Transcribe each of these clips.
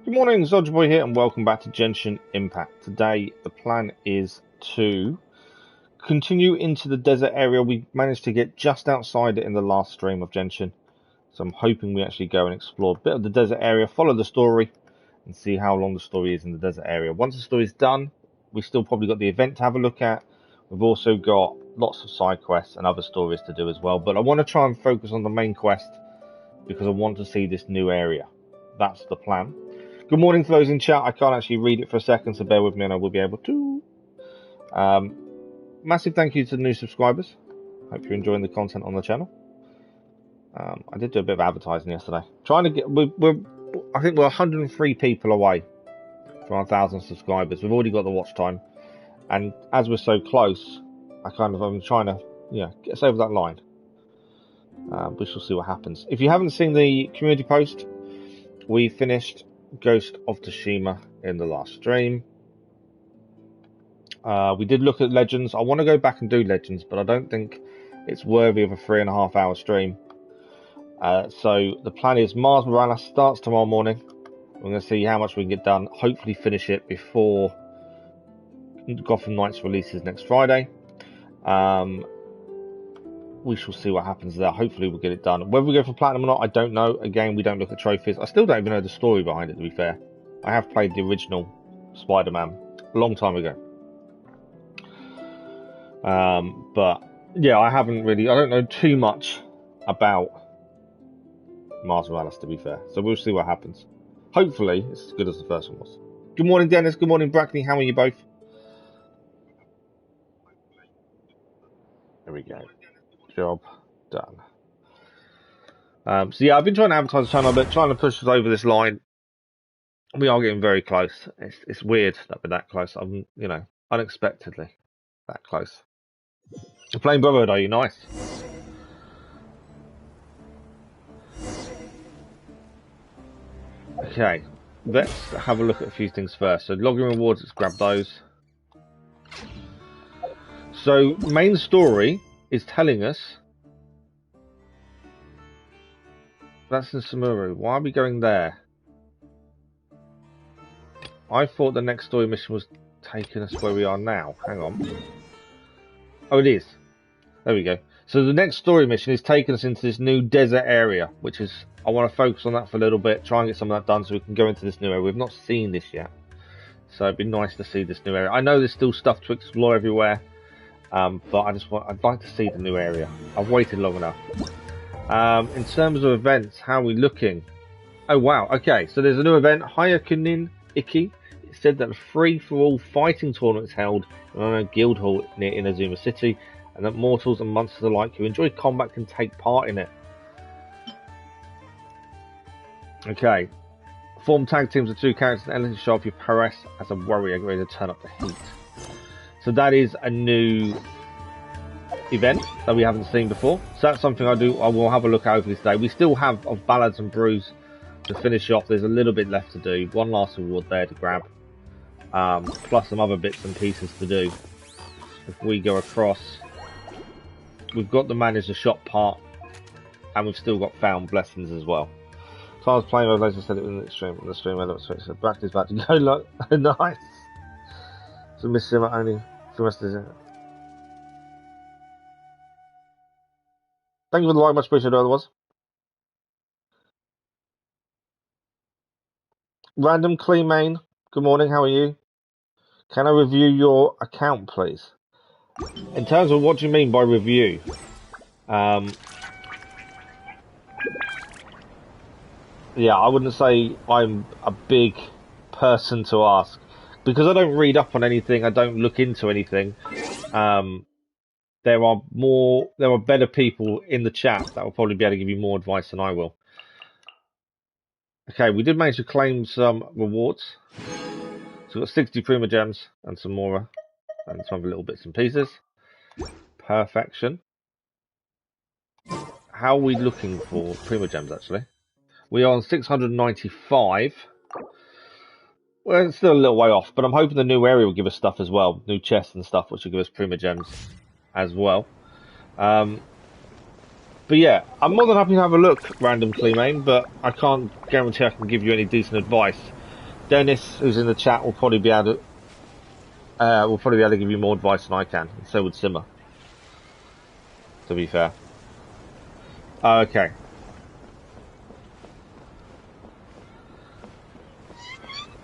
Good morning, Soldier Boy here, and welcome back to Genshin Impact. Today, the plan is to continue into the desert area. We managed to get just outside it in the last stream of Genshin, so I'm hoping we actually go and explore a bit of the desert area, follow the story, and see how long the story is in the desert area. Once the story is done, we still probably got the event to have a look at. We've also got lots of side quests and other stories to do as well, but I want to try and focus on the main quest because I want to see this new area. That's the plan. Good morning to those in chat. I can't actually read it for a second, so bear with me and I will be able to. Massive thank you to the new subscribers. Hope you're enjoying the content on the channel. I did do a bit of advertising yesterday. Trying to get, I think we're 103 people away from 1,000 subscribers. We've already got the watch time, and as we're so close, I'm trying to, get us over that line. We shall see what happens. If you haven't seen the community post, we finished Ghost of Tsushima in the last stream. We did look at Legends. I want to go back and do Legends, but I don't think it's worthy of a 3.5 hour stream. So the plan is Mars Morales starts tomorrow morning. We're going to see how much we can get done. Hopefully finish it before Gotham Knights releases next Friday. We shall see what happens there. Hopefully we'll get it done. Whether we go for Platinum or not, I don't know. Again, we don't look at trophies. I still don't even know the story behind it, to be fair. I have played the original Spider-Man a long time ago. But, yeah, I don't know too much about Mars Morales, to be fair. So we'll see what happens. Hopefully, it's as good as the first one was. Good morning, Dennis. Good morning, Brackney. How are you both? There we go. Job done. So yeah, I've been trying to advertise the channel a bit, trying to push us over this line. We are getting very close. It's weird that we're that close. I'm, unexpectedly that close. You're playing Brotherhood, are you? Nice. Okay, let's have a look at a few things first. So login rewards, let's grab those. So main story is telling us that's in Samuru. Why are we going there? I thought the next story mission was taking us where we are now. Hang on. Oh, it is. There we go. So the next story mission is taking us into this new desert area, which is, I want to focus on that for a little bit, try and get some of that done so we can go into this new area. We've not seen this yet, so it'd be nice to see this new area. I know there's still stuff to explore everywhere, but I'd like to see the new area. I've waited long enough. In terms of events, how are we looking? Oh wow, okay, so there's a new event, Hayakunin Iki. It said that a free-for-all fighting tournament is held in a guild hall near Inazuma City, and that mortals and monsters alike who enjoy combat can take part in it. Okay, form tag teams of 2 characters and enter to show off your prowess as a warrior ready to turn up the heat. So that is a new event that we haven't seen before. So that's something I will have a look over this day. We still have of Ballads and Brews to finish off. There's a little bit left to do. One last reward there to grab. Plus some other bits and pieces to do. If we go across, we've got the manage the shop part, and we've still got found blessings as well. So I was playing Revelation, said it in the stream. So back is about to go. Look, nice. So Miss Simmer only the rest of it. Thank you for the like, much appreciated. Otherwise, Random Clean Main. Good morning. How are you? Can I review your account, please? In terms of what do you mean by review? Yeah, I wouldn't say I'm a big person to ask because I don't read up on anything. I don't look into anything. There are better people in the chat that will probably be able to give you more advice than I will. Okay, we did manage to claim some rewards. So we've got 60 Prima Gems and some more, and some other little bits and pieces. Perfection. How are we looking for Prima Gems, actually? We are on 695. Well, it's still a little way off, but I'm hoping the new area will give us stuff as well. New chests and stuff, which will give us Prima Gems as well. But yeah, I'm more than happy to have a look, Random Clean Main, but I can't guarantee I can give you any decent advice. Dennis, who's in the chat, will probably be able to give you more advice than I can. And so would Simmer. To be fair. Okay.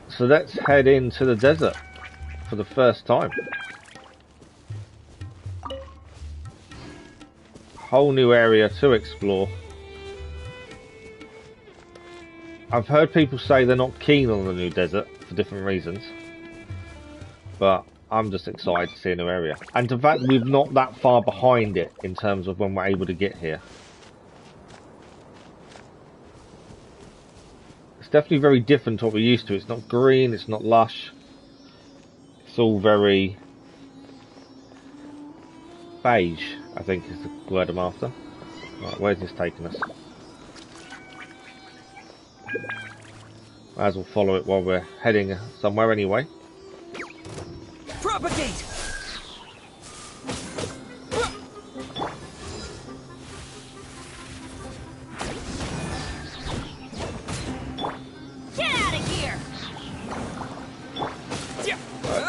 So let's head into the desert for the first time. Whole new area to explore. I've heard people say they're not keen on the new desert for different reasons, but I'm just excited to see a new area. And in fact, we're not that far behind it in terms of when we're able to get here. It's definitely very different to what we're used to. It's not green, it's not lush. It's all very beige, I think is the word I'm after. Right, where's this taking us? Might as well follow it while we're heading somewhere anyway. Propagate! Get out of here!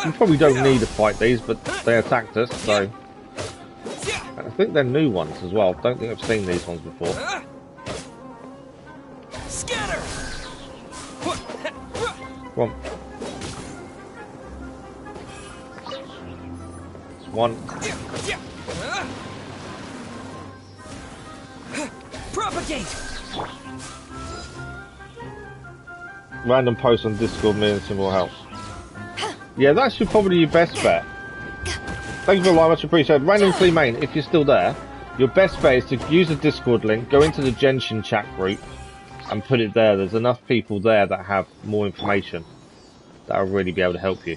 We probably don't need to fight these, but they attacked us, so... I think they're new ones as well. Don't think I've seen these ones before. Scatter! Come on. One. Propagate! Random post on Discord, me and Sim will help. Yeah, that should probably be your best bet. Thank you very much, appreciated. Random Flea Main, if you're still there, your best bet is to use the Discord link, go into the Genshin chat group, and put it there. There's enough people there that have more information that will really be able to help you.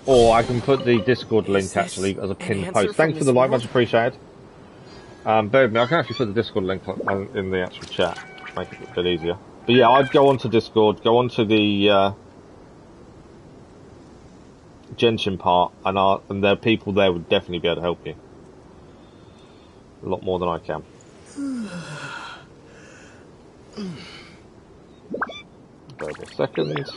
Or I can put the Discord link actually as a pinned post. Thanks for the like, much appreciated. Bear with me, I can actually put the Discord link in the actual chat, make it a bit easier. But yeah, I'd go onto Discord, go onto the Genshin part, and there are people there would definitely be able to help you. A lot more than I can. Wait a second.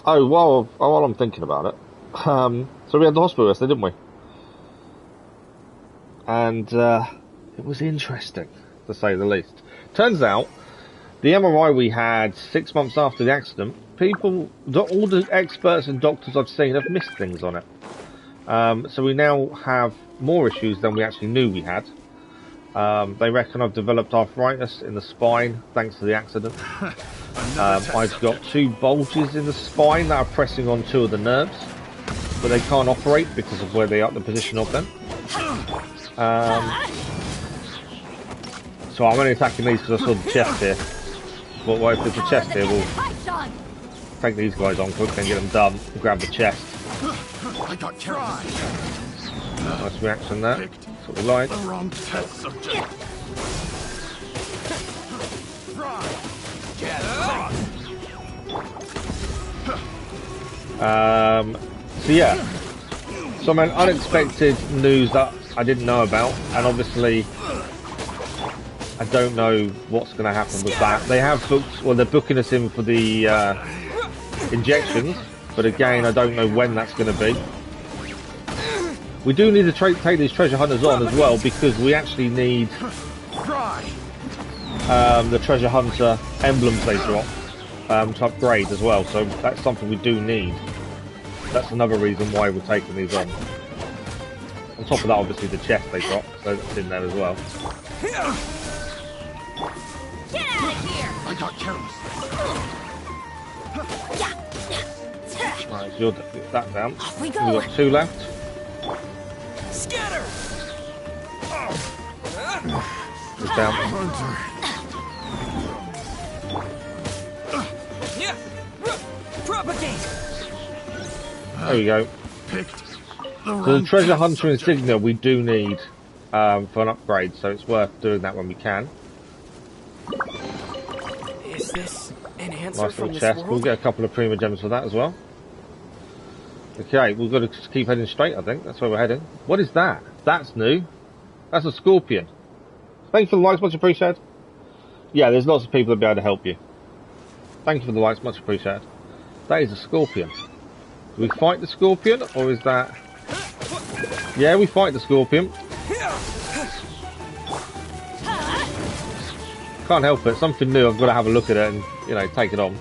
Oh, while I'm thinking about it, so we had the hospital yesterday, didn't we? And it was interesting, to say the least. Turns out, the MRI we had 6 months after the accident, all the experts and doctors I've seen have missed things on it. So we now have more issues than we actually knew we had. They reckon I've developed arthritis in the spine thanks to the accident. I've got 2 bulges in the spine that are pressing on 2 of the nerves, but they can't operate because of where they are, the position of them. So I'm only attacking these because I saw the chest here. But well, if there's a chest here, we'll take these guys on quick and get them done. Grab the chest. Nice reaction there. That's what we like. So yeah, some unexpected news that I didn't know about, and obviously I don't know what's going to happen with that. They have booked, well, they're booking us in for the injections, but again, I don't know when that's going to be. We do need to take these treasure hunters on as well, because we actually need the treasure hunter emblems they drop to upgrade as well, so that's something we do need. That's another reason why we're taking these on. On top of that, obviously the chest they drop, so that's in there as well. Get out of here! I got careless. Right, so you'll get that down. Off we go. We've got 2 left. Scatter! It's down. Yeah. Propagate! There we go. So the treasure hunter insignia we do need for an upgrade, so it's worth doing that when we can. Is this an answer Nice from little this chest. world? We'll get a couple of prima gems for that as well. Okay, we've got to just keep heading straight, I think. That's where we're heading. What is that? That's new. That's a scorpion. Thank you for the likes, much appreciated. Yeah, there's lots of people that'll be able to help you. Thank you for the likes, much appreciated. That is a scorpion. Do we fight the scorpion, or is that... Yeah, we fight the scorpion. Can't help it, something new, I've got to have a look at it and, you know, take it on.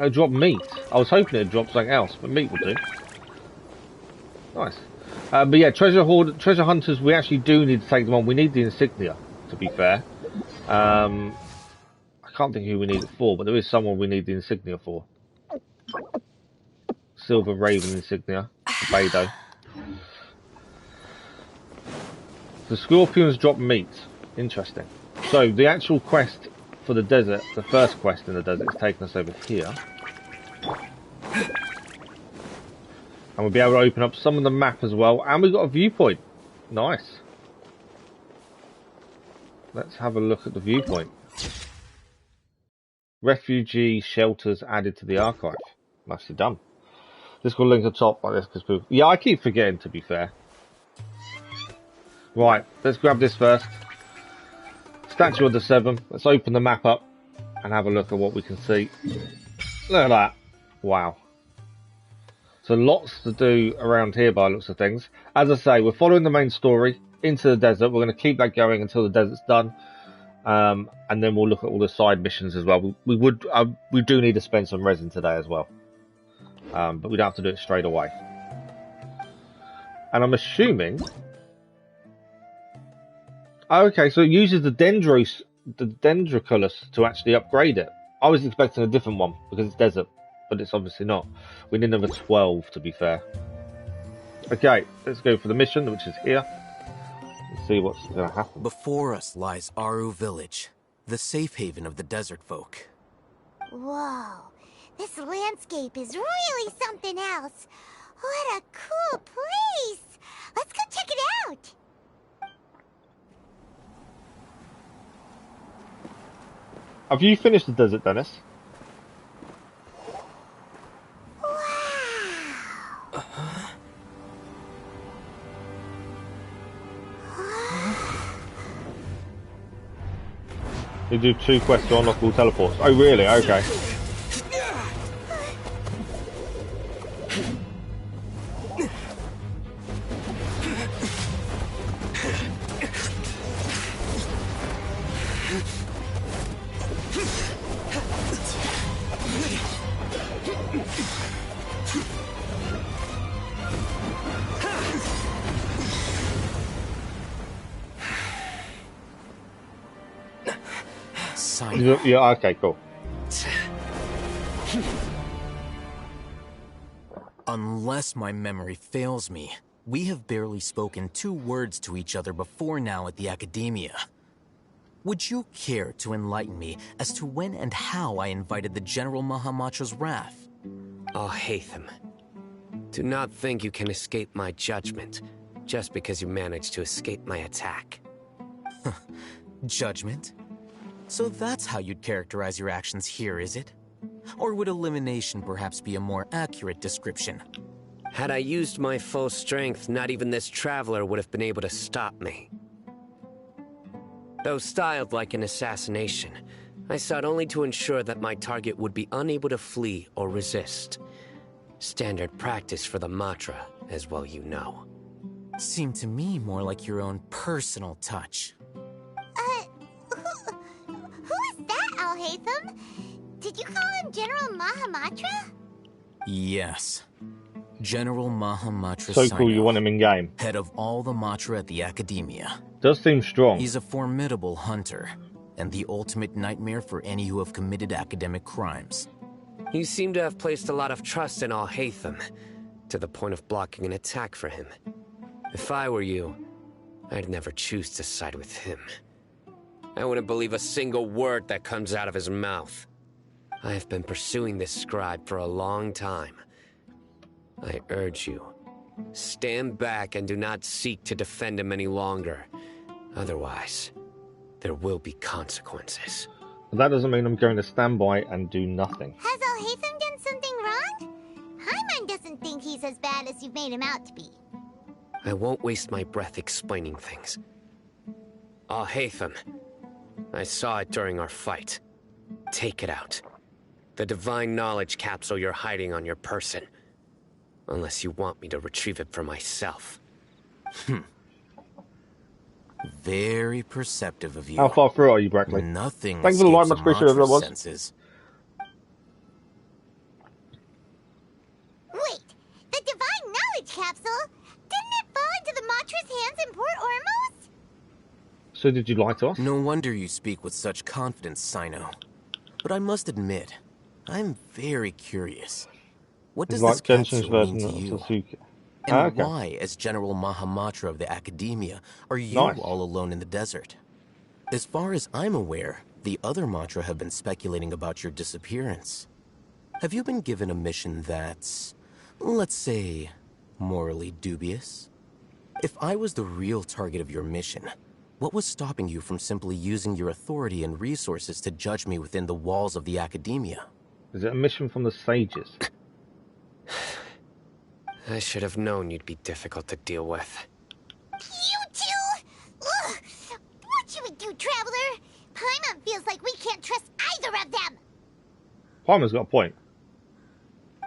Oh, drop meat. I was hoping it'd drop something else, but meat would do. Nice. But yeah, treasure hunters, we actually do need to take them on. We need the insignia, to be fair. I can't think who we need it for, but there is someone we need the insignia for. Silver Raven insignia, Beidou. The scorpions drop meat. Interesting. So the actual quest for the desert, the first quest in the desert, is taking us over here. And we'll be able to open up some of the map as well. And we've got a viewpoint. Nice. Let's have a look at the viewpoint. Refugee shelters added to the archive. Nicely done. This will link at the top like this because people... Yeah, I keep forgetting, to be fair. Right, let's grab this first. Statue of the Seven. Let's open the map up and have a look at what we can see. Look at that. Wow. So lots to do around here by the looks of things. As I say, we're following the main story into the desert. We're going to keep that going until the desert's done. And then we'll look at all the side missions as well. We do need to spend some resin today as well. But we don't have to do it straight away. And I'm assuming... Oh, okay, so it uses the Dendroculus to actually upgrade it. I was expecting a different one because it's desert, but it's obviously not. We need another 12 to be fair. Okay, let's go for the mission, which is here. Let's see what's going to happen. Before us lies Aru Village, the safe haven of the desert folk. Whoa, this landscape is really something else. What a cool place! Let's go check it out! Have you finished the desert, Dennis? Wow! You do 2 quests to unlock all teleports. Oh, really? Okay. Yeah, okay, cool. Unless my memory fails me, we have barely spoken 2 words to each other before now at the Academia. Would you care to enlighten me as to when and how I invited the General Mahamatra's wrath? Oh, Hatham. Do not think you can escape my judgment, just because you managed to escape my attack. Judgment? So that's how you'd characterize your actions here, is it? Or would elimination perhaps be a more accurate description? Had I used my full strength, not even this traveler would have been able to stop me. Though styled like an assassination, I sought only to ensure that my target would be unable to flee or resist. Standard practice for the Matra, as well you know. Seemed to me more like your own personal touch. Who is that, Al-Haytham? Did you call him General Mahamatra? Yes. General Mahamatra. So cool, you want him in game. Head of all the Matra at the Academia. Does seem strong. He's a formidable hunter, and the ultimate nightmare for any who have committed academic crimes. You seem to have placed a lot of trust in Al-Haytham, to the point of blocking an attack for him. If I were you, I'd never choose to side with him. I wouldn't believe a single word that comes out of his mouth. I have been pursuing this scribe for a long time. I urge you, stand back and do not seek to defend him any longer. Otherwise, there will be consequences. That doesn't mean I'm going to stand by and do nothing. Has Al-Haytham done something he's as bad as you've made him out to be. I won't waste my breath explaining things. Al-Haytham. I saw it during our fight. Take it out. The divine knowledge capsule you're hiding on your person. Unless you want me to retrieve it for myself. Very perceptive of you. How far through are you, Brackley? Nothing Thanks for the light, escapes much a appreciated, Matra's was. senses. Wait, the divine knowledge capsule? Didn't it fall into the Matra's hands in Port Ormos? So did you lie to us? No wonder you speak with such confidence, Sino. But I must admit, I'm very curious. What does It's this like Genshin's capsule mean version to of you? Sasuke. And Okay. why, as General Mahamatra of the Academia, are you Nice. all alone in the desert? As far as I'm aware, the other Matra have been speculating about your disappearance. Have you been given a mission that's, let's say, morally dubious? If I was the real target of your mission, what was stopping you from simply using your authority and resources to judge me within the walls of the Academia? Is it a mission from the sages? I should have known you'd be difficult to deal with. You two? Ugh. What should we do, Traveler? Paimon feels like we can't trust either of them. Palmer's got a point.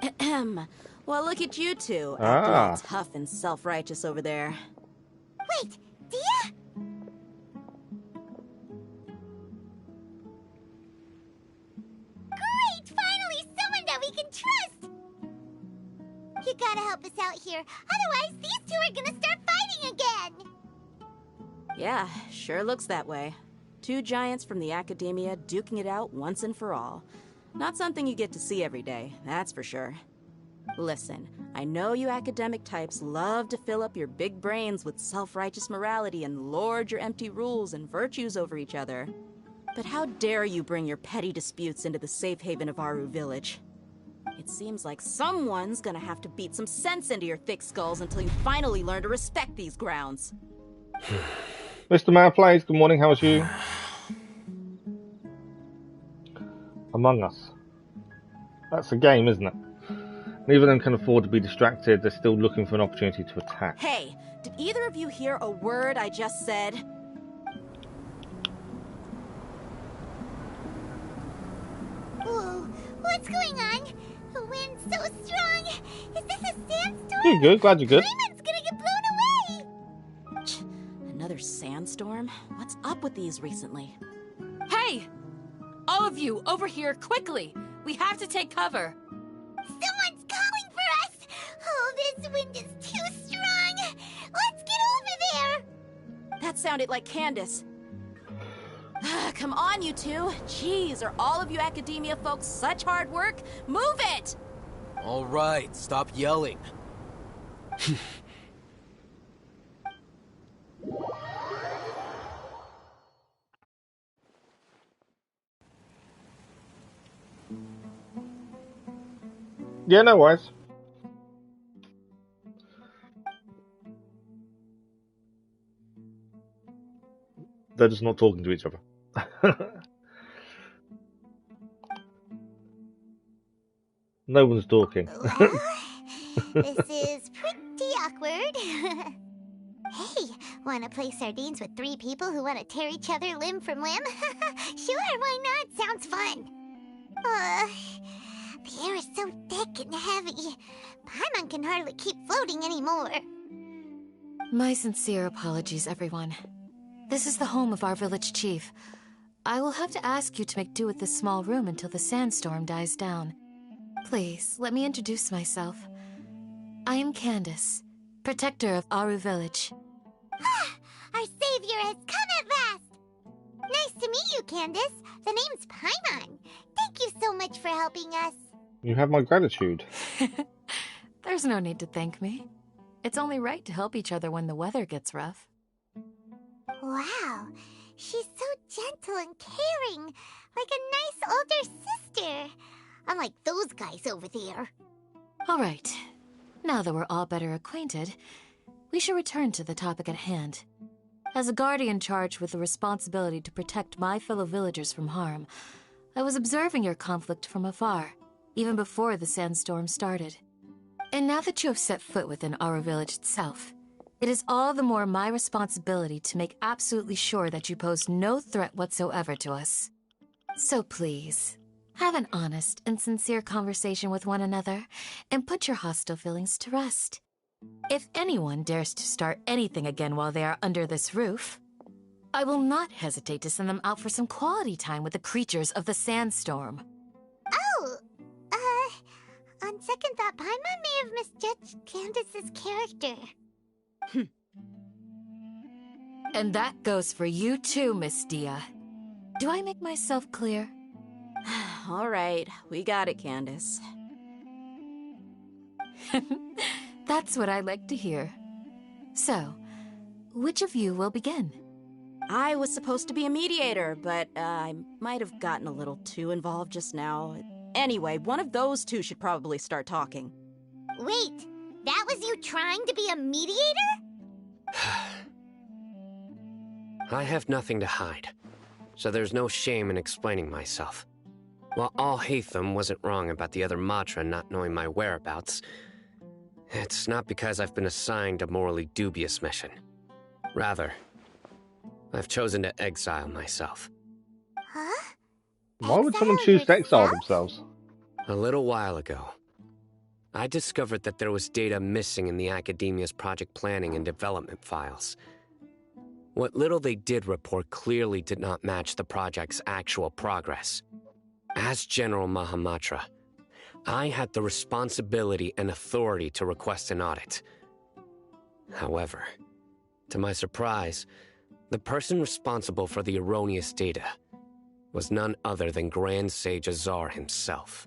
Ahem. Well, look at you two, acting Ah. all tough and self-righteous over there. Wait, Dia? Great! Finally, someone that we can trust! You gotta help us out here. Otherwise, these two are gonna start fighting again! Yeah, sure looks that way. Two giants from the Academia duking it out once and for all. Not something you get to see every day, that's for sure. Listen, I know you academic types love to fill up your big brains with self-righteous morality and lord your empty rules and virtues over each other. But how dare you bring your petty disputes into the safe haven of Aru Village? It seems like someone's gonna have to beat some sense into your thick skulls until you finally learn to respect these grounds. Mr. Man Plays, good morning, how's you? Among Us. That's a game, isn't it? Neither of them can afford to be distracted, they're still looking for an opportunity to attack. Hey, did either of you hear a word I just said? Whoa, what's going on? The wind's so strong. Is this a sandstorm? You're good, glad you're good. Paimon's gonna get blown away! Another sandstorm? What's up with these recently? Hey! All of you, over here, quickly! We have to take cover! Someone's calling for us! Oh, this wind is too strong! Let's get over there! That sounded like Candace. Come on, you two. Jeez, are all of you Academia folks such hard work? Move it! All right, stop yelling. Yeah, no worries. They're just not talking to each other. No one's talking. Well, this is pretty awkward. Hey, wanna play sardines with three people who wanna tear each other limb from limb? Sure, why not? Sounds fun. The air is so thick and heavy. Paimon can hardly keep floating anymore. My sincere apologies, everyone. This is the home of our village chief. I will have to ask you to make do with this small room until the sandstorm dies down. Please, let me introduce myself. I am Candace, protector of Aru Village. Our savior has come at last! Nice to meet you, Candace. The name's Paimon. Thank you so much for helping us. You have my gratitude. There's no need to thank me. It's only right to help each other when the weather gets rough. Wow, she's so gentle and caring, like a nice older sister. Unlike those guys over there. All right. Now that we're all better acquainted, we should return to the topic at hand. As a guardian charged with the responsibility to protect my fellow villagers from harm, I was observing your conflict from afar, even before the sandstorm started. And now that you have set foot within our village itself, it is all the more my responsibility to make absolutely sure that you pose no threat whatsoever to us. So please, have an honest and sincere conversation with one another and put your hostile feelings to rest. If anyone dares to start anything again while they are under this roof, I will not hesitate to send them out for some quality time with the creatures of the sandstorm. Oh, on second thought, Paimon may have misjudged Candace's character. And that goes for you too, Miss Dia. Do I make myself clear? All right, we got it, Candace. That's what I like to hear. So, which of you will begin? I was supposed to be a mediator, but I might have gotten a little too involved just now. Anyway, one of those two should probably start talking. Wait, that was you trying to be a mediator? I have nothing to hide, so there's no shame in explaining myself. While Alhaitham wasn't wrong about the other Matra not knowing my whereabouts, it's not because I've been assigned a morally dubious mission. Rather, I've chosen to exile myself. Huh? Why would someone choose to exile yourself? themselves? A little while ago, I discovered that there was data missing in the Academia's project planning and development files. What little they did report clearly did not match the project's actual progress. As General Mahamatra, I had the responsibility and authority to request an audit. However, to my surprise, the person responsible for the erroneous data was none other than Grand Sage Azar himself.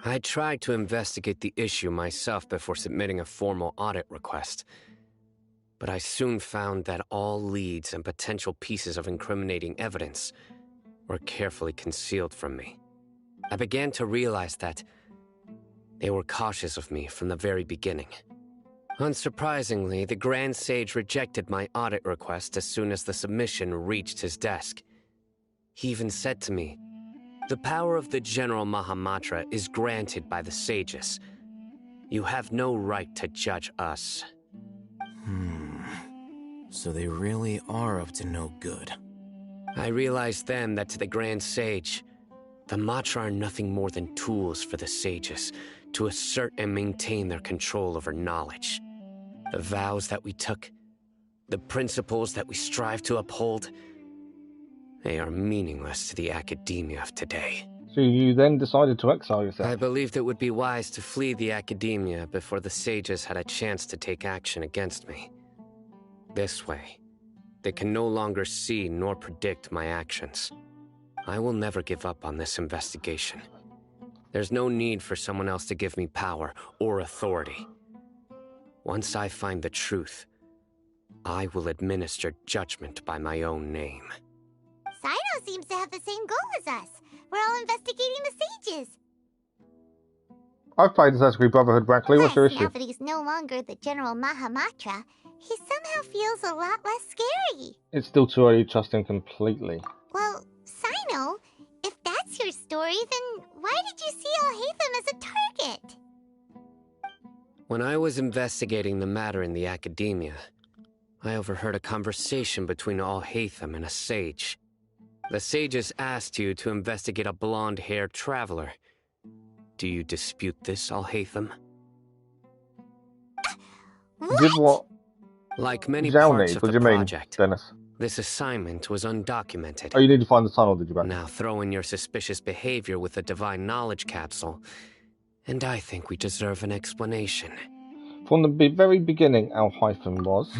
I tried to investigate the issue myself before submitting a formal audit request, but I soon found that all leads and potential pieces of incriminating evidence were carefully concealed from me. I began to realize that they were cautious of me from the very beginning. Unsurprisingly, the Grand Sage rejected my audit request as soon as the submission reached his desk. He even said to me, "The power of the General Mahamatra is granted by the sages. You have no right to judge us." So they really are up to no good. I realized then that to the Grand Sage, the Matra are nothing more than tools for the sages to assert and maintain their control over knowledge. The vows that we took, the principles that we strive to uphold, they are meaningless to the academia of today. So you then decided to exile yourself? I believed it would be wise to flee the academia before the sages had a chance to take action against me. This way, they can no longer see nor predict my actions. I will never give up on this investigation. There's no need for someone else to give me power or authority. Once I find the truth, I will administer judgment by my own name. Sino seems to have the same goal as us. We're all investigating the sages. I've played Assassin's Creed Brotherhood, Brackley. What's your Plus, issue? now that he's no longer the General Mahamatra, he somehow feels a lot less scary. It's still too early to trust him completely. Well, Sino, if that's your story, then why did you see Alhaitham as a target? When I was investigating the matter in the academia, I overheard a conversation between Alhaitham and a sage. The sages asked you to investigate a blonde-haired traveler. Do you dispute this, Alhaitham? Did what? Like many Zhao parts need? of What the do you mean, project, Dennis? this assignment was undocumented. Oh, you need to find the tunnel, did you, Brackley? Now throw in your suspicious behavior with the Divine Knowledge Capsule, and I think we deserve an explanation. From the very beginning, Alhaitham was.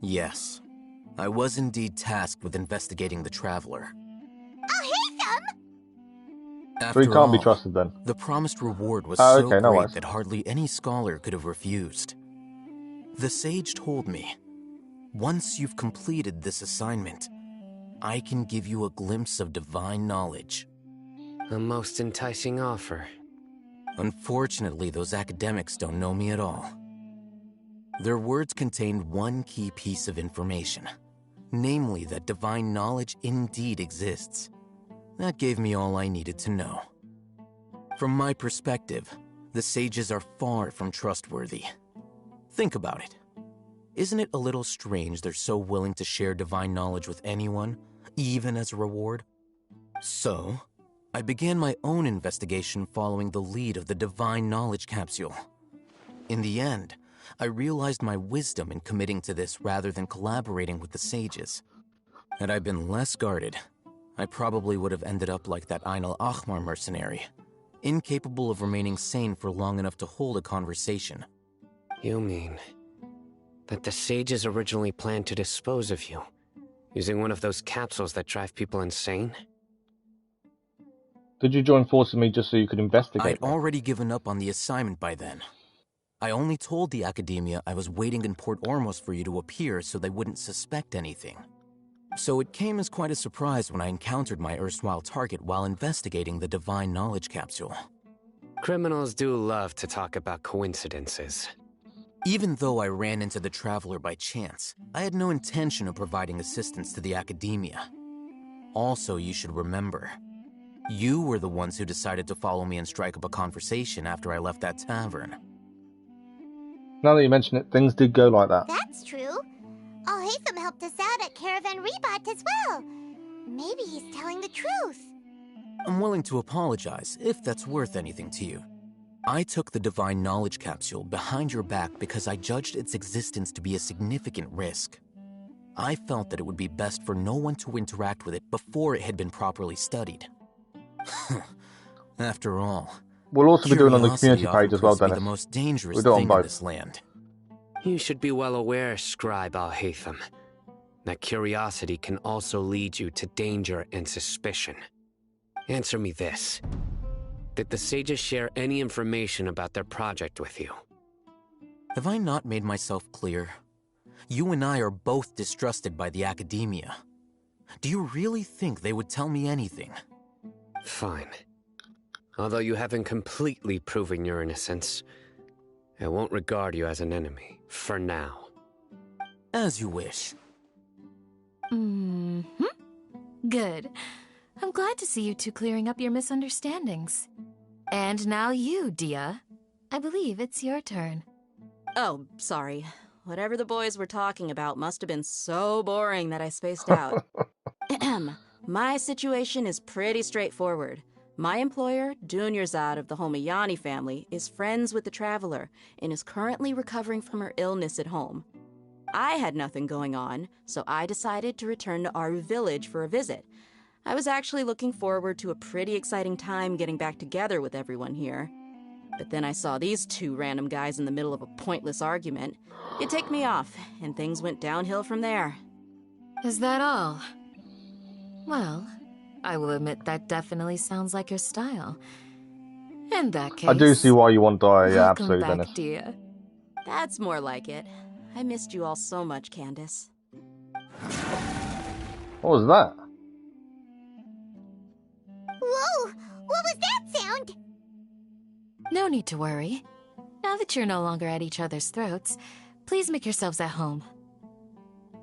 Yes. I was indeed tasked with investigating the Traveler. Alhaitham? So he After can't be all, trusted then. the promised reward was Oh, so okay, no great worries. that hardly any scholar could have refused. The sage told me, once you've completed this assignment, I can give you a glimpse of divine knowledge. A most enticing offer. Unfortunately, those academics don't know me at all. Their words contained one key piece of information, namely that divine knowledge indeed exists. That gave me all I needed to know. From my perspective, the sages are far from trustworthy. Think about it. Isn't it a little strange they're so willing to share divine knowledge with anyone, even as a reward? So, I began my own investigation following the lead of the divine knowledge capsule. In the end, I realized my wisdom in committing to this rather than collaborating with the sages. Had I been less guarded, I probably would have ended up like that Ain al-Ahmar mercenary, incapable of remaining sane for long enough to hold a conversation. You mean that the sages originally planned to dispose of you, using one of those capsules that drive people insane? Did you join forces with me just so you could investigate? I'd already given up on the assignment by then. I only told the Academia I was waiting in Port Ormos for you to appear so they wouldn't suspect anything. So it came as quite a surprise when I encountered my erstwhile target while investigating the divine knowledge capsule. Criminals do love to talk about coincidences. Even though I ran into the Traveler by chance, I had no intention of providing assistance to the Academia. Also, you should remember, you were the ones who decided to follow me and strike up a conversation after I left that tavern. Now that you mention it, things did go like that. That's true. Alhaitham helped us out at Caravan Rebat as well. Maybe he's telling the truth. I'm willing to apologize, if that's worth anything to you. I took the Divine Knowledge Capsule behind your back because I judged its existence to be a significant risk. I felt that it would be best for no one to interact with it before it had been properly studied. After all, we'll also be doing on the community curiosity page as well, often proves to Dennis. be the most dangerous We'll do it on thing in both. this land. You should be well aware, Scribe Alhaitham, that curiosity can also lead you to danger and suspicion. Answer me this. Did the sages share any information about their project with you? Have I not made myself clear? You and I are both distrusted by the Academia. Do you really think they would tell me anything? Fine. Although you haven't completely proven your innocence, I won't regard you as an enemy, for now. As you wish. Good. I'm glad to see you two clearing up your misunderstandings. And now you, Dia. I believe it's your turn. Oh, sorry. Whatever the boys were talking about must have been so boring that I spaced out. My situation is pretty straightforward. My employer, Dunyarzad of the Homayani family, is friends with the Traveler and is currently recovering from her illness at home. I had nothing going on, so I decided to return to Aru village for a visit. I was actually looking forward to a pretty exciting time getting back together with everyone here. But then I saw these two random guys in the middle of a pointless argument. It ticked me off, and things went downhill from there. Is that all? Well, I will admit that definitely sounds like your style. In that case, I do see why you want to die, yeah, welcome absolutely, back, Dennis. Dia. That's more like it. I missed you all so much, Candace. What was that? Whoa! What was that sound? No need to worry. Now that you're no longer at each other's throats, please make yourselves at home.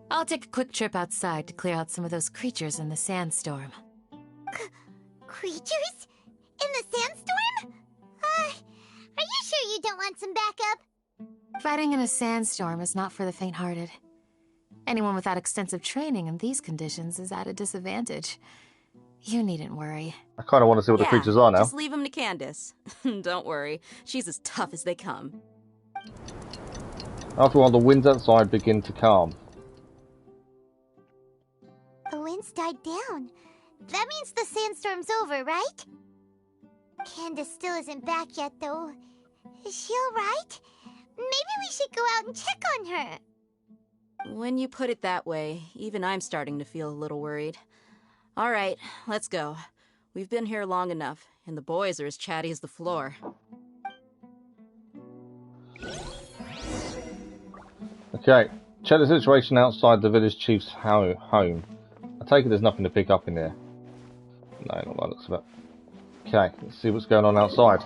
I'll take a quick trip outside to clear out some of those creatures in the sandstorm. Creatures? In the sandstorm? Are you sure you don't want some backup? Fighting in a sandstorm is not for the faint-hearted. Anyone without extensive training in these conditions is at a disadvantage. You needn't worry. I kind of want to see what the creatures are now. Just leave them to Candace. Don't worry, she's as tough as they come. After a while, the winds outside begin to calm. The winds died down. That means the sandstorm's over, right? Candace still isn't back yet, though. Is she alright? Maybe we should go out and check on her. When you put it that way, even I'm starting to feel a little worried. All right, let's go. We've been here long enough, and the boys are as chatty as the floor. Okay, check the situation outside the village chief's home. I take it there's nothing to pick up in there. No, not by the looks of it. Okay, let's see what's going on outside.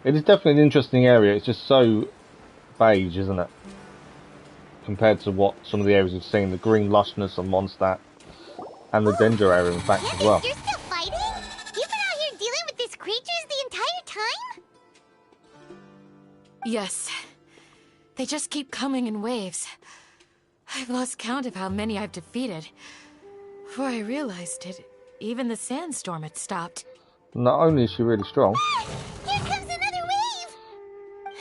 It is definitely an interesting area, it's just so beige, isn't it? compared to what some of the areas we've seen. The green lushness of Mondstadt and the danger area, in fact, as well. You're still fighting? You've been out here dealing with these creatures the entire time? Yes. They just keep coming in waves. I've lost count of how many I've defeated. Before I realized it, even the sandstorm had stopped. Not only is she really strong. Here comes another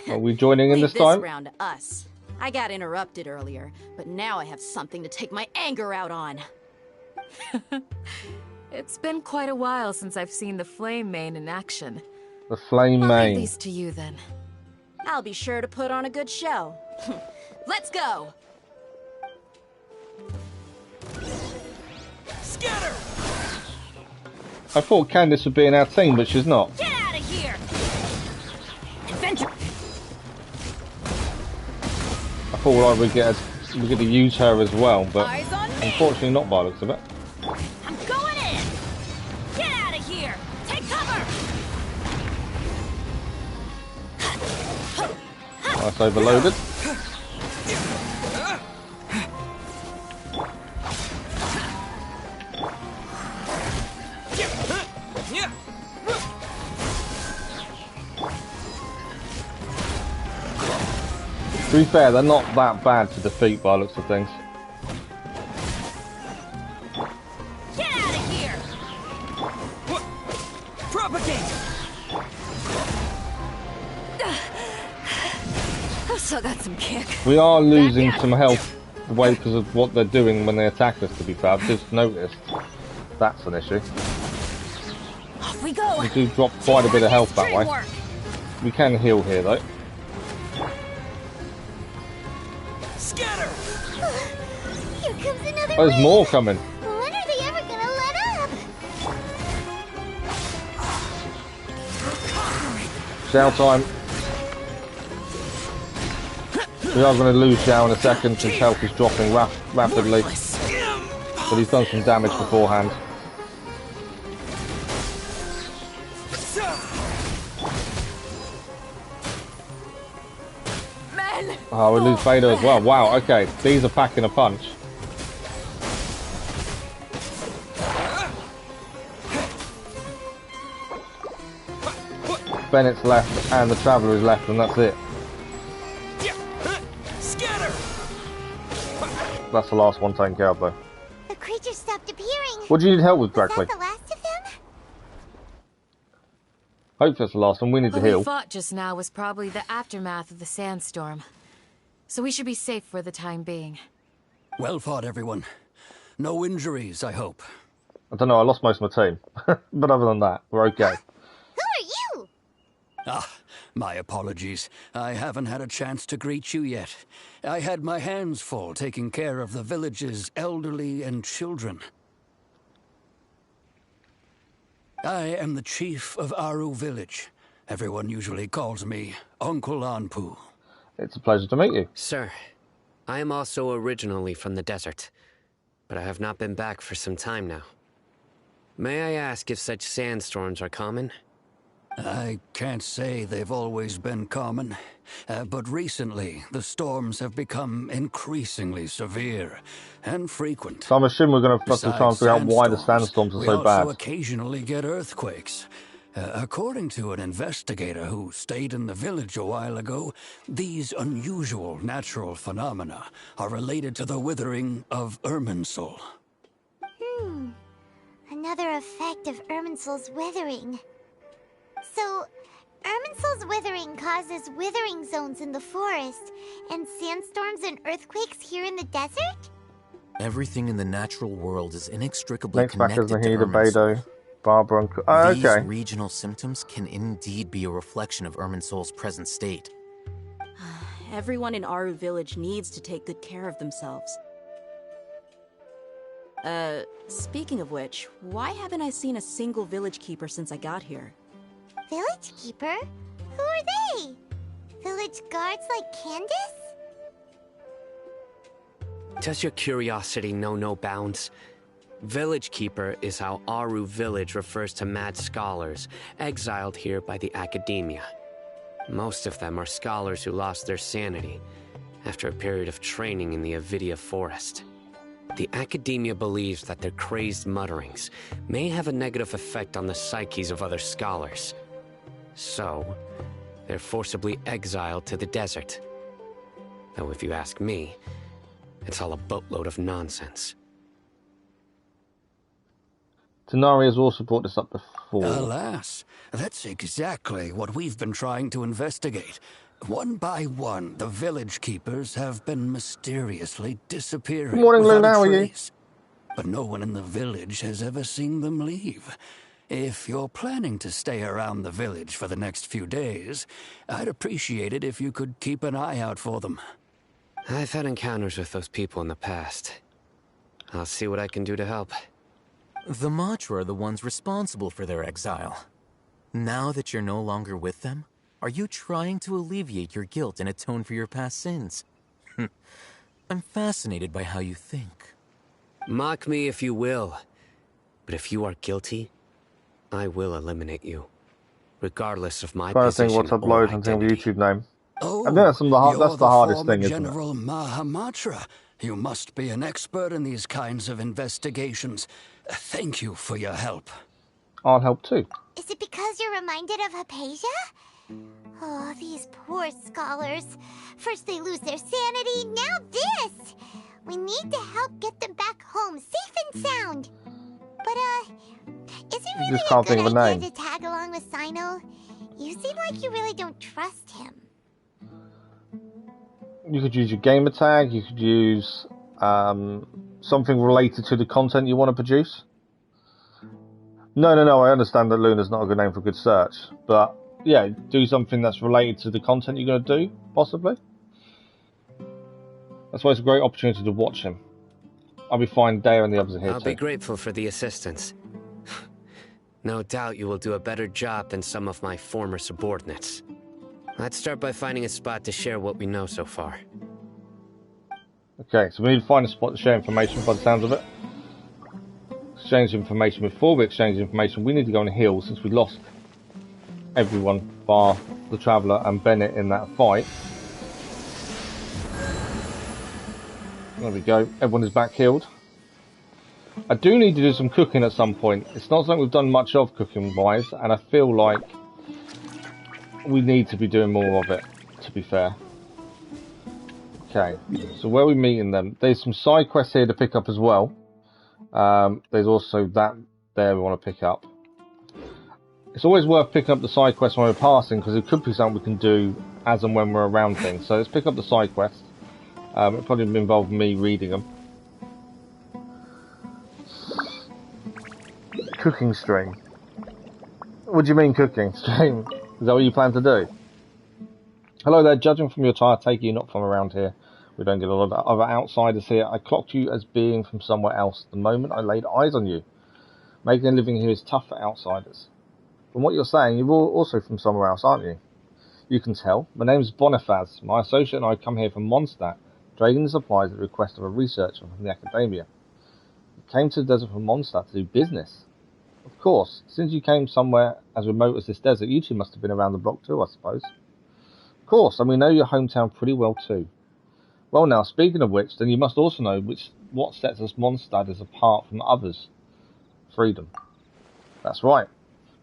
wave! Are we joining in Leave this time? round to us. I got interrupted earlier, but now I have something to take my anger out on. It's been quite a while since I've seen the Flame Mane in action. The Flame I'll Mane. leave these to you then. I'll be sure to put on a good show. Let's go! Scatter! I thought Candace would be in our team, but she's not. Get out of here! Adventure! I thought we get to use her as well, but Eyes on me! unfortunately not by the looks of it. I'm going in! Get out of here! Take cover! Nice overloaded. To be fair, they're not that bad to defeat by the looks of things. Get out of here! Propagate! I've still got some kick. We are losing some health away because of what they're doing when they attack us, to be fair. I've just noticed that's an issue. Off we go! We do drop quite a bit of health that way. Work. We can heal here though. Scatter! Here comes another Oh, there's wave! more coming. When are they ever gonna let up? Xiao time. We are going to lose Xiao in a second since health is dropping rapidly. But he's done some damage beforehand. Men! Oh, we lose Vader as well. Wow, okay. These are packing a punch. Bennett's left and the Traveller is left, and that's it. Scatter! That's the last one taken care of though. The creatures stopped appearing. What do you need help with, Was Drackley? that the last of them? Hope that's the last one. We need to What we heal. fought just now was probably the aftermath of the sandstorm. So we should be safe for the time being. Well fought, everyone. No injuries, I hope. I don't know, I lost most of my team. But other than that, we're okay. Who are you? Ah, my apologies. I haven't had a chance to greet you yet. I had my hands full taking care of the village's elderly and children. I am the chief of Aru village. Everyone usually calls me Uncle Anpu. It's a pleasure to meet you. Sir, I am also originally from the desert, but I have not been back for some time now. May I ask if such sandstorms are common? I can't say they've always been common, but recently the storms have become increasingly severe and frequent. So I'm assuming we're going to have to try and figure out why the sandstorms, sandstorms are we so also bad. occasionally get earthquakes. According to an investigator who stayed in the village a while ago, these unusual natural phenomena are related to the withering of Irminsul. Another effect of Irminsul's withering. So, Irminsul's withering causes withering zones in the forest, and sandstorms and earthquakes here in the desert? Everything in the natural world is inextricably Next back is connected to Nahida, Irminsul. Beidou, Barbara, and... Oh, These okay. regional symptoms can indeed be a reflection of Irminsul's present state. Everyone in Aru village needs to take good care of themselves. Speaking of which, why haven't I seen a single village keeper since I got here? Village keeper? Who are they? Village guards like Candace? Does your curiosity know no bounds? Village Keeper is how Aru village refers to mad scholars, exiled here by the academia. Most of them are scholars who lost their sanity, after a period of training in the Avidia forest. The Academia believes that their crazed mutterings may have a negative effect on the psyches of other scholars. So, they're forcibly exiled to the desert. Though if you ask me, it's all a boatload of nonsense. Tenari has also brought this up before. Alas, that's exactly what we've been trying to investigate. One by one, the village keepers have been mysteriously disappearing. Good morning, without Luna, a how are you? trace. But no one in the village has ever seen them leave. If you're planning to stay around the village for the next few days, I'd appreciate it if you could keep an eye out for them. I've had encounters with those people in the past. I'll see what I can do to help. The Matra are the ones responsible for their exile. Now that you're no longer with them, are you trying to alleviate your guilt and atone for your past sins? I'm fascinated by how you think. Mock me if you will, but if you are guilty, I will eliminate you, regardless of my Trying to position think what to or upload and think of identity. YouTube name. Oh, I think that's the hardest former thing, isn't it? General Mahamatra. You must be an expert in these kinds of investigations. Thank you for your help. I'll help too. Is it because you're reminded of Hypatia? Oh, these poor scholars. First they lose their sanity, now this! We need to help get them back home, safe and sound. But, is it really just can't a good think of a idea name. to tag along with Sino? You seem like you really don't trust him. You could use your gamer tag, you could use something related to the content you want to produce. No, I understand that Luna's not a good name for a good search, but yeah, do something that's related to the content you're going to do, possibly. That's why it's a great opportunity to watch him. I'll be fine, Dare and the others are here I'll too. be grateful for the assistance. No doubt you will do a better job than some of my former subordinates. Let's start by finding a spot to share what we know so far. Okay, so we need to find a spot to share information by the sounds of it. Exchange information. Before we exchange information, we need to go on a hill since we lost everyone bar the Traveller and Bennett in that fight. There we go, everyone is back healed. I do need to do some cooking at some point. It's not something we've done much of cooking wise, and I feel like we need to be doing more of it, to be fair. Okay, so where are we meeting them? There's some side quests here to pick up as well. There's also that there we want to pick up. It's always worth picking up the side quests when we're passing, because it could be something we can do as and when we're around things. So let's pick up the side quests. It'll probably involve me reading them. Cooking stream. What do you mean cooking stream? Is that what you plan to do? Hello there, judging from your attire, I take you not from around here. We don't get a lot of other outsiders here. I clocked you as being from somewhere else the moment I laid eyes on you. Making a living here is tough for outsiders. From what you're saying, you're also from somewhere else, aren't you? You can tell. My name's Bonifaz. My associate and I come here from Mondstadt, trading the supplies at the request of a researcher from the Academia. You came to the desert from Mondstadt to do business. Of course, since you came somewhere as remote as this desert, you two must have been around the block too, I suppose. Of course, and we know your hometown pretty well too. Well now, speaking of which, then you must also know what sets us Mondstadters apart from others. Freedom. That's right.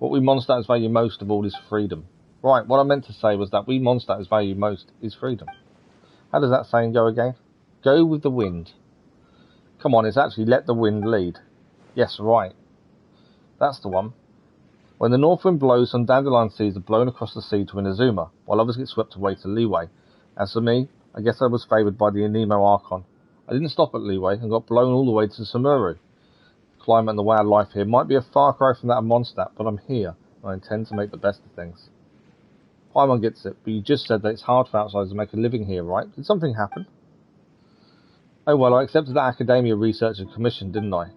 What we Mondstadters value most of all is freedom. Right, what I meant to say was that we Mondstadters value most is freedom. How does that saying go again? Go with the wind. Come on, it's actually let the wind lead. Yes, right. That's the one. When the north wind blows, some dandelion seeds are blown across the sea to Inazuma, while others get swept away to Liyue. As for me, I guess I was favoured by the Anemo Archon. I didn't stop at Liyue and got blown all the way to Samuru. The climate and the way of life here might be a far cry from that of Mondstadt, but I'm here, and I intend to make the best of things. Paimon gets it, but you just said that it's hard for outsiders to make a living here, right? Did something happen? Oh well, I accepted that Academia researcher commission, didn't I?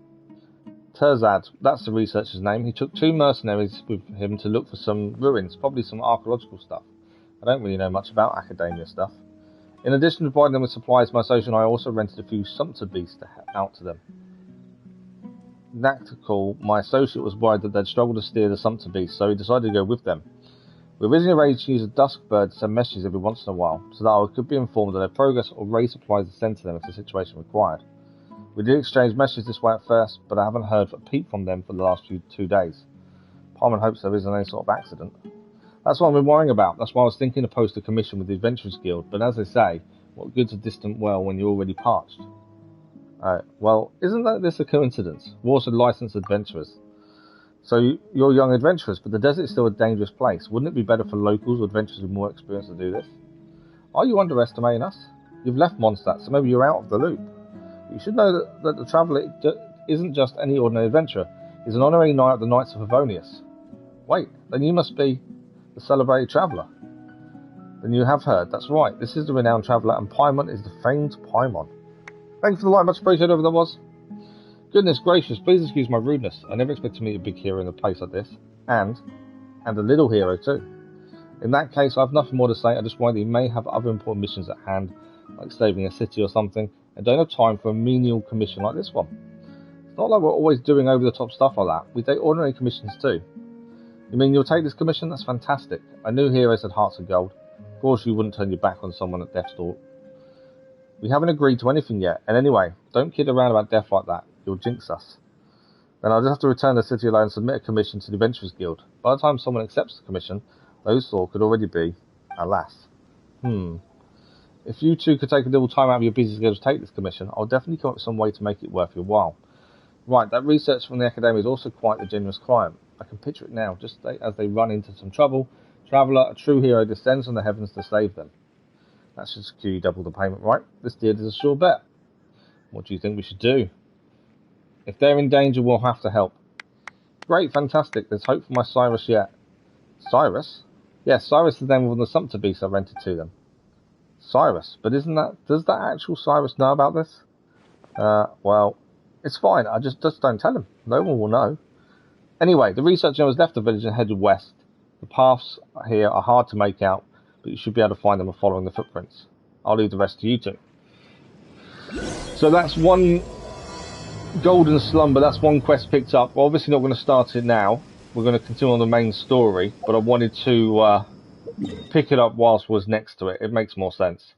Terzad, that's the researcher's name. He took 2 mercenaries with him to look for some ruins, probably some archaeological stuff. I don't really know much about Academia stuff. In addition to providing them with supplies, my associate and I also rented a few sumpter beasts out to them. Nactical, my associate was worried that they'd struggle to steer the sumpter beasts, so he decided to go with them. We originally arranged to use a dusk bird to send messages every once in a while, so that I could be informed of their progress or raise supplies to send to them if the situation required. We did exchange messages this way at first, but I haven't heard a peep from them for the last 2 days. Parman hopes there isn't any sort of accident. That's what I've been worrying about. That's why I was thinking to post a commission with the Adventurers Guild, but as they say, what good's a distant well when you're already parched? Well, isn't this a coincidence? We're also licensed adventurers. So you're young adventurers, but the desert is still a dangerous place. Wouldn't it be better for locals or adventurers with more experience to do this? Are you underestimating us? You've left Mondstadt, so maybe you're out of the loop. You should know that the traveller isn't just any ordinary adventurer. He's an honorary knight of the Knights of Favonius. Wait, then you must be the celebrated traveller. Then you have heard. That's right. This is the renowned traveller, and Paimon is the famed Paimon. Thank you for the like. Much appreciated, whoever that was. Goodness gracious, please excuse my rudeness. I never expect to meet a big hero in a place like this. And a little hero too. In that case, I have nothing more to say. I just worry that he may have other important missions at hand, like saving a city or something, and don't have time for a menial commission like this one. It's not like we're always doing over-the-top stuff like that. We take ordinary commissions too. You mean you'll take this commission? That's fantastic. I knew heroes had hearts of gold. Of course you wouldn't turn your back on someone at death's door. We haven't agreed to anything yet, and anyway, don't kid around about death like that. You'll jinx us. Then I'll just have to return to the city alone and submit a commission to the Adventurers Guild. By the time someone accepts the commission, those four could already be, alas. If you two could take a little time out of your busy schedule to take this commission, I'll definitely come up with some way to make it worth your while. Right, that research from the Academy is also quite a generous client. I can picture it now, just as they run into some trouble. Traveller, a true hero, descends from the heavens to save them. That should secure you double the payment, right? This deal is a sure bet. What do you think we should do? If they're in danger, we'll have to help. Great, fantastic. There's hope for my Cyrus yet. Cyrus? Yes, Cyrus is the name of the sumpter beast I rented to them. Cyrus? But does that actual Cyrus know about this? Well, it's fine. I just don't tell him. No one will know. Anyway, the research general has left the village and headed west. The paths here are hard to make out, but you should be able to find them by following the footprints. I'll leave the rest to you two. So that's one golden slumber, that's one quest picked up. We're obviously not going to start it now. We're going to continue on the main story, but I wanted to pick it up whilst was next to it. It makes more sense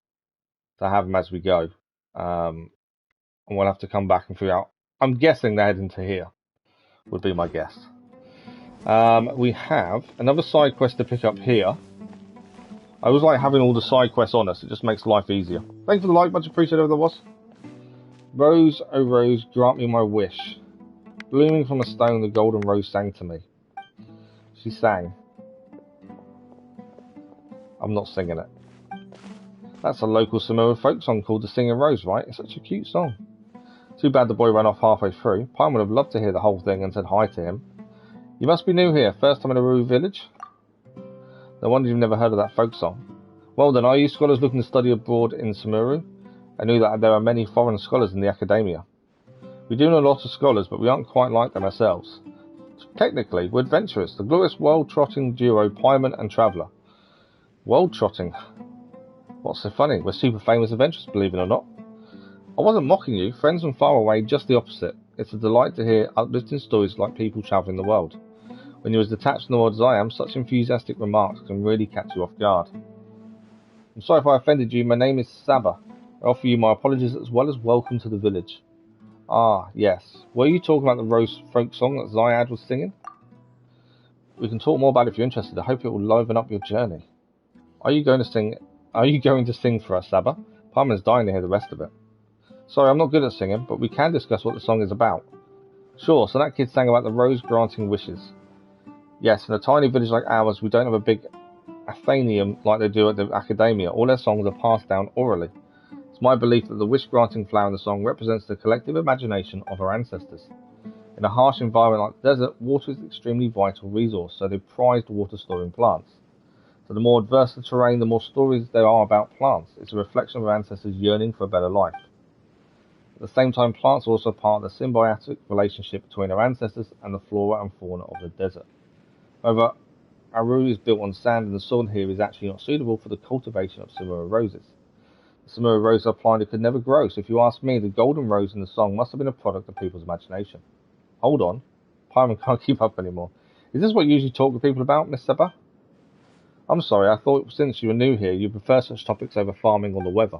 to have them as we go. And we'll have to come back and figure out. I'm guessing they're heading to here, would be my guess. We have another side quest to pick up here. I always like having all the side quests on us. It just makes life easier. Thank you for the like, much appreciated, whoever that was. Rose, oh rose, grant me my wish. Blooming from a stone, the golden rose sang to me. She sang. I'm not singing it. That's a local Samoa folk song called The Singing Rose, right? It's such a cute song. Too bad the boy ran off halfway through. Pine would have loved to hear the whole thing and said hi to him. You must be new here. First time in Aru village? No wonder you've never heard of that folk song. Well then, are you scholars looking to study abroad in Samuru? I knew that there are many foreign scholars in the Academia. We do know a lot of scholars, but we aren't quite like them ourselves. Technically, we're adventurers, the glorious world-trotting duo Paimon and Traveller. World-trotting? What's so funny? We're super famous adventurers, believe it or not. I wasn't mocking you. Friends from far away, just the opposite. It's a delight to hear uplifting stories like people travelling the world. When you're as detached from the world as I am, such enthusiastic remarks can really catch you off guard. I'm sorry if I offended you. My name is Saba. I offer you my apologies as well as welcome to the village. Ah, yes. Were you talking about the Rose folk song that Zyad was singing? We can talk more about it if you're interested. I hope it will liven up your journey. Are you going to sing for us, Saba? Parman's dying to hear the rest of it. Sorry, I'm not good at singing, but we can discuss what the song is about. Sure, so that kid sang about the rose granting wishes. Yes, in a tiny village like ours, we don't have a big Athenaeum like they do at the Academia. All their songs are passed down orally. It's my belief that the wish-granting flower in the song represents the collective imagination of our ancestors. In a harsh environment like the desert, water is an extremely vital resource, so they prized water-storing plants. So the more adverse the terrain, the more stories there are about plants. It's a reflection of our ancestors' yearning for a better life. At the same time, plants are also part of the symbiotic relationship between our ancestors and the flora and fauna of the desert. However, Aru is built on sand and the soil here is actually not suitable for the cultivation of Samura roses. The Samura roses are a plant that could never grow, so if you ask me, the golden rose in the song must have been a product of people's imagination. Hold on, Pyron can't keep up anymore. Is this what you usually talk to people about, Miss Seba? I'm sorry, I thought since you were new here, you prefer such topics over farming or the weather.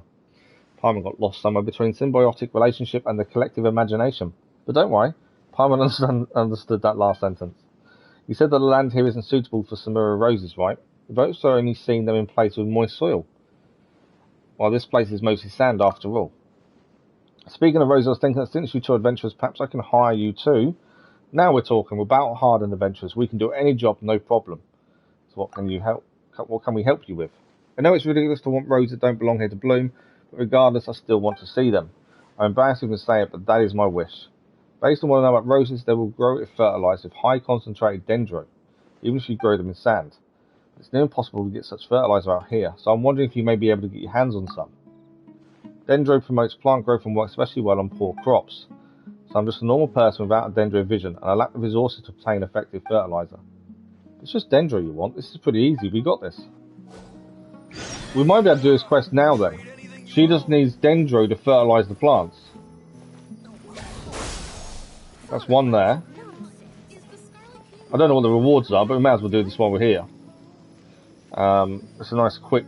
Paimon got lost somewhere between symbiotic relationship and the collective imagination. But don't worry, Paimon understood that last sentence. You said that the land here isn't suitable for Samura roses, right? You've also only seen them in places with moist soil. Well, this place is mostly sand after all. Speaking of roses, I was thinking that since you two are adventurers, perhaps I can hire you too. Now we're talking. We're battle-hardened adventurers. We can do any job, no problem. So what can we help you with? I know it's ridiculous to want roses that don't belong here to bloom, but regardless, I still want to see them. I'm embarrassed to even say it, but that is my wish. Based on what I know about roses, they will grow if fertilised with high concentrated dendro, even if you grow them in sand. It's near impossible to get such fertiliser out here, so I'm wondering if you may be able to get your hands on some. Dendro promotes plant growth and works especially well on poor crops. So I'm just a normal person without a dendro vision, and I lack the resources to obtain effective fertiliser. It's just dendro you want. This is pretty easy. We got this. We might be able to do this quest now then. She just needs dendro to fertilise the plants. That's one there. I don't know what the rewards are, but we may as well do this while we're here. It's a nice quick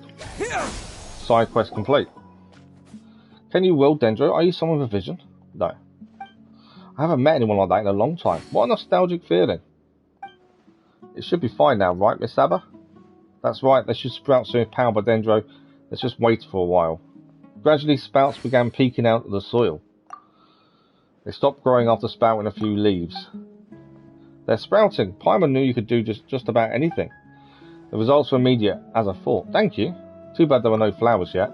side quest complete. Can you will dendro? Are you someone with a vision? No. I haven't met anyone like that in a long time. What a nostalgic feeling. It should be fine now, right, Miss Saba? That's right, they should sprout soon if powered by dendro. Let's just wait for a while. Gradually, sprouts began peeking out of the soil. They stopped growing after sprouting a few leaves. They're sprouting. Paimon knew you could do just about anything. The results were immediate, as I thought. Thank you. Too bad there were no flowers yet.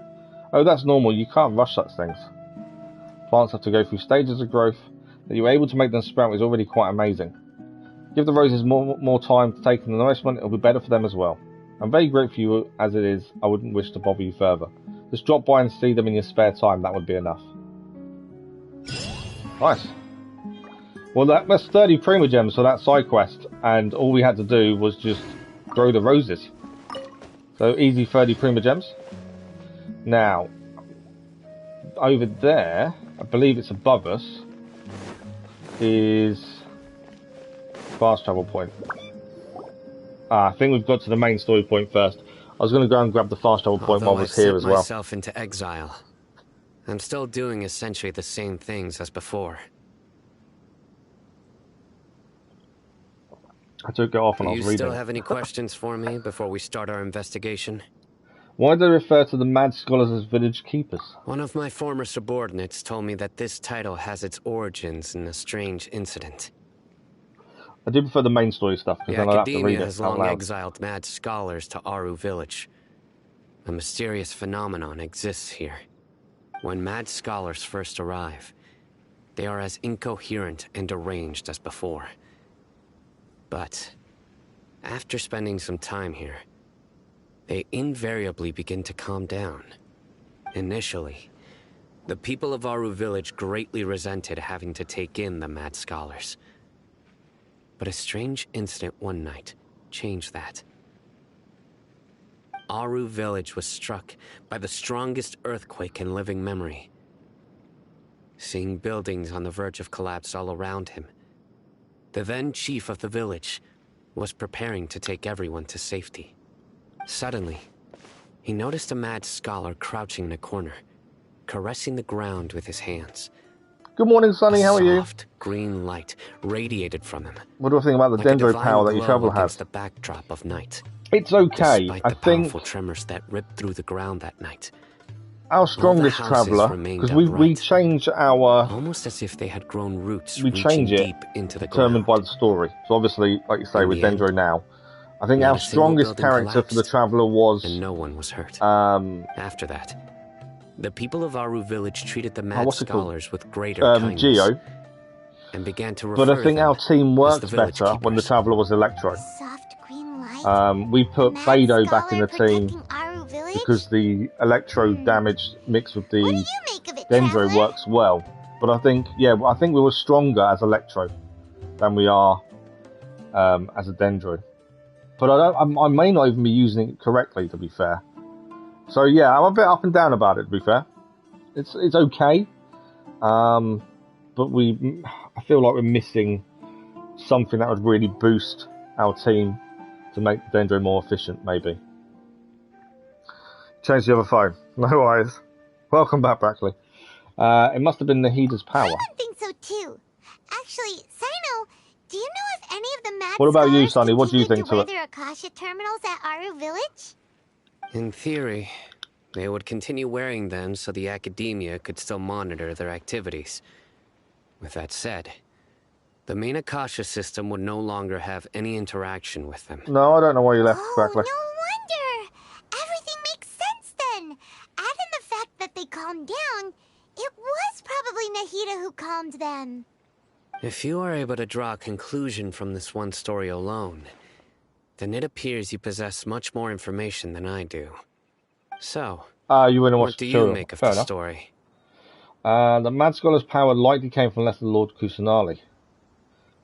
Oh, that's normal. You can't rush such things. Plants have to go through stages of growth. That you were able to make them sprout is already quite amazing. Give the roses more time to take in the nourishment. It'll be better for them as well. I'm very grateful for you as it is. I wouldn't wish to bother you further. Just drop by and see them in your spare time. That would be enough. Nice. Well, that's 30 Primogems for that side quest, and all we had to do was just grow the roses. So easy 30 Primogems. Now, over there, I believe it's above us, is fast travel point. I think we've got to the main story point first. I was going to go and grab the fast travel point while I was here as well. Myself into exile. I'm still doing essentially the same things as before. I took it off and I was reading. Do you still have any questions for me before we start our investigation? Why do they refer to the mad scholars as village keepers? One of my former subordinates told me that this title has its origins in a strange incident. I do prefer the main story stuff, because then I'll have to read it out loud. The Academia has long exiled mad scholars to Aru village. A mysterious phenomenon exists here. When mad scholars first arrive, they are as incoherent and deranged as before. But after spending some time here, they invariably begin to calm down. Initially, the people of Aru village greatly resented having to take in the mad scholars. But a strange incident one night changed that. Aru village was struck by the strongest earthquake in living memory. Seeing buildings on the verge of collapse all around him, the then chief of the village was preparing to take everyone to safety. Suddenly, he noticed a mad scholar crouching in a corner, caressing the ground with his hands. Good morning, Sonny. How are you? Soft green light radiated from him. What do I think about the dendro power that your traveler has? The backdrop of night. It's okay. Despite I the think powerful tremors that ripped through the ground that night. Our strongest traveler, because we change our almost as if they had grown roots. We change it deep into the determined ground. by the story. So obviously, like you say, with Dendro now, I think our strongest character for the traveler was. And no one was hurt. After that, the people of Aru village treated the mad scholars with greater kindness. Geo. And began to refer But I think our team worked better keepers. when the traveler was Electro. Soft green light. We put Mad Beidou back in the scholar team Aru village? because the Electro damage mixed with What do the you make of it, Dendro traveler? works well. But I think, I think we were stronger as Electro than we are as a Dendro. But I may not even be using it correctly, to be fair. So yeah, I'm a bit up and down about it, to be fair. It's okay. But I feel like we're missing something that would really boost our team to make Dendro more efficient, maybe. Change the other phone. No worries. Welcome back, Brackley. It must have been Nahida's power. I don't think so too. Actually, Sino, do you know if any of the mad What about you, scholars Sonny? What do you continued think to wear to it? their Akasha terminals at Aru Village? In theory, they would continue wearing them so the academia could still monitor their activities. With that said, the main Akasha system would no longer have any interaction with them. No, I don't know why you left, Oh, Brackley. no wonder! Everything makes sense then! Add in the fact that they calmed down, it was probably Nahida who calmed them. If you are able to draw a conclusion from this one story alone, then it appears you possess much more information than I do. So, You wouldn't watch what do the you tutorial. make of Fair the enough. story? The Mad Scholar's power likely came from Lesser Lord Kusanali.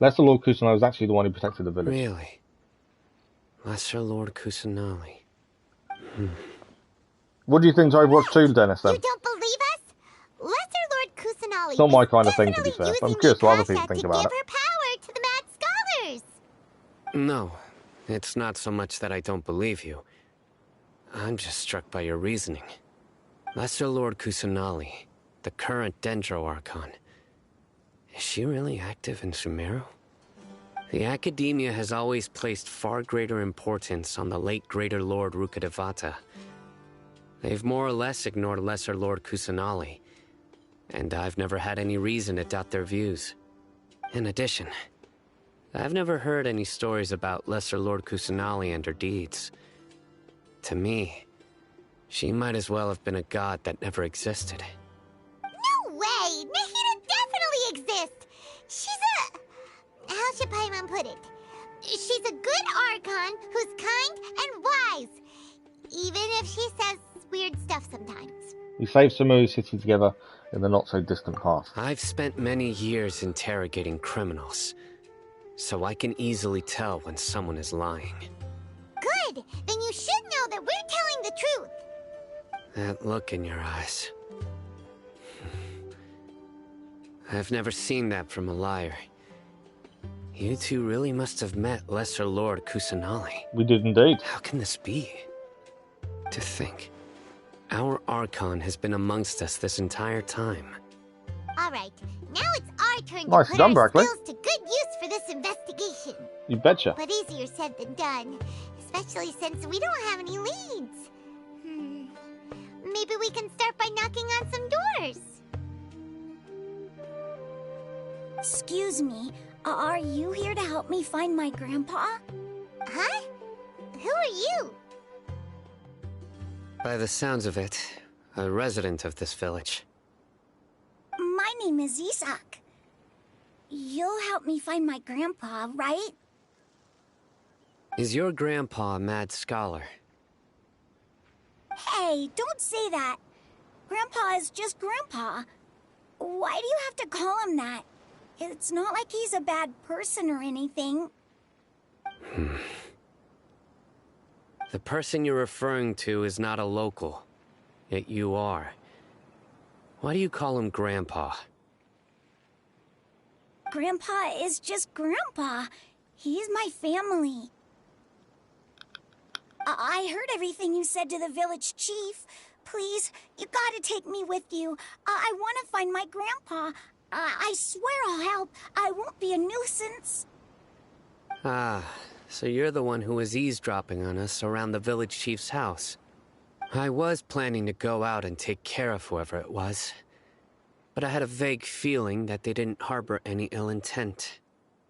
Lesser Lord Kusanali was actually the one who protected the village. Really? Lesser Lord Kusanali. What do you think to Overwatch 2, Dennis, then? You don't believe us? Lesser Lord Kusanali It's not my was kind of thing, to be definitely fair. I'm using curious the what other Akasha people think to about give it. her power to the mad scholars. No, it's not so much that I don't believe you. I'm just struck by your reasoning. Lesser Lord Kusanali, the current Dendro Archon. Is she really active in Sumeru? The Academia has always placed far greater importance on the late Greater Lord Rukkhadevata. They've more or less ignored Lesser Lord Kusanali, and I've never had any reason to doubt their views. In addition, I've never heard any stories about Lesser Lord Kusanali and her deeds. To me, she might as well have been a god that never existed. No way! Nahida definitely exists! She's a... How should Paimon put it? She's a good Archon who's kind and wise. Even if she says weird stuff sometimes. We saved Sumeru City together in the not-so-distant past. I've spent many years interrogating criminals, so I can easily tell when someone is lying. Good! Then you should know that we're telling the truth. That look in your eyes. I've never seen that from a liar. You two really must have met Lesser Lord Kusanali. We did indeed. How can this be? To think, our Archon has been amongst us this entire time. Alright, now it's our turn Nice to put done, our Brackley. skills to good use for this investigation. You betcha. But easier said than done, especially since we don't have any leads. Maybe we can start by knocking on some doors. Excuse me, are you here to help me find my grandpa? Huh? Who are you? By the sounds of it, a resident of this village. My name is Isak. You'll help me find my grandpa, right? Is your grandpa a mad scholar? Hey, don't say that. Grandpa is just Grandpa. Why do you have to call him that? It's not like he's a bad person or anything. The person you're referring to is not a local, yet you are. Why do you call him Grandpa? Grandpa is just Grandpa. He's my family. I heard everything you said to the village chief. Please, you gotta take me with you. I want to find my grandpa. I swear I'll help. I won't be a nuisance. Ah, so you're the one who was eavesdropping on us around the village chief's house. I was planning to go out and take care of whoever it was, but I had a vague feeling that they didn't harbor any ill intent.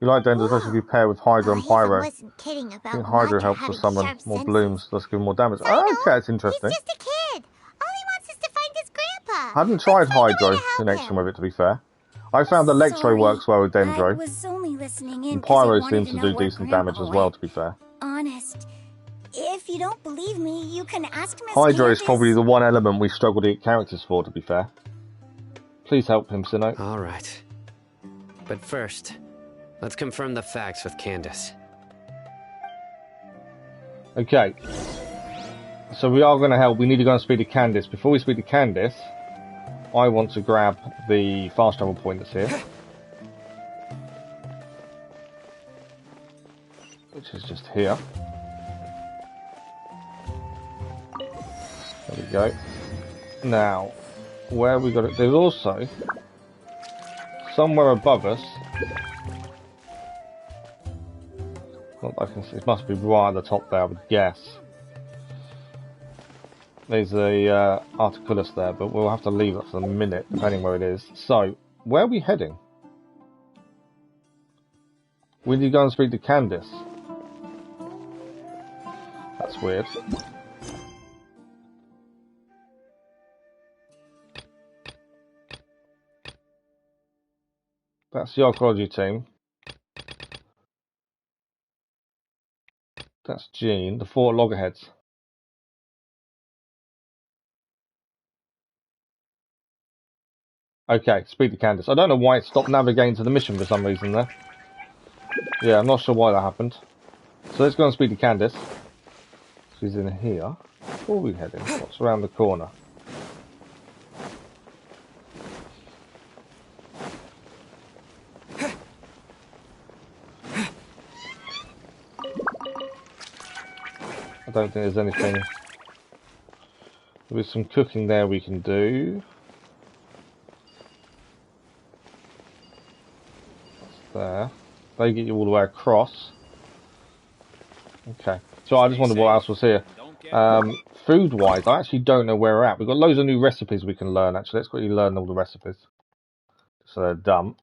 You like Dendro, especially if you pair with Hydra and Pyro. I Wasn't kidding about think Hydra helps to summon more blooms, thus giving more damage. Oh, okay, it's interesting. He's just a kid. All he wants is to find his grandpa. I haven't tried Let's find a way Hydro to help connection him. with it, to be fair. I found Electro Sorry, works well with I Dendro, was only listening in and 'cause I Pyro wanted seems to to know do where decent damage Grandpa as well, went. to be fair. Honest. If you don't believe me, you can ask Miss Hydro is Candace. probably the one element we struggle to get characters for, to be fair. Please help him, Sinnoh. All right. But first, let's confirm the facts with Candace. Okay. So we are going to help. We need to go and speak to Candace. Before we speak to Candace, I want to grab the fast travel point that's here. Which is just here. There we go. Now, where we got it? There's also somewhere above us. Not that I can see. It must be right at the top there, I would guess. There's a Articulus there, but we'll have to leave it for a minute, depending where it is. So, where are we heading? We need to go and speak to Candice. That's weird. That's the archaeology team. That's Jean, the 4 loggerheads. Okay, speak to Candice. I don't know why it stopped navigating to the mission for some reason there. Yeah, I'm not sure why that happened. So let's go and speak to Candice. She's in here. Where are we heading? What's around the corner? I don't think there's anything. There's some cooking there we can do. That's there. They get you all the way across. Okay. So I just wondered what else was here. Food-wise, I actually don't know where we're at. We've got loads of new recipes we can learn, actually. Let's quickly learn all the recipes. So they're dumb.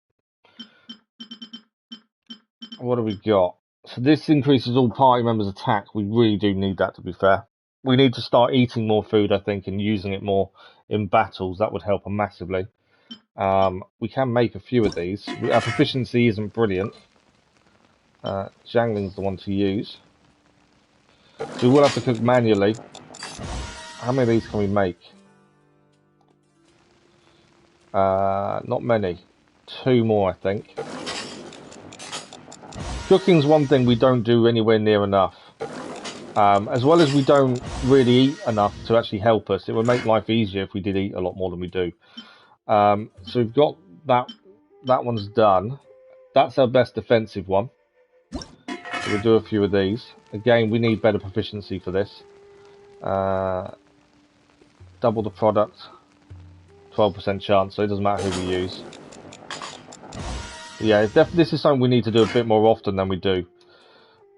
What have we got? So this increases all party members' attack. We really do need that, to be fair. We need to start eating more food, I think, and using it more in battles. That would help massively. We can make a few of these. Our proficiency isn't brilliant. Zhangling's the one to use. So we will have to cook manually. How many of these can we make? Not many. 2 more, I think. Cooking's one thing we don't do anywhere near enough. As well as we don't really eat enough to actually help us. It would make life easier if we did eat a lot more than we do. So we've got that. That one's done. That's our best defensive one. So we'll do a few of these. Again, we need better proficiency for this. Double the product. 12% chance, so it doesn't matter who we use. Yeah, this is something we need to do a bit more often than we do.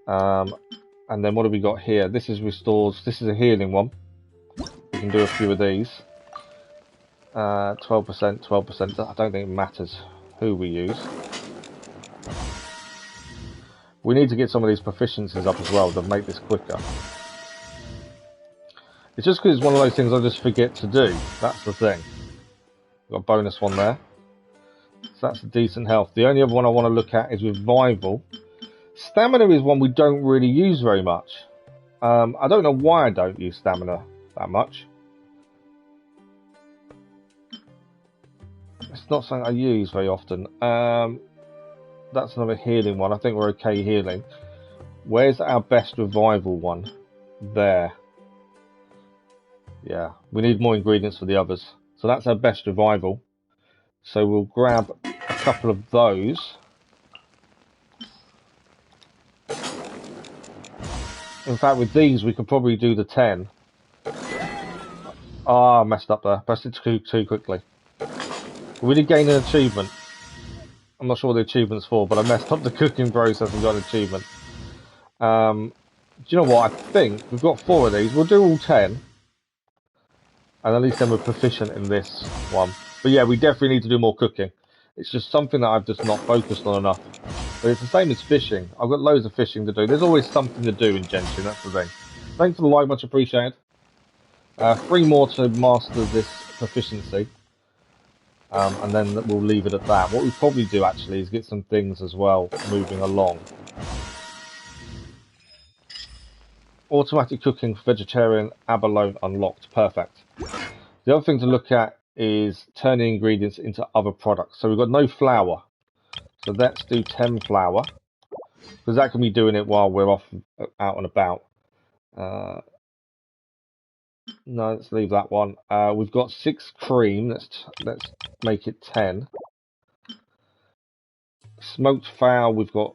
And then what have we got here? This is restores. This is a healing one. We can do a few of these. 12%, 12%. I don't think it matters who we use. We need to get some of these proficiencies up as well to make this quicker. It's just because it's one of those things I just forget to do. That's the thing. Got a bonus one there. So that's a decent health. The only other one I want to look at is revival. Stamina is one we don't really use very much. I don't know why I don't use stamina that much. It's not something I use very often. That's another healing one. I think we're okay healing. Where's our best revival one? There. Yeah, we need more ingredients for the others. So that's our best revival. So we'll grab a couple of those. In fact, with these, we could probably do the 10. Ah, I messed up there. Pressed it too quickly. We did gain an achievement. I'm not sure what the achievement's for, but I messed up the cooking process and got an achievement. Do you know what? I think we've got 4 of these. We'll do all 10. And at least then we're proficient in this one. But yeah, we definitely need to do more cooking. It's just something that I've just not focused on enough. But it's the same as fishing. I've got loads of fishing to do. There's always something to do in Genshin, that's the thing. Thanks for the like, much appreciated. 3 more to master this proficiency. And then we'll leave it at that. What we probably do actually is get some things as well moving along. Automatic cooking for vegetarian abalone unlocked. Perfect. The other thing to look at is turning ingredients into other products. So we've got no flour. So let's do 10 flour. Because that can be doing it while we're off out and about. No, let's leave that one. We've got 6 cream. Let's make it 10. Smoked fowl, we've got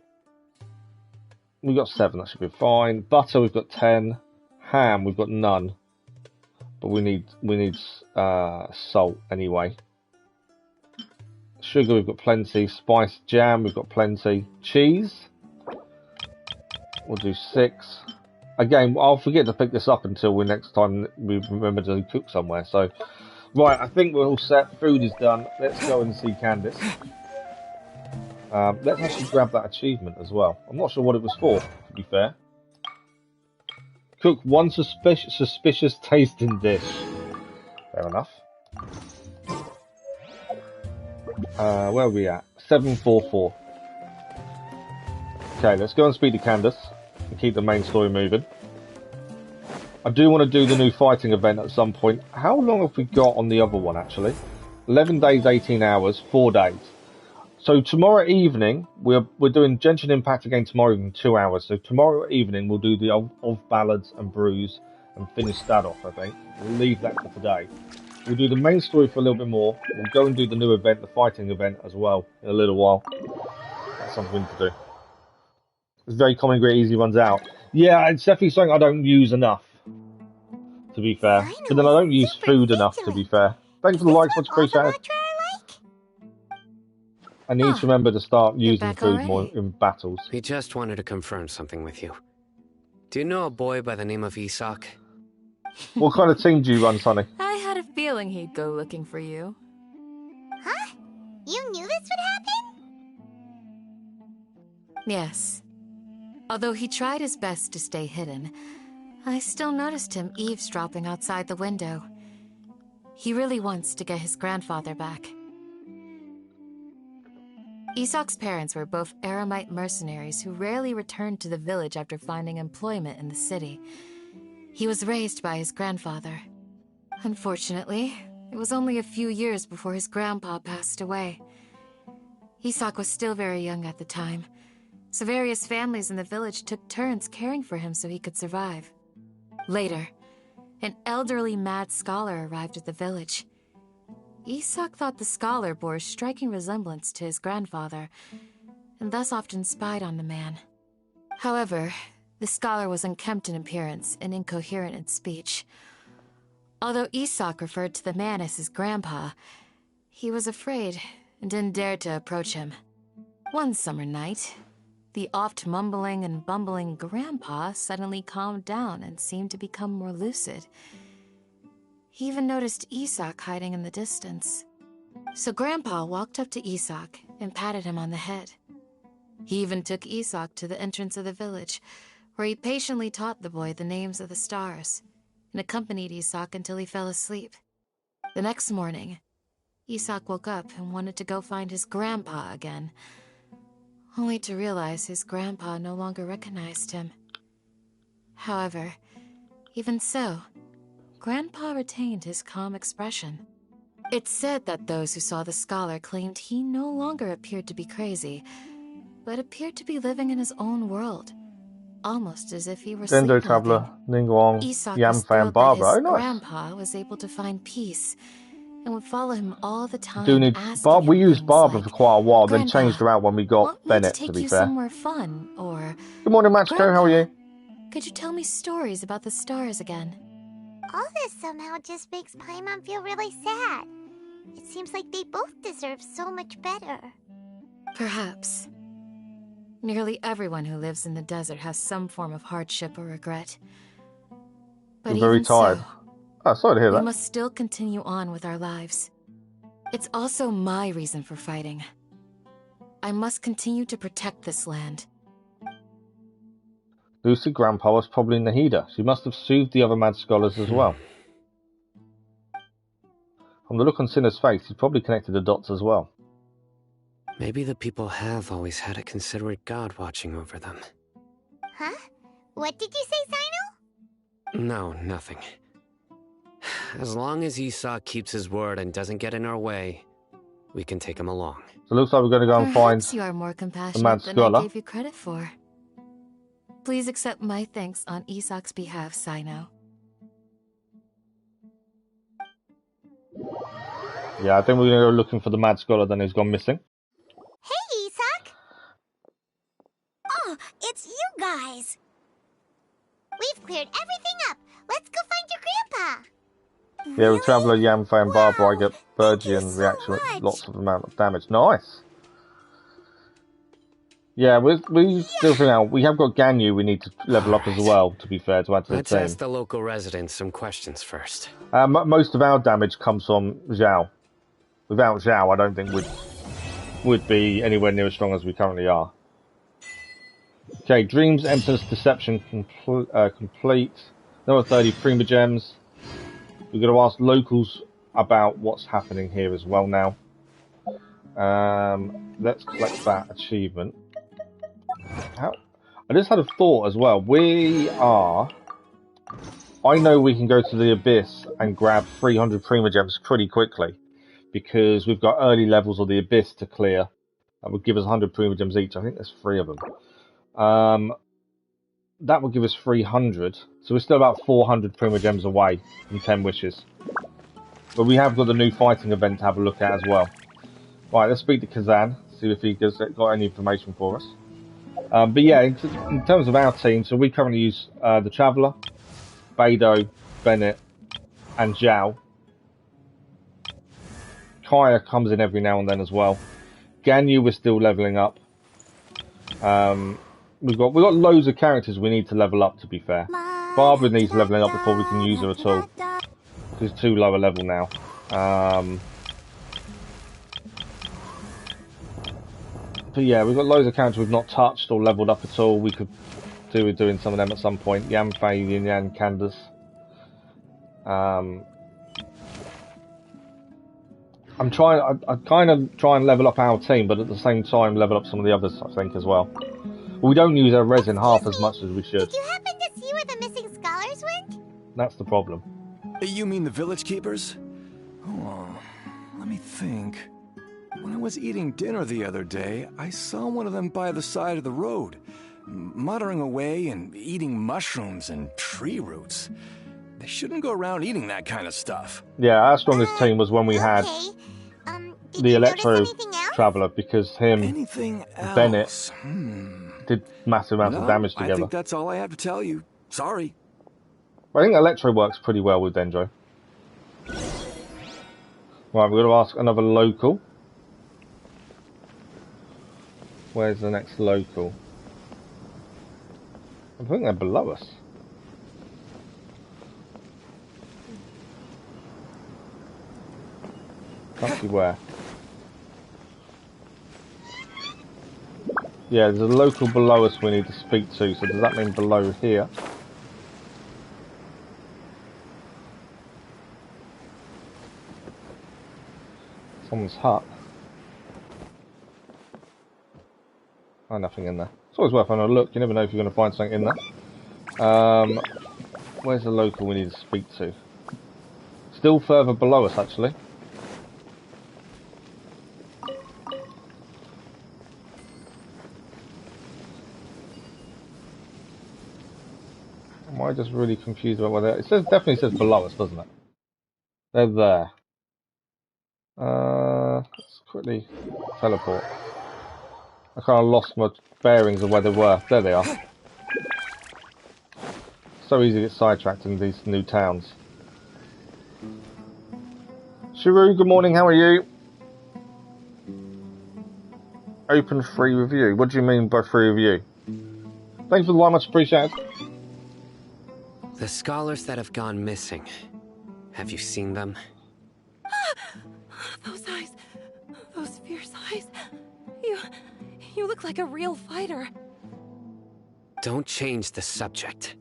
7. That should be fine. Butter, we've got 10. Ham, we've got none. but we need salt anyway. Sugar we've got plenty. Spice jam we've got plenty. Cheese we'll do 6. Again, I'll forget to pick this up until next time we remember to cook somewhere. So, right, I think we're all set. Food is done. Let's go and see Candace. Let's actually grab that achievement as well. I'm not sure what it was for, to be fair. Cook one suspicious tasting dish. Fair enough. Where are we at? 744. Okay, let's go and speak to Candace and keep the main story moving. I do want to do the new fighting event at some point. How long have we got on the other one, actually? 11 days, 18 hours, 4 days. So tomorrow evening, we're doing Genshin Impact again tomorrow in 2 hours. So tomorrow evening, we'll do the of Ballads and Brews and finish that off, I think. We'll leave that for today. We'll do the main story for a little bit more. We'll go and do the new event, the fighting event as well, in a little while. That's something to do. It's very common, great, easy runs out. Yeah, it's definitely something I don't use enough, to be fair. But then I don't use food enough, to be fair. Thanks for the likes, much appreciated. I need to remember to start using food more in battles. We just wanted to confirm something with you. Do you know a boy by the name of Isak? What kind of team do you run, Sonny? I had a feeling he'd go looking for you. Huh? You knew this would happen? Yes. Although he tried his best to stay hidden, I still noticed him eavesdropping outside the window. He really wants to get his grandfather back. Isak's parents were both Aramite mercenaries who rarely returned to the village after finding employment in the city. He was raised by his grandfather. Unfortunately, it was only a few years before his grandpa passed away. Isak was still very young at the time, so various families in the village took turns caring for him so he could survive. Later, an elderly mad scholar arrived at the village. Isak thought the scholar bore a striking resemblance to his grandfather, and thus often spied on the man. However, the scholar was unkempt in appearance and incoherent in speech. Although Isak referred to the man as his grandpa, he was afraid and didn't dare to approach him. One summer night, the oft mumbling and bumbling grandpa suddenly calmed down and seemed to become more lucid. He even noticed Isak hiding in the distance. So Grandpa walked up to Isak and patted him on the head. He even took Isak to the entrance of the village, where he patiently taught the boy the names of the stars, and accompanied Isak until he fell asleep. The next morning, Isak woke up and wanted to go find his grandpa again, only to realize his grandpa no longer recognized him. However, even so, Grandpa retained his calm expression. It's said that those who saw the scholar claimed he no longer appeared to be crazy, but appeared to be living in his own world, almost as if he were Gendo sleepwalking. Traveler, Ningguang, Isak was Yamfei, and thrilled that Barbara. his Oh, nice. grandpa was able to find peace and would follow him all the time. Do need asking we him used things Barbara like, for quite a while, then "Grandpa, changed her out when we got want me Bennett, to to take be you fair. somewhere fun?" Or, Good morning, Machiko, how are you? "Could you tell me stories about the stars again?" All this somehow just makes Paimon feel really sad. It seems like they both deserve so much better. Perhaps. Nearly everyone who lives in the desert has some form of hardship or regret. But You're very even tired. so, Oh, sorry to hear we that. must still continue on with our lives. It's also my reason for fighting. I must continue to protect this land. Lucy Grandpa was probably Nahida. She must have soothed the other mad scholars as well. From the look on Sinner's face, he's probably connected the dots as well. Maybe the people have always had a considerate god watching over them. Huh? What did you say, Sino? No, nothing. As long as Isak keeps his word and doesn't get in our way, we can take him along. So it looks like we're going to go and find Perhaps you are more the mad compassionate than scholar. I gave you credit for. Please accept my thanks on Isak's behalf, Sino. Yeah, I think we're going to go looking for the mad scholar then who's gone missing. Hey, Isak! Oh, it's you guys! We've cleared everything up. Let's go find your grandpa. Yeah, with Traveller, Yamfei, and Barbara, I get Virgin so reaction with much. lots of amount of damage. Nice. Yeah, we still figuring out. We have got Ganyu we need to level up as well, to be fair, to add to the Let's team. ask the local residents some questions first. Most of our damage comes from Zhao. Without Zhao, I don't think we'd be anywhere near as strong as we currently are. Okay, Dreams, Emptiness, Deception complete. There are 30 Prima Gems. We're going to ask locals about what's happening here as well now. Let's collect that achievement. I just had a thought as well. I know we can go to the Abyss and grab 300 Prima Gems pretty quickly because we've got early levels of the Abyss to clear. That would give us 100 Prima Gems each. I think there's 3 of them. That would give us 300. So we're still about 400 Prima Gems away from 10 wishes. But we have got the new fighting event to have a look at as well. Right, let's speak to Kazan, see if he got any information for us. But yeah, in terms of our team, so we currently use the Traveller, Beidou, Bennett, and Zhao. Kaya comes in every now and then as well. Ganyu we're still leveling up. We've got loads of characters we need to level up, to be fair. Barbara needs leveling up before we can use her at all. She's too low a level now. But yeah, we've got loads of characters we've not touched or leveled up at all. We could do with doing some of them at some point. Yamfei, Yin Yang, Candace. I kind of try and level up our team, but at the same time level up some of the others, I think, as well. We don't use our resin half as much as we should. Did you happen to see where the missing scholars went? That's the problem. You mean the village keepers? Oh, let me think. When I was eating dinner the other day, I saw one of them by the side of the road, muttering away and eating mushrooms and tree roots. They shouldn't go around eating that kind of stuff. Yeah, our strongest team was when we had the Electro Traveller, because Bennett did massive amounts of damage together. I think that's all I have to tell you. Sorry. I think Electro works pretty well with Dendro. Right, we're going to ask another local. Where's the next local? I think they're below us. Can't see where. Yeah, there's a local below us we need to speak to, so does that mean below here? Someone's hut. Oh, nothing in there. It's always worth having a look, you never know if you're going to find something in there. Where's the local we need to speak to? Still further below us, actually. Am I just really confused about where they're... It definitely says below us, doesn't it? They're there. Let's quickly teleport. I kind of lost my bearings of where they were. There they are. So easy to get sidetracked in these new towns. Shiru, good morning, how are you? Open free review. What do you mean by free review? Thanks for the one, much appreciated. The scholars that have gone missing. Have you seen them? Those eyes. Those fierce eyes. You look like a real fighter. Don't change the subject.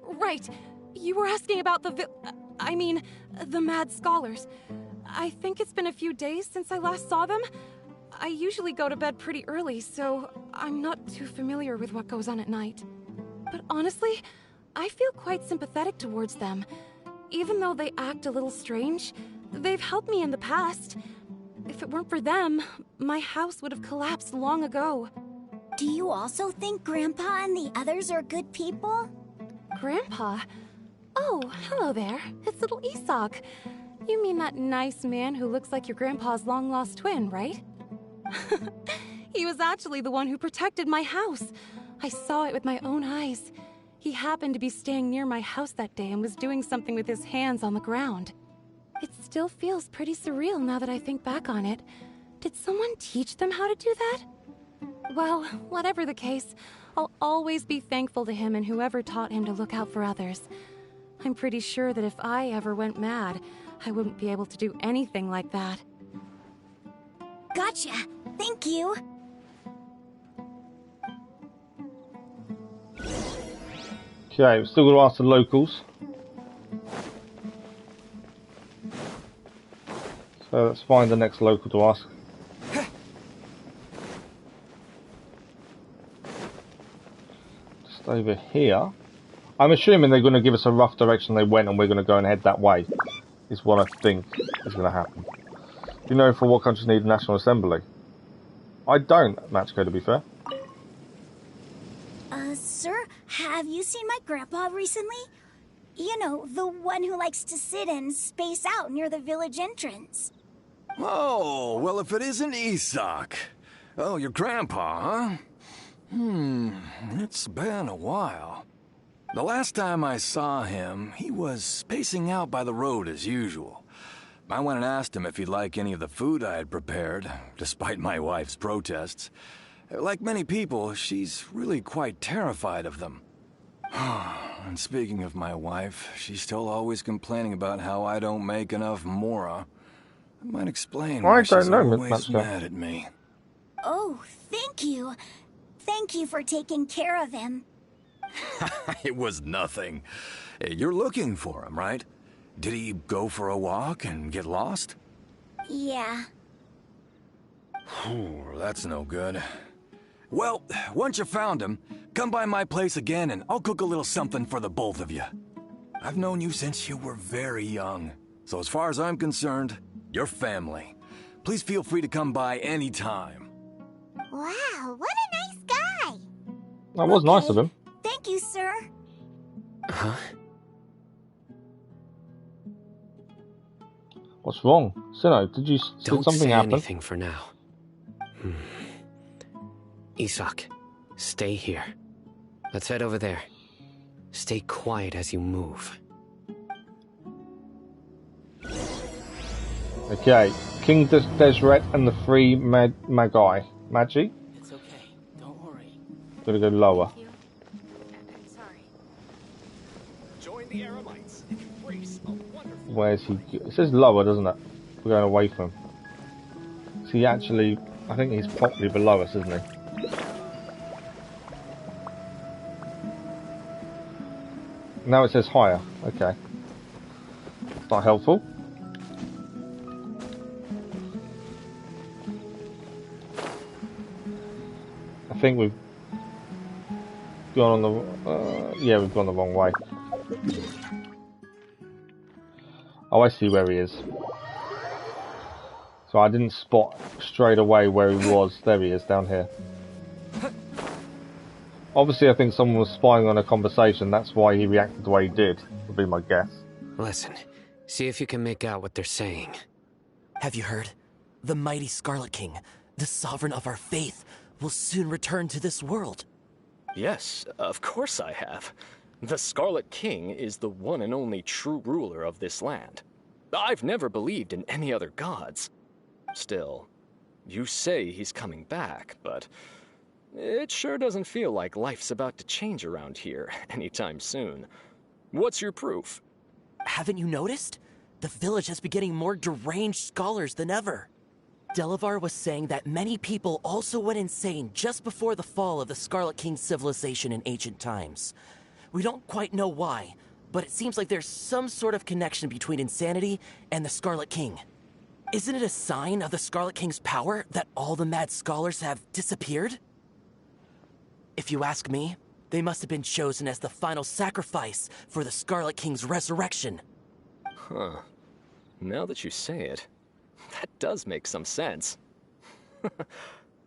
Right. You were asking about the mad scholars. I think it's been a few days since I last saw them. I usually go to bed pretty early, so I'm not too familiar with what goes on at night. But honestly, I feel quite sympathetic towards them. Even though they act a little strange, they've helped me in the past. If it weren't for them, my house would have collapsed long ago. Do you also think Grandpa and the others are good people? Grandpa? Oh, hello there. It's little Isak. You mean that nice man who looks like your grandpa's long-lost twin, right? He was actually the one who protected my house. I saw it with my own eyes. He happened to be staying near my house that day and was doing something with his hands on the ground. It still feels pretty surreal now that I think back on it. Did someone teach them how to do that? Well, whatever the case, I'll always be thankful to him and whoever taught him to look out for others. I'm pretty sure that if I ever went mad, I wouldn't be able to do anything like that. Gotcha. Thank you. Okay, we're still going to ask the locals. So let's find the next local to ask. Just over here. I'm assuming they're going to give us a rough direction they went and we're going to go and head that way. Is what I think is going to happen. Do you know for what countries need a National Assembly? I don't, Machko, to be fair. Sir, have you seen my grandpa recently? You know, the one who likes to sit and space out near the village entrance. Oh, well, if it isn't Isak. Oh, your grandpa, huh? It's been a while. The last time I saw him, he was spacing out by the road as usual. I went and asked him if he'd like any of the food I had prepared, despite my wife's protests. Like many people, she's really quite terrified of them. And speaking of my wife, she's still always complaining about how I don't make enough mora. That might explain why she's always mad at me. Oh, thank you. Thank you for taking care of him. It was nothing. You're looking for him, right? Did he go for a walk and get lost? Yeah. That's no good. Well, once you found him, come by my place again and I'll cook a little something for the both of you. I've known you since you were very young, so as far as I'm concerned, you're family. Please feel free to come by anytime. Wow, what a nice guy! That was nice of him. Thank you, sir. Huh? What's wrong? Sinnoh, did something say happen? Anything for now. Isak, stay here. Let's head over there. Stay quiet as you move. Okay, King Deseret and the three Magi. Magi? It's okay, don't worry. Gotta go lower. Sorry. Join the Aramites and embrace a wonderful... Where's he? It says lower, doesn't it? We're going away from him. So he actually, I think he's properly below us, isn't he? Now it says higher. Okay. It's not helpful. I think we've gone on the... yeah, we've gone the wrong way. Oh, I see where he is. So I didn't spot straight away where he was. There he is, down here. Obviously, I think someone was spying on a conversation. That's why he reacted the way he did, would be my guess. Listen, see if you can make out what they're saying. Have you heard? The mighty Scarlet King, the sovereign of our faith, will soon return to this world. Yes, of course I have. The Scarlet King is the one and only true ruler of this land. I've never believed in any other gods. Still, you say he's coming back, but it sure doesn't feel like life's about to change around here anytime soon. What's your proof? Haven't you noticed? The village has been getting more deranged scholars than ever. Delavar was saying that many people also went insane just before the fall of the Scarlet King's civilization in ancient times. We don't quite know why, but it seems like there's some sort of connection between insanity and the Scarlet King. Isn't it a sign of the Scarlet King's power that all the mad scholars have disappeared? If you ask me, they must have been chosen as the final sacrifice for the Scarlet King's resurrection. Huh. Now that you say it, that does make some sense.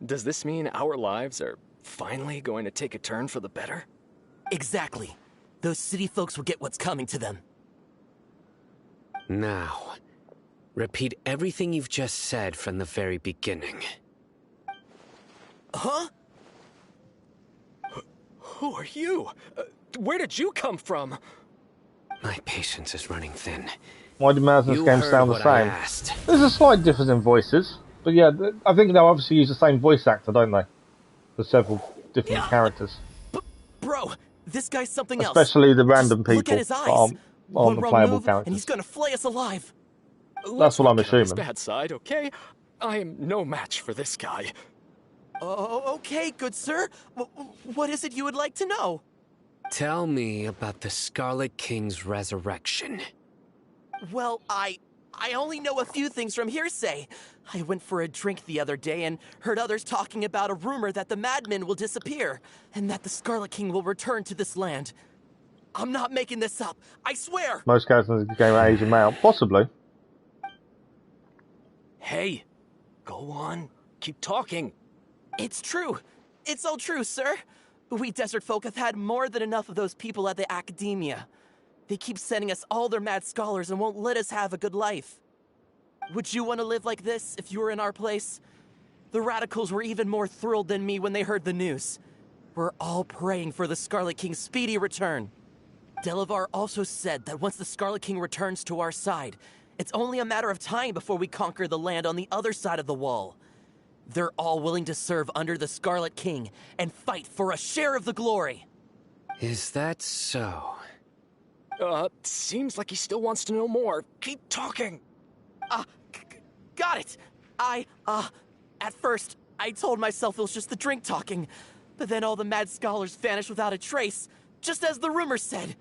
Does this mean our lives are finally going to take a turn for the better? Exactly. Those city folks will get what's coming to them. Now, repeat everything you've just said from the very beginning. Huh? Who are you? Where did you come from? My patience is running thin. Why do Marsden's You games heard sound the what I same? asked. There's a slight difference in voices. But yeah, I think they'll obviously use the same voice actor, don't they? For several different characters. Bro, this guy's something else. Especially the random Just people look at his that eyes. aren't One the wrong playable move, and he's characters. gonna flay us alive. That's what I'm Let's not get on his assuming. bad side, okay? I am no match for this guy. Oh, okay, good sir. What is it you would like to know? Tell me about the Scarlet King's resurrection. Well, I only know a few things from hearsay. I went for a drink the other day and heard others talking about a rumor that the madmen will disappear and that the Scarlet King will return to this land. I'm not making this up. I swear. Most characters in the game are Asian male. Possibly. Hey, go on. Keep talking. It's true. It's all true, sir. We desert folk have had more than enough of those people at the academia. They keep sending us all their mad scholars and won't let us have a good life. Would you want to live like this if you were in our place? The radicals were even more thrilled than me when they heard the news. We're all praying for the Scarlet King's speedy return. Delavar also said that once the Scarlet King returns to our side, it's only a matter of time before we conquer the land on the other side of the wall. They're all willing to serve under the Scarlet King and fight for a share of the glory. Is that so? Seems like he still wants to know more. Keep talking. Got it. At first, I told myself it was just the drink talking, but then all the mad scholars vanished without a trace, just as the rumors said.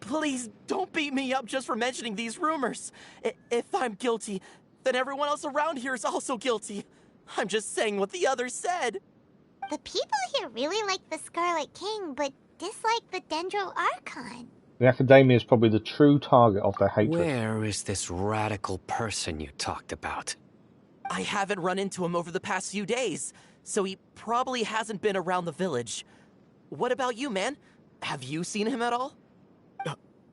Please don't beat me up just for mentioning these rumors. If I'm guilty, then everyone else around here is also guilty. I'm just saying what the others said. The people here really like the Scarlet King, but dislike the Dendro Archon. The Academia is probably the true target of their hatred. Where is this radical person you talked about? I haven't run into him over the past few days, so he probably hasn't been around the village. What about you, man? Have you seen him at all?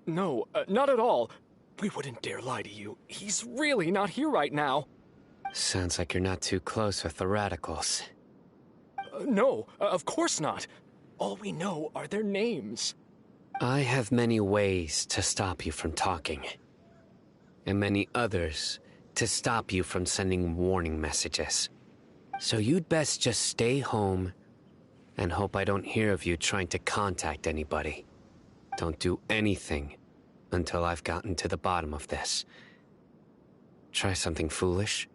No, not at all. We wouldn't dare lie to you. He's really not here right now. Sounds like you're not too close with the radicals. No, of course not. All we know are their names. I have many ways to stop you from talking. And many others to stop you from sending warning messages. So you'd best just stay home and hope I don't hear of you trying to contact anybody. Don't do anything until I've gotten to the bottom of this. Try something foolish,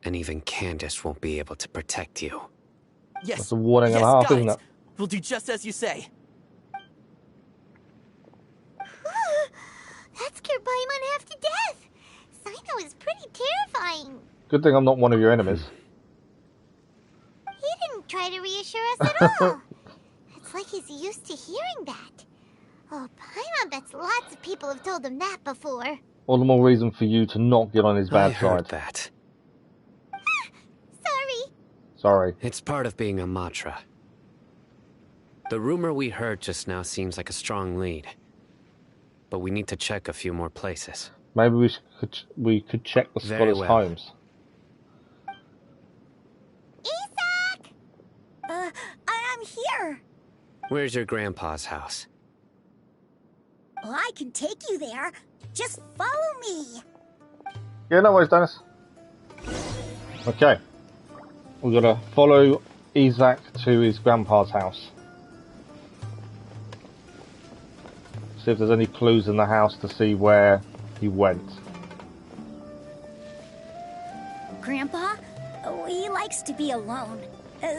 and even Candace won't be able to protect you. Yes. That's a warning and a half, isn't it? We'll do just as you say. That scared Paimon half to death. Sino is pretty terrifying. Good thing I'm not one of your enemies. He didn't try to reassure us at all. It's like he's used to hearing that. Oh, Paimon bets lots of people have told him that before. All the more reason for you to not get on his bad I heard side. that. Sorry. It's part of being a Matra. The rumor we heard just now seems like a strong lead. But we need to check a few more places. Maybe we could check the Very scholars' well. homes. Isak! I'm here. Where's your grandpa's house? Well, I can take you there. Just follow me. Yeah, no worries, Dennis. Okay. We've got to follow Isaac to his grandpa's house. See if there's any clues in the house to see where he went. Grandpa? Oh, he likes to be alone.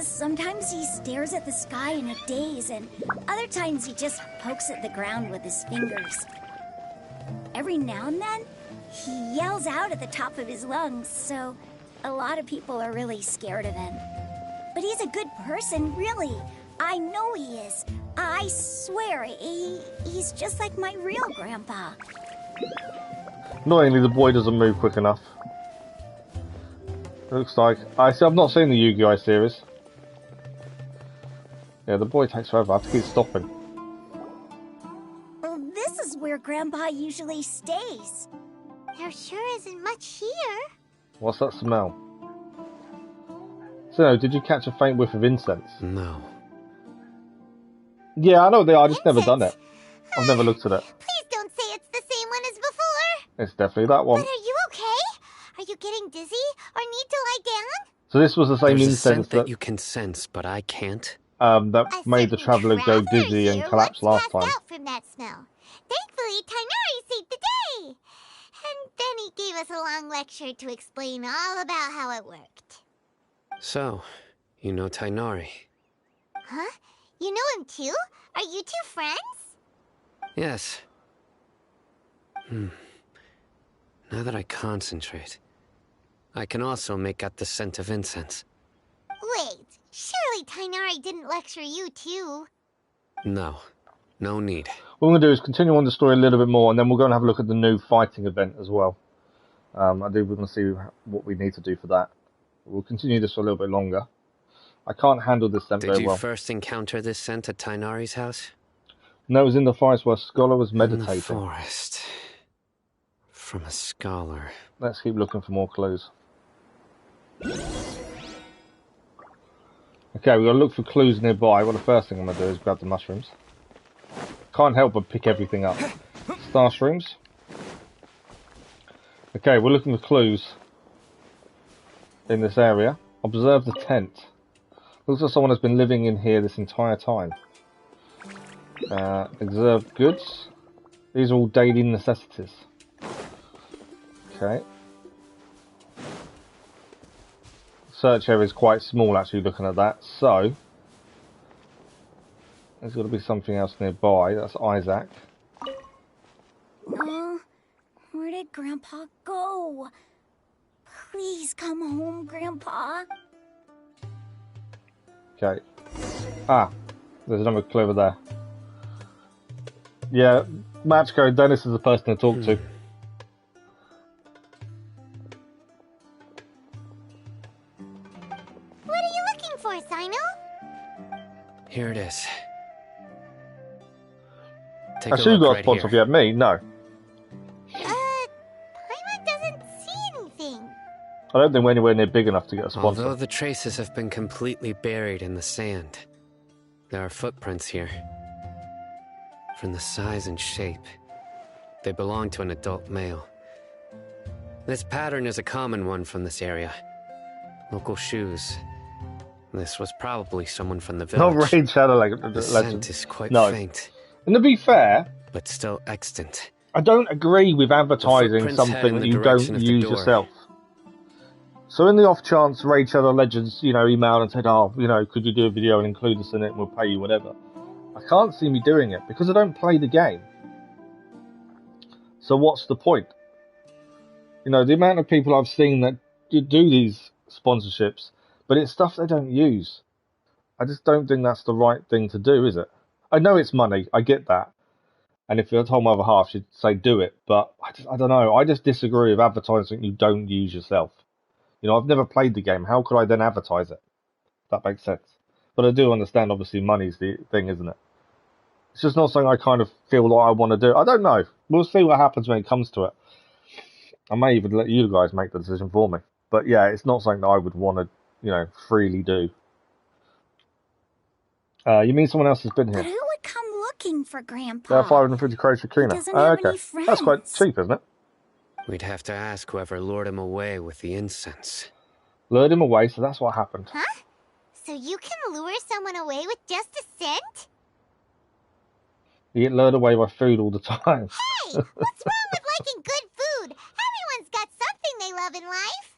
Sometimes he stares at the sky in a daze, and other times he just pokes at the ground with his fingers. Every now and then, he yells out at the top of his lungs, so a lot of people are really scared of him. But he's a good person, really. I know he is. I swear, he's just like my real grandpa. Annoyingly, the boy doesn't move quick enough. It looks like... I've not seen the Yu-Gi-Oh! Series. Yeah, the boy takes forever. I have to keep stopping. Well, this is where Grandpa usually stays. There sure isn't much here. What's that smell? So, did you catch a faint whiff of incense? No. Yeah, I know they are. I just never done it. I've never looked at it. Please don't say it's the same one as before. It's definitely that one. But are you okay? Are you getting dizzy or need to lie down? So this was the same There's a incense scent that you can sense, but I can't. That made the traveler go dizzy and collapse last time. Out from that smell. Thankfully, Tainari saved the day. And then he gave us a long lecture to explain all about how it worked. So, you know Tainari? Huh? You know him too? Are you two friends? Yes. Now that I concentrate, I can also make out the scent of incense. Wait, surely Tainari didn't lecture you too? No. No need. What we're going to do is continue on the story a little bit more, and then we're going to have a look at the new fighting event as well. I think we're going to see what we need to do for that. We'll continue this for a little bit longer. I can't handle this scent very well. Did you first encounter this scent at Tainari's house? No, it was in the forest where a scholar was meditating. In the forest. From a scholar. Let's keep looking for more clues. Okay, we've got to look for clues nearby. Well, the first thing I'm going to do is grab the mushrooms. Can't help but pick everything up. Star shrooms. Okay, we're looking for clues in this area. Observe the tent. Looks like someone has been living in here this entire time. Observe goods. These are all daily necessities. Okay. Search area is quite small actually looking at that, so there's got to be something else nearby. That's Isaac. Where did Grandpa go? Please come home, Grandpa. Okay. Ah, there's another clue over there. Yeah, Machiko, Dennis is the person to talk to. What are you looking for, Sino? Here it is. Take Actually, you got right a sponsor here. if you have me? No. Paimon doesn't see anything. I don't think we're anywhere near big enough to get a sponsor. Although the traces have been completely buried in the sand, there are footprints here. From the size and shape, they belong to an adult male. This pattern is a common one from this area. Local shoes. This was probably someone from the village. Not Raid Shadow The scent is quite no. faint. And to be fair, but still extant. I don't agree with advertising something that you don't use yourself. So in the off chance Raid Shadow Legends, emailed and said, oh, could you do a video and include us in it and we'll pay you whatever. I can't see me doing it because I don't play the game. So what's the point? The amount of people I've seen that do these sponsorships, but it's stuff they don't use. I just don't think that's the right thing to do, is it? I know it's money, I get that. And if I told my other half, she'd say do it, but I don't know. I just disagree with advertising you don't use yourself. I've never played the game. How could I then advertise it? That makes sense. But I do understand, obviously, money's the thing, isn't it? It's just not something I kind of feel like I want to do. I don't know. We'll see what happens when it comes to it. I may even let you guys make the decision for me. But yeah, it's not something that I would want to, freely do. You mean someone else has been here? But who would come looking for Grandpa? There are 550 credits for Kina. Okay. That's quite cheap, isn't it? We'd have to ask whoever lured him away with the incense. Lured him away, so that's what happened. Huh? So you can lure someone away with just a scent? You get lured away by food all the time. Hey! What's wrong with liking good food? Everyone's got something they love in life.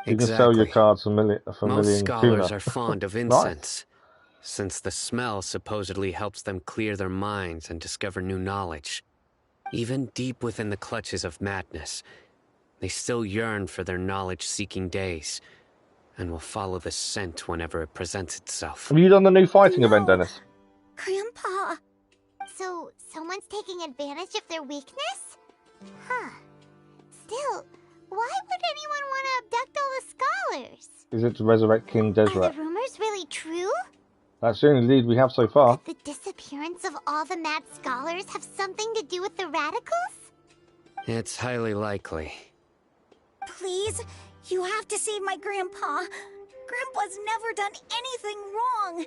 You can sell your cards for million Most scholars tuna. are fond of incense, since the smell supposedly helps them clear their minds and discover new knowledge. Even deep within the clutches of madness, they still yearn for their knowledge-seeking days, and will follow the scent whenever it presents itself. Have you done the new fighting event, Dennis? Grandpa. So, someone's taking advantage of their weakness? Huh. Still, why would anyone want to abduct all the scholars? Is it to resurrect King Are Deseret? the rumors really true? That's the only lead we have so far. Could the disappearance of all the mad scholars have something to do with the radicals? It's highly likely. Please, you have to save my Grandpa. Grandpa's never done anything wrong.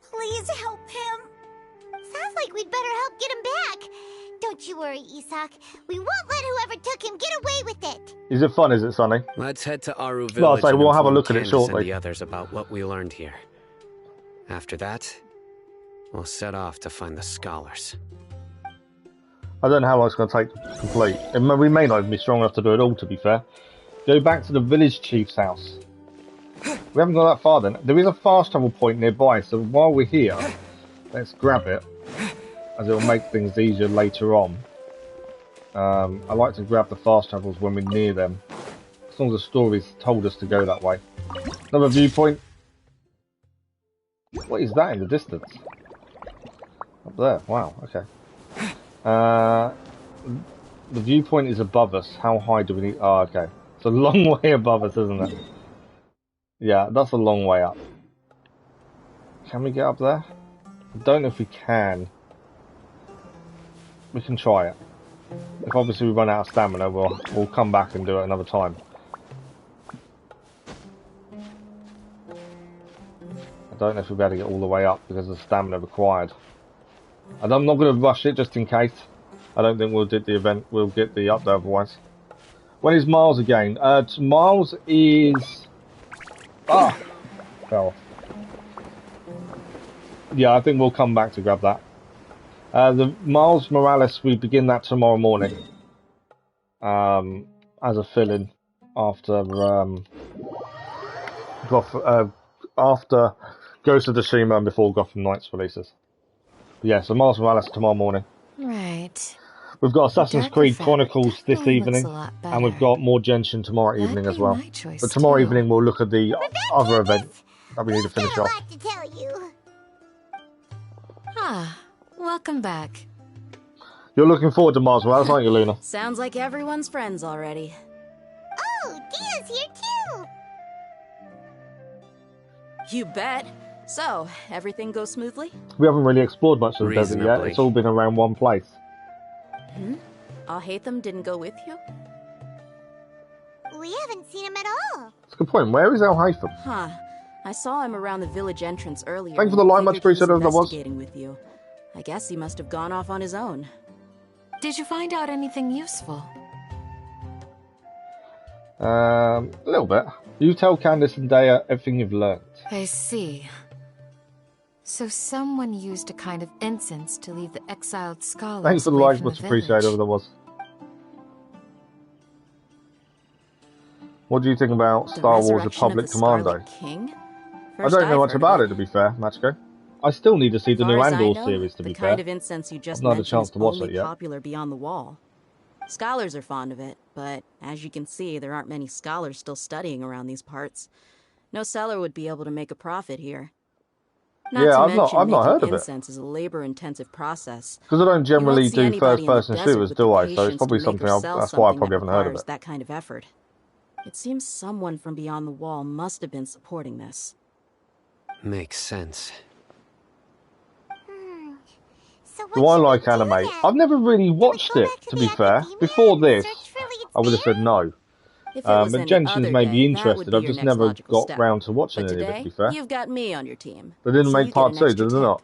Please help him. Sounds like we'd better help get him back. Don't you worry, Isak. We won't let whoever took him get away with it. Is it fun? Is it, Sonny? Let's head to Aru No, I'll Village say and we'll have a inform look at it Candace and shortly. the others about what we learned here. After that, we'll set off to find the scholars. I don't know how long it's going to take to complete. We may not even be strong enough to do it all, to be fair. Go back to the village chief's house. We haven't gone that far then. There is a fast travel point nearby, so while we're here, let's grab it, as it will make things easier later on. I like to grab the fast travels when we're near them, as long as the story's told us to go that way. Another viewpoint. What is that in the distance? Up there. Wow, okay. The viewpoint is above us. How high do we need? Oh, okay. It's a long way above us, isn't it? Yeah, that's a long way up. Can we get up there? I don't know if we can. We can try it. If obviously we run out of stamina, we'll come back and do it another time. I don't know if we'll be able to get all the way up because of the stamina required. And I'm not going to rush it just in case. I don't think we'll do the event. We'll get the up there otherwise. When is Miles again? Miles is... Ah! Fell. Yeah, I think we'll come back to grab that. The Miles Morales, we begin that tomorrow morning. As a fill-in after after Ghost of Tsushima and before Gotham Knights releases. Yeah, so Miles Morales tomorrow morning. Right. We've got Assassin's Creed Chronicles this evening, looks a lot and we've got more Genshin tomorrow evening as well. choice, But tomorrow too. evening we'll look at the other event that we need to finish Got a off. lot to tell you. Ah, welcome back. You're looking forward to Miles Morales, aren't you, Luna? Sounds like everyone's friends already. Oh, Dia's here too. You bet. So, everything goes smoothly? We haven't really explored much of the desert yet. Reasonably. It's all been around one place. Alhaitham didn't go with you? We haven't seen him at all. That's a good point. Where is Alhaitham? Huh. I saw him around the village entrance earlier. Thanks for the and line, much figured he was appreciated, that was. investigating with you. I guess he must have gone off on his own. Did you find out anything useful? A little bit. You tell Candace and Daya everything you've learned. I see. So someone used a kind of incense to lead the exiled scholars Thanks for the away like, from much the appreciated, village. that was. What do you think about The Star Wars resurrection of Republic the Commando? Scarlet King? I First don't know I've much heard about of it, to be fair, Machko. I still need to see the As new far as I Andor know, series, to be the fair. kind of incense you just I've not had a mentioned chance is to watch only it yet. popular beyond the wall. Scholars are fond of it, but as you can see, there aren't many scholars still studying around these parts. No seller would be able to make a profit here. Not Yeah, to I've mention not making heard of it. incense is a labor-intensive process. Because I don't You won't generally see do anybody in the first-person desert shooters, with do the I? So it's patience probably to make something. or sell That's why I something probably that haven't heard of requires it. that kind of effort. It seems someone from beyond the wall must have been supporting this. Makes sense. So what Do I should we like do anime? then? I've never really watched go it, back to to the be fair. academia Before and this, search for Leeds I would have said no. If it was But any Genshin's other made me day, that would interested. be I've your just next never logical got step. round to watching But any of it, to today, be fair. you've got me on your team. They didn't so make you part get an 2, extra did they tip. not?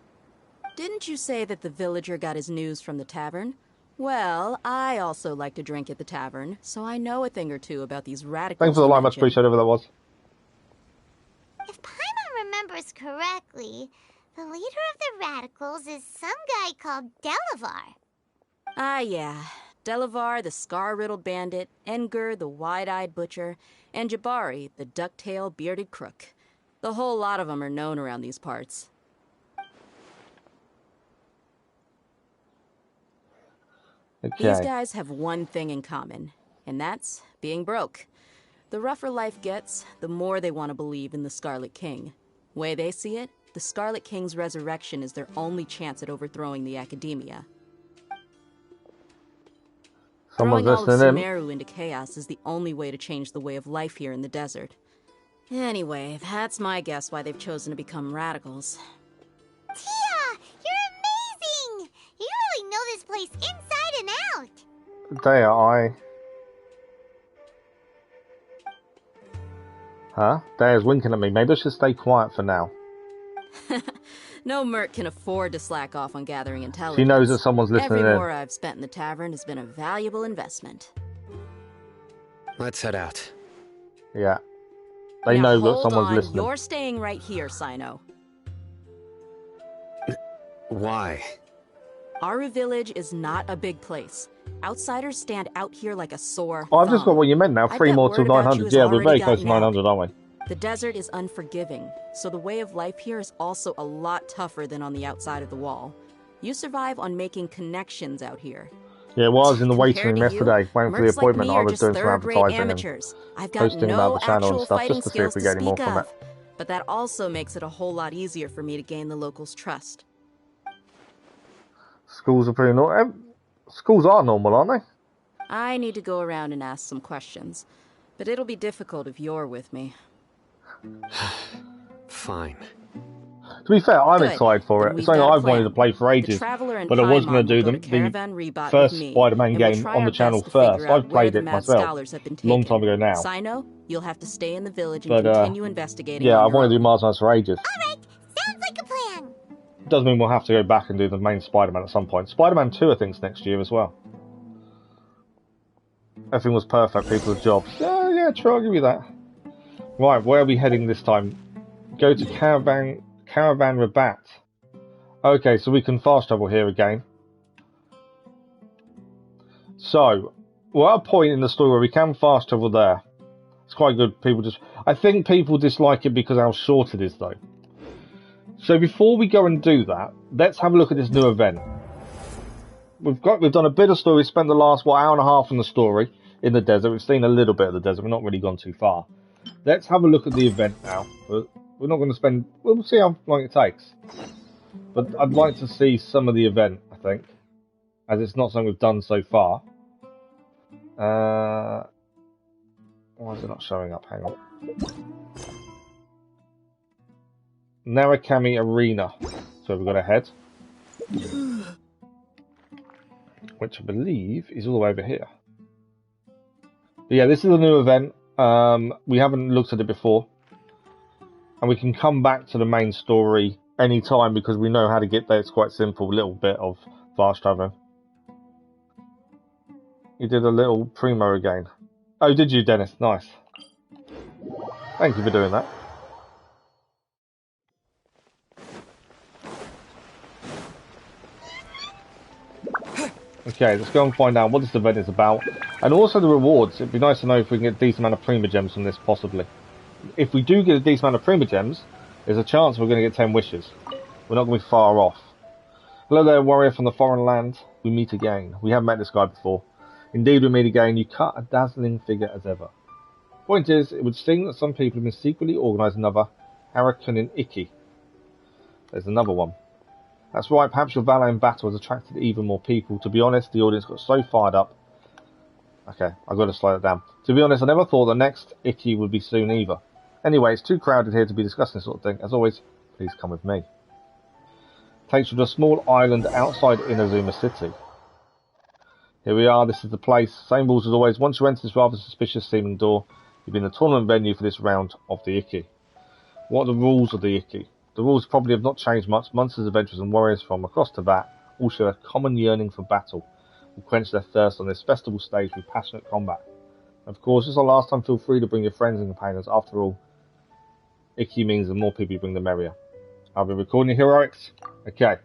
Didn't you say that the villager got his news from the tavern? Well, I also like to drink at the tavern, so I know a thing or two about these radicals. Thanks for the you line, much mentioned. appreciated, whoever that was. If Paimon remembers correctly, the leader of the radicals is some guy called Delavar. Ah, yeah. Delavar, the scar-riddled bandit, Engur, the wide-eyed butcher, and Jabari, the duck-tailed bearded crook. The whole lot of them are known around these parts. These Okay. guys have one thing in common, and that's being broke. The rougher life gets, the more they want to believe in the Scarlet King. Way they see it, the Scarlet King's resurrection is their only chance at overthrowing the Academia. Someone's Throwing all of listening in. Sumeru into chaos is the only way to change the way of life here in the desert. Anyway, that's my guess why they've chosen to become radicals. Tia, you're amazing! You really know this place inside and out. Daya, Daya's winking at me. Maybe I should stay quiet for now. No merc can afford to slack off on gathering intelligence. She knows that someone's listening Every in. more I've spent in the tavern has been a valuable investment. Let's head out. Yeah. They now know that hold someone's on. listening. You're staying right here, Sino. Why? Aru Village is not a big place. Outsiders stand out here like a sore Oh, I've just got thumb. what you meant now. I 3 bet more till word about 900. you has Yeah, we're already very close to gotten out. 900, aren't we? The desert is unforgiving, so the way of life here is also a lot tougher than on the outside of the wall. You survive on making connections out here. Yeah, well, I was in the waiting Compared room to yesterday, you, waiting for the mercs like appointment. me I are was just doing some third-rate advertising and amateurs. I've got posting about no the channel and actual stuff, fighting just to see if skills we to get any more speak from of. it. But that also makes it a whole lot easier for me to gain the locals' trust. Schools are pretty normal. Schools are normal, aren't they? I need to go around and ask some questions, but it'll be difficult if you're with me. Fine. To be fair, I'm Good. excited for Then it. we've It's something got a I've wanted to plan. play for The ages. Traveler and But I was Paimon going to do will go to the Caravan Rebot first with me, Spider-Man and we'll game try on our the channel best to figure first. out I've where played the it mad myself scholars have been a long taken. time ago now. Sino, you'll have to stay in the village and But, continue investigating yeah, on I your want to own. do Mars Nights for ages. Alright, sounds like a plan. Does mean we'll have to go back and do the main Spider-Man at some point. Spider-Man 2, I think, is next year as well. Everything was perfect, people's jobs. Yeah, true, I'll give you that. Right, where are we heading this time? Go to Caravan Rabat. Okay, so we can fast travel here again. So, we're at a point in the story where we can fast travel there. It's quite good. I think people dislike it because of how short it is, though. So before we go and do that, let's have a look at this new event. We've done a bit of story. We spent the last hour and a half on the story in the desert. We've seen a little bit of the desert. We've not really gone too far. Let's have a look at the event now. We're not going to spend. We'll see how long it takes. But I'd like to see some of the event, I think, as it's not something we've done so far. Why is it not showing up? Hang on. Narukami Arena. So we've got a head. Which I believe is all the way over here. But yeah, this is a new event. We haven't looked at it before. And we can come back to the main story anytime because we know how to get there. It's quite simple. A little bit of fast traveling. You did a little primo again. Oh, did you, Dennis? Nice. Thank you for doing that. Okay, let's go and find out what this event is about. And also the rewards. It'd be nice to know if we can get a decent amount of Prima Gems from this, possibly. If we do get a decent amount of Prima Gems, there's a chance we're going to get 10 wishes. We're not going to be far off. Hello there, warrior from the foreign land. We meet again. We haven't met this guy before. Indeed, we meet again. You cut a dazzling figure as ever. Point is, it would seem that some people have been secretly organising another Harakunin Iki. There's another one. That's right, perhaps your Valhalla in battle has attracted even more people. To be honest, the audience got so fired up. Okay, I've got to slow it down. To be honest, I never thought the next Iki would be soon either. Anyway, it's too crowded here to be discussing this sort of thing. As always, please come with me. Takes you to a small island outside Inazuma City. Here we are, this is the place. Same rules as always. Once you enter this rather suspicious seeming door, you've been the tournament venue for this round of the Iki. What are the rules of the Iki? The rules probably have not changed much. Monsters, adventurers and warriors from across Teyvat all share a common yearning for battle, will quench their thirst on this festival stage with passionate combat. Of course, this is our last time. Feel free to bring your friends and companions. After all, Iki means the more people you bring, the merrier. I'll be recording your heroics. Okay.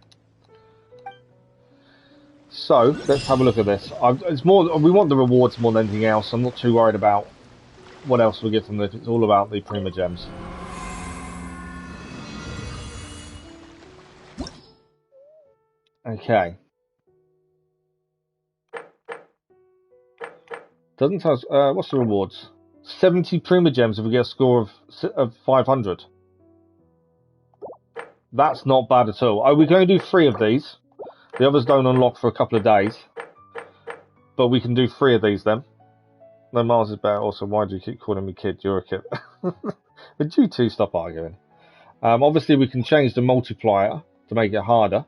So, let's have a look at this. It's more. We want the rewards more than anything else. I'm not too worried about what else we get from this. It's all about the Prima Gems. Okay. Doesn't tell us. What's the rewards? 70 Prima Gems if we get a score of 500. That's not bad at all. Oh, we can only do 3 of these. The others don't unlock for a couple of days. But we can do 3 of these then. No, Mars is better. Also, why do you keep calling me kid? You're a kid. Would you two stop arguing? Obviously, we can change the multiplier to make it harder.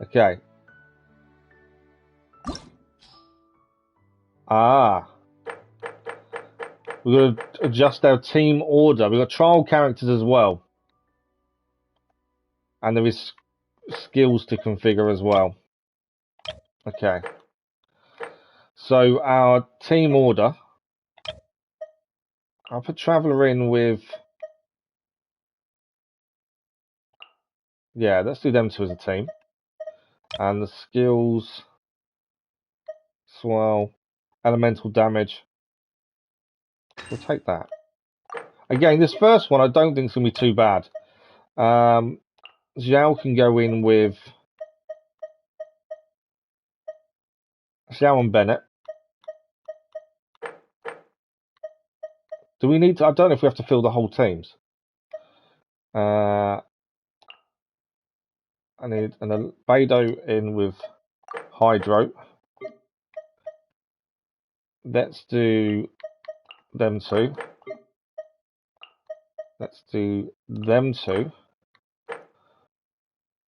Okay. We've got to adjust our team order. We've got trial characters as well. And there is skills to configure as well. Okay. So our team order. I'll put Traveller in with... Yeah, let's do them two as a team. And the skills... Swell. Elemental damage. We'll take that. Again, this first one I don't think is going to be too bad. Xiao can go in with... Xiao and Bennett. Do we need to... I don't know if we have to fill the whole teams. I need an Beidou in with Hydro. Let's do them two. Let's do them two.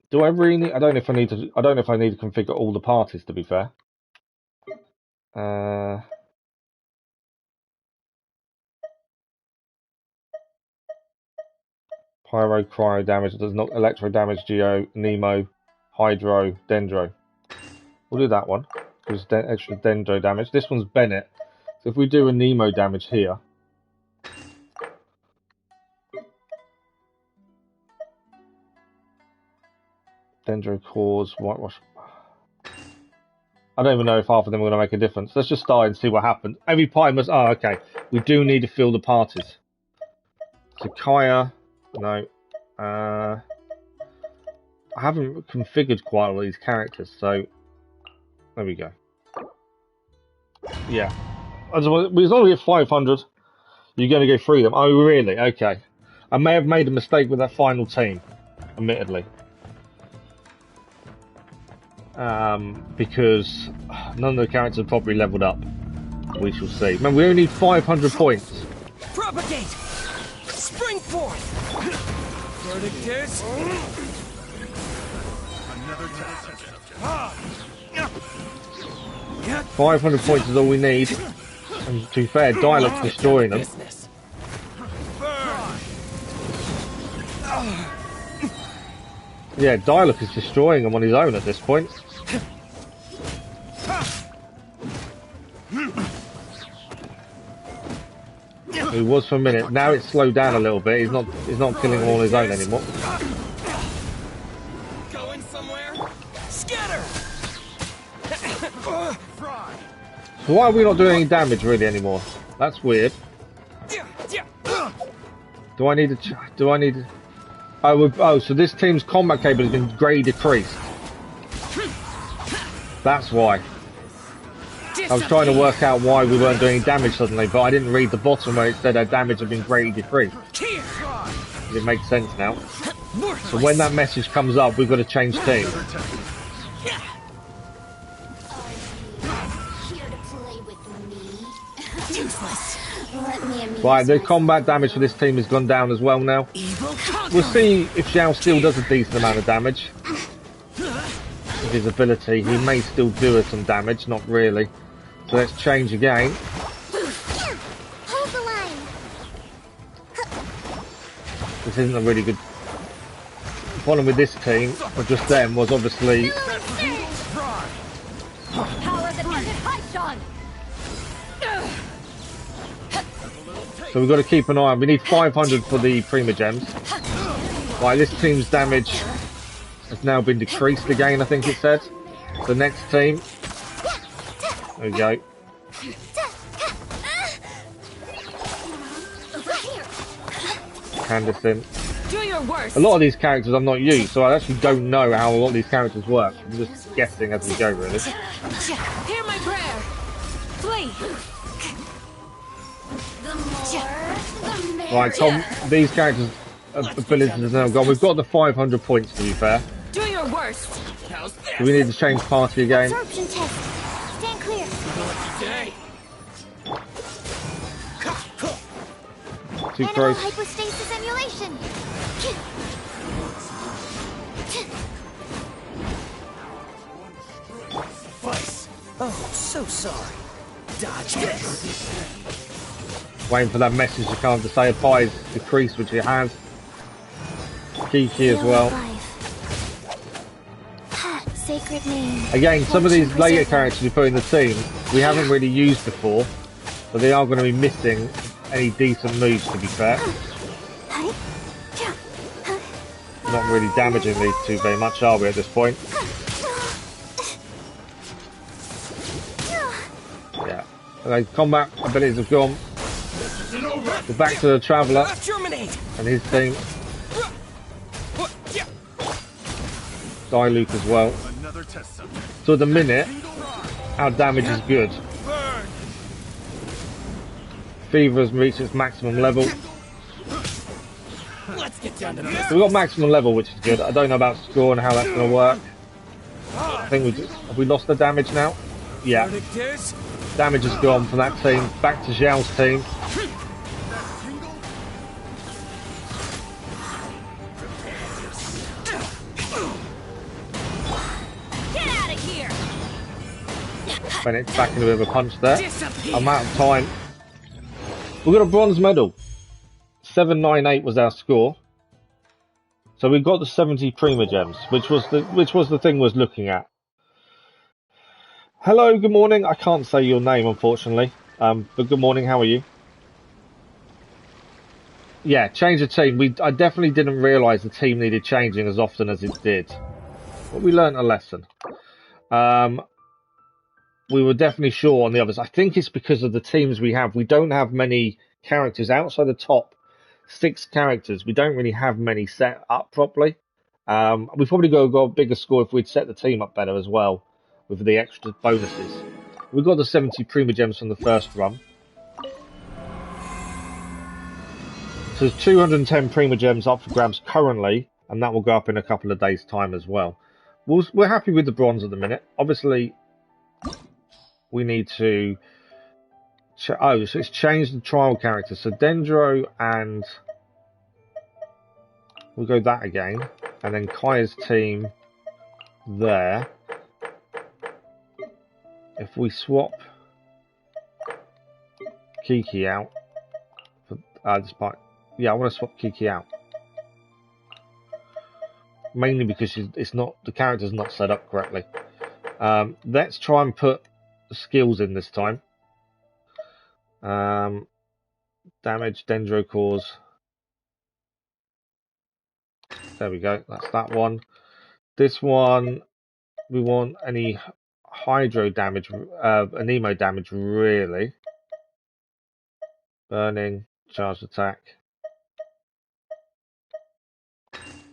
Do I really need... I don't know if I need to... I don't know if I need to configure all the parties, to be fair. Pyro, Cryo damage, does not electro damage, Geo, Nemo, Hydro, Dendro. We'll do that one. There's extra Dendro damage. This one's Bennett. So if we do a Nemo damage here. Dendro cause, Whitewash. I don't even know if half of them are going to make a difference. Let's just start and see what happens. Every party must... Oh, okay. We do need to fill the parties. So Kaya... No. I haven't configured quite a lot of these characters, so... There we go. Yeah. As long as we get 500, you're going to go through them. Oh, really? Okay. I may have made a mistake with that final team, admittedly. Because none of the characters are properly leveled up. We shall see. Man, we only need 500 points. Propagate! Spring forth! Verdict is... Another test. 500 points is all we need. And to be fair, Dialog's destroying them. Yeah, Dialog is destroying them on his own at this point. He was for a minute. Now it's slowed down a little bit. He's not killing them all on his own anymore. Going somewhere? Scatter! So why are we not doing any damage really anymore? That's weird. Do I need to... Oh, so this team's combat cable has been grade decreased. That's why. I was trying to work out why we weren't doing damage suddenly, but I didn't read the bottom where it said our damage had been greatly decreased. It makes sense now. So when that message comes up, we've got to change teams. Right, the combat damage for this team has gone down as well now. We'll see if Xiao still does a decent amount of damage. With his ability, he may still do us some damage, not really. So let's change again. Hold the line. This isn't a really good... The problem with this team, or just them, was obviously... So we've got to keep an eye on. We need 500 for the Prima Gems. Right, this team's damage has now been decreased again, I think it said. The next team. There we go. Candace in. Do your worst. A lot of these characters I'm not used, so I actually don't know how a lot of these characters work. I'm just guessing as we go, really. Hear my prayer. Flee. Right, Tom, these characters' abilities are now gone. We've got the 500 points, to be fair. Do your worst. Do we need to change party again? Absorption test. Stand clear. Too Animal close. hypostasis emulation. Vice. Oh, so sorry. Dodge this. Waiting for that message to come to say a pie is decreased, which it has. Kiki as well. Sacred name. Again, some of these later characters you put in the team, we haven't really used before, but they are going to be missing any decent moves, to be fair. Not really damaging these two very much, are we, at this point? Yeah. Okay, combat abilities have gone. We're back to the Traveller and his team. Diluc as well. So at the minute, our damage is good. Fever has reached its maximum level. Let's get down to this. So we've got maximum level, which is good. I don't know about score and how that's going to work. I think have we lost the damage now? Yeah. Damage has gone from that team back to Xiao's team. Bennett's back in a bit of a punch there. I'm out of time. We got a bronze medal. 798 was our score. So we got the 70 Prima Gems, which was the thing was looking at. Hello, good morning. I can't say your name, unfortunately. But good morning. How are you? Yeah, change the team. I definitely didn't realise the team needed changing as often as it did. But we learnt a lesson. We were definitely sure on the others. I think it's because of the teams we have. We don't have many characters outside the top 6 characters. We don't really have many set up properly. We probably got a bigger score if we'd set the team up better as well with the extra bonuses. We got the 70 Prima Gems from the first run. So there's 210 Prima Gems up for grabs currently, and that will go up in a couple of days' time as well. We're happy with the bronze at the minute. Obviously, we need to... so it's changed the trial character. So Dendro and... we'll go that again. And then Kaya's team there. If we swap Kiki out... for this part... yeah, I want to swap Kiki out. Mainly because the character's not set up correctly. Let's try and put the skills in this time. Damage, Dendro cause. There we go, that's that one. This one, we want any hydro damage, anemo damage really. Burning, charged attack.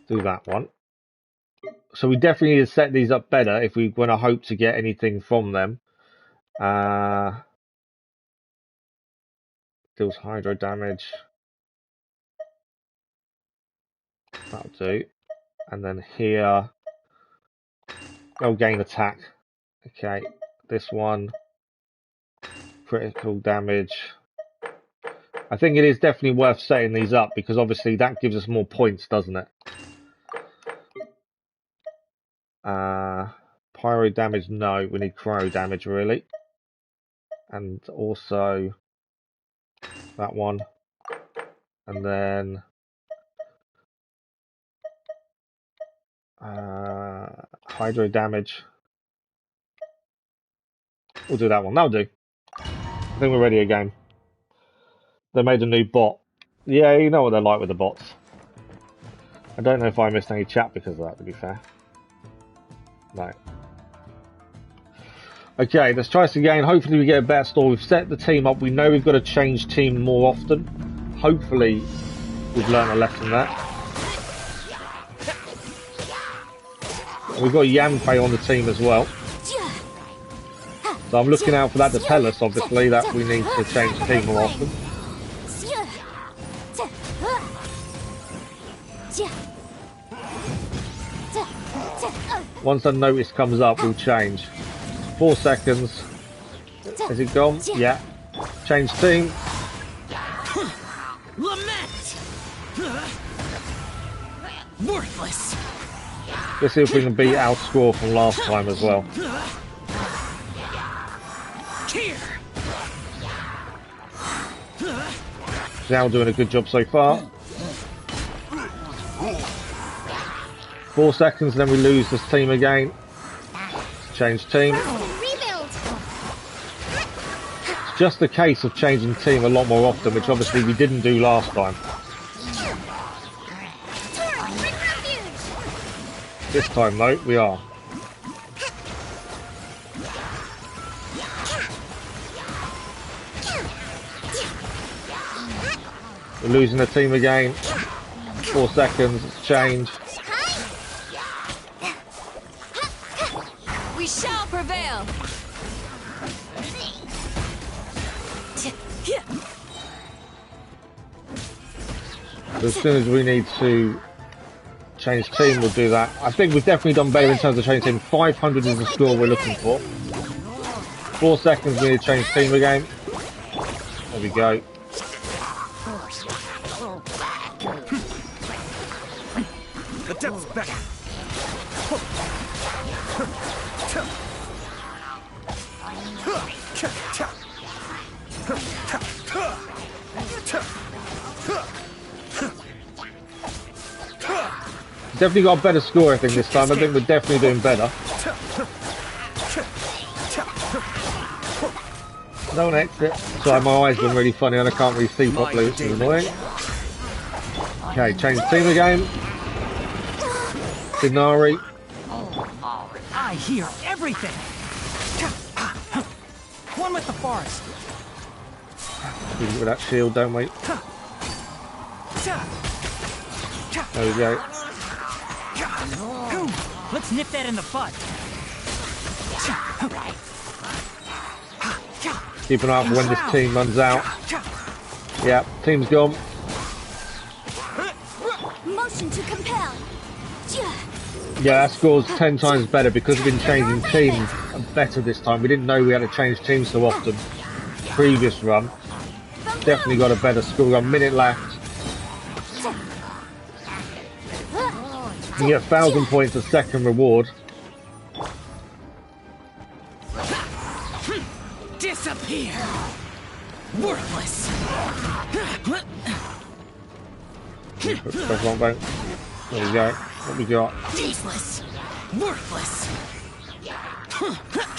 Do that one. So we definitely need to set these up better if we want to hope to get anything from them. Deals hydro damage. That'll do. And then here, they'll gain attack. Okay, this one, critical damage. I think it is definitely worth setting these up because obviously that gives us more points, doesn't it? Pyro damage, no, we need cryo damage really. And also that one. And then hydro damage. We'll do that one. That'll do. I think we're ready again. They made a new bot. Yeah, you know what they're like with the bots. I don't know if I missed any chat because of that, to be fair. No. Okay, let's try this again. Hopefully we get a better score. We've set the team up. We know we've got to change team more often. Hopefully we've learned a lesson there. We've got Yanfei on the team as well. So I'm looking out for that to tell us, obviously, that we need to change team more often. Once a notice comes up, we'll change. 4 seconds. Is it gone? Yeah. Change team. Lament. Worthless. Let's see if we can beat our score from last time as well. Here. Now doing a good job so far. 4 seconds, then we lose this team again. Change team. It's just a case of changing team a lot more often, which obviously we didn't do last time. This time though, we are. We're losing the team again. 4 seconds, it's change. We shall prevail. As soon as we need to change team, we'll do that. I think we've definitely done better in terms of change team. 500 is the score we're looking for. 4 seconds, we need to change team again. There we go. The depth's back. Definitely got a better score, I think, this time. I think we're definitely doing better. Don't exit. Sorry, my eyes been really funny and I can't really see properly, which is annoying. Okay, change team again. Denari. I hear everything. One with the forest. We get with that shield, don't we? There we go. Let's nip that in the bud. Keep an eye out for when this team runs out. Yeah, team's gone. Motion to compel. Yeah, that score's 10 times better because we've been changing teams better this time. We didn't know we had to change teams so often. Previous run. Definitely got a better score. We've got a minute left. You get 1,000 points a second reward. Disappear. Worthless. Press one button. There we go. What we got? Useless. Worthless.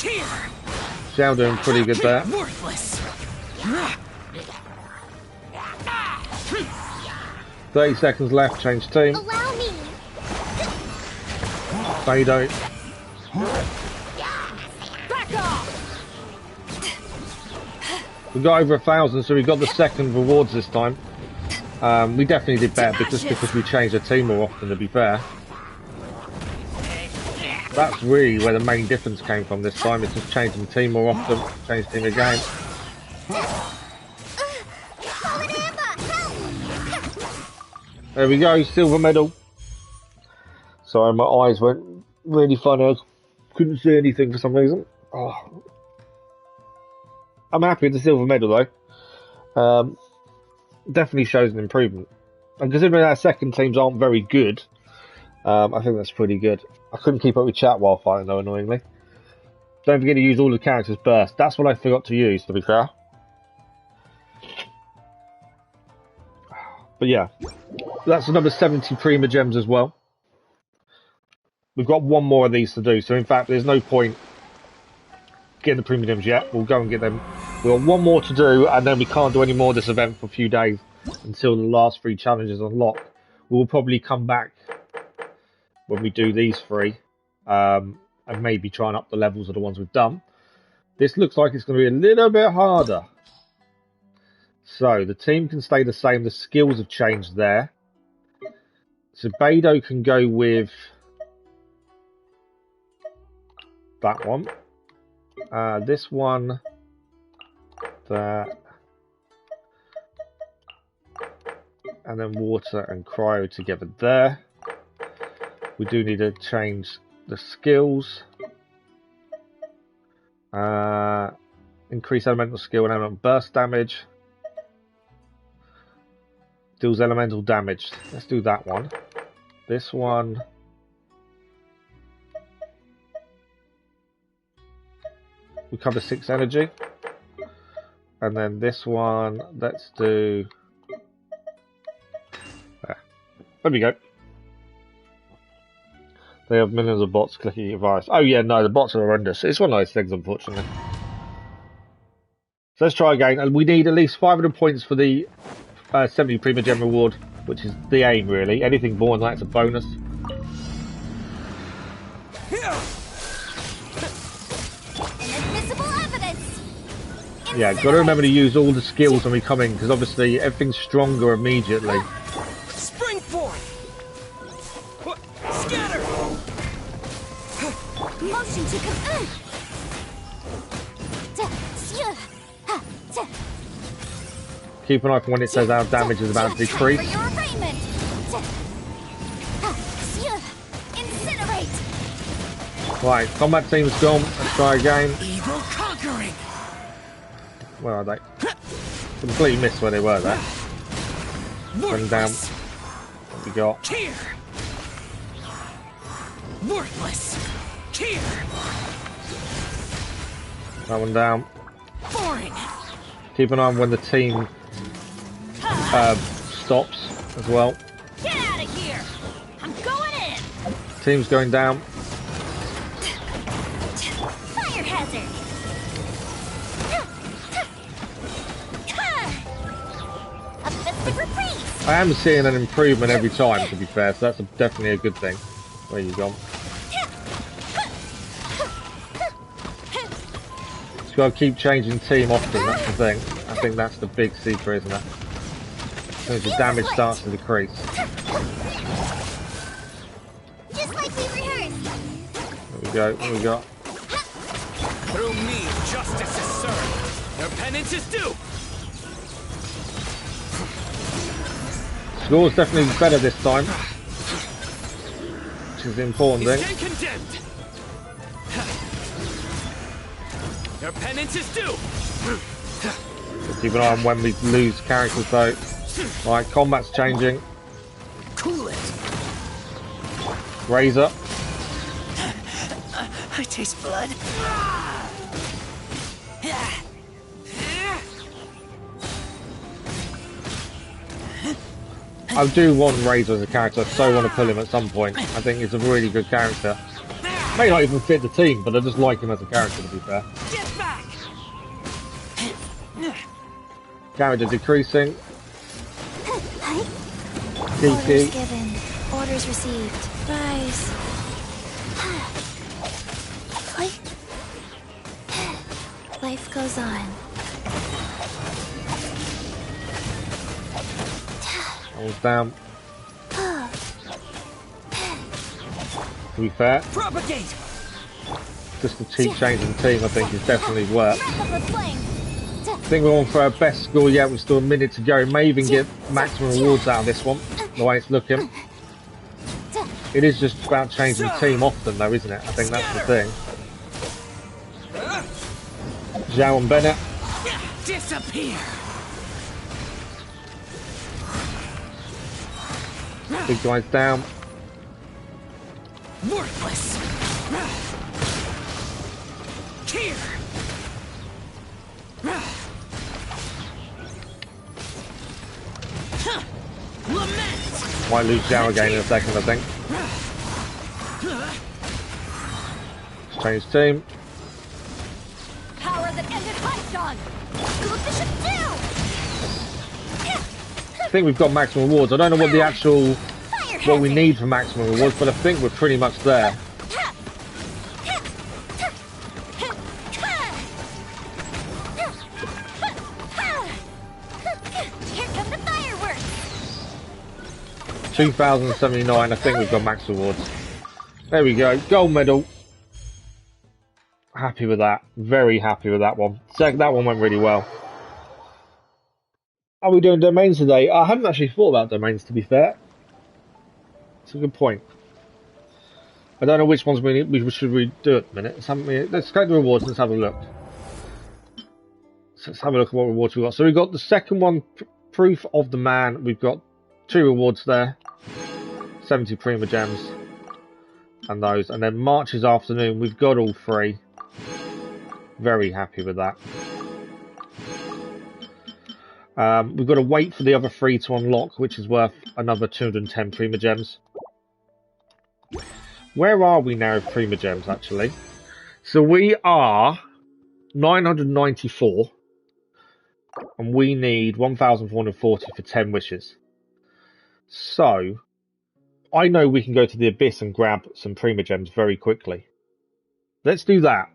Here. Xiao doing pretty good there. Worthless. 30 seconds left. Change team. Allow me. Fado. Back off. We got over 1,000, so we got the second rewards this time. We definitely did better because we changed the team more often, to be fair. That's really where the main difference came from this time. It's just changing the team more often. Change team again. There we go, silver medal. Sorry, my eyes went really funny. I couldn't see anything for some reason. Oh. I'm happy with the silver medal though. Definitely shows an improvement. And considering our second teams aren't very good, I think that's pretty good. I couldn't keep up with chat while fighting though, annoyingly. Don't forget to use all the characters burst. That's what I forgot to use, to be fair. But yeah, that's another 70 Prima Gems as well. We've got one more of these to do, so in fact there's no point getting the Prima Gems yet. We'll go and get them. We've got one more to do, and then we can't do any more of this event for a few days until the last 3 challenges unlock. We'll probably come back when we do these 3, and maybe try and up the levels of the ones we've done. This looks like it's going to be a little bit harder. So, the team can stay the same. The skills have changed there. So, Beidou can go with that one. This one. That. And then water and cryo together there. We do need to change the skills. Increase elemental skill and elemental burst damage. Deals elemental damage. Let's do that one. This one. We cover 6 energy. And then this one, let's do There we go. They have millions of bots clicking your virus. Oh yeah, no, the bots are horrendous. It's one of those things, unfortunately. So let's try again, and we need at least 500 points for the 70 Prima Gem reward, which is the aim, really. Anything more than that's a bonus. Inadmissible evidence. Yeah, got to remember to use all the skills when we come in, because obviously everything's stronger immediately. Spring forth. Scatter. Motion to come. Keep an eye for when it says our damage is about to decrease. For your arraignment. Incinerate. Right, combat team's gone. Let's try again. Evil conquering. Where are they? Completely missed where they were there. Bring down. What we got? Here. Worthless. Here. That one down. Boring. Keep an eye on when the team stops as well. Get out of here! I'm going in! Team's going down. Fire hazard. A festive reprise. I am seeing an improvement every time, to be fair, so that's definitely a good thing. Where you gone? Just gotta keep changing team often, that's the thing. I think that's the big secret, isn't it? As the damage starts to decrease. Just like we rehearsed. There we go, what we got? Through me, justice is served. Their penance is due. Score's definitely better this time. Which is the important thing. Stand condemned. Their penance is due. Keep an eye on when we lose characters though. Right, combat's changing. Cool it. Razor. I taste blood. I do want Razor as a character, I so want to pull him at some point. I think he's a really good character. May not even fit the team, but I just like him as a character, to be fair. Get back. Damage is decreasing. Orders given. Orders received. Rise. Life goes on. Hold down. To be fair, Propagate. just the cheap change in the team I think is definitely worked. I think we're on for our best score yet. We've still a minute to go. May even get maximum rewards out of this one, the way it's looking. It is just about changing the team often though, isn't it? I think that's the thing. Zhao and Bennett. Disappear. Big guys down. Worthless. Here. Lament. Might lose Zhao again in a second, I think. Let's change team. Power that ended Python! Do what this should do! I think we've got maximum rewards. I don't know what the actual what we need for maximum rewards, but I think we're pretty much there. Here come the fireworks. 2079, I think we've got max rewards. There we go, gold medal. Happy with that, very happy with that one. That one went really well. Are we doing domains today? I hadn't actually thought about domains, to be fair. It's a good point. I don't know which ones we should do at the minute. Let's go to the rewards and let's have a look. So let's have a look at what rewards we've got. So we've got the second one, Proof of the Man. We've got 2 rewards there. 70 Prima Gems. And those. And then March's Afternoon, we've got all 3. Very happy with that. We've got to wait for the other 3 to unlock, which is worth another 210 Prima Gems. Where are we now with Prima Gems, actually? So we are 994, and we need 1,440 for 10 wishes. So, I know we can go to the Abyss and grab some Prima Gems very quickly. Let's do that,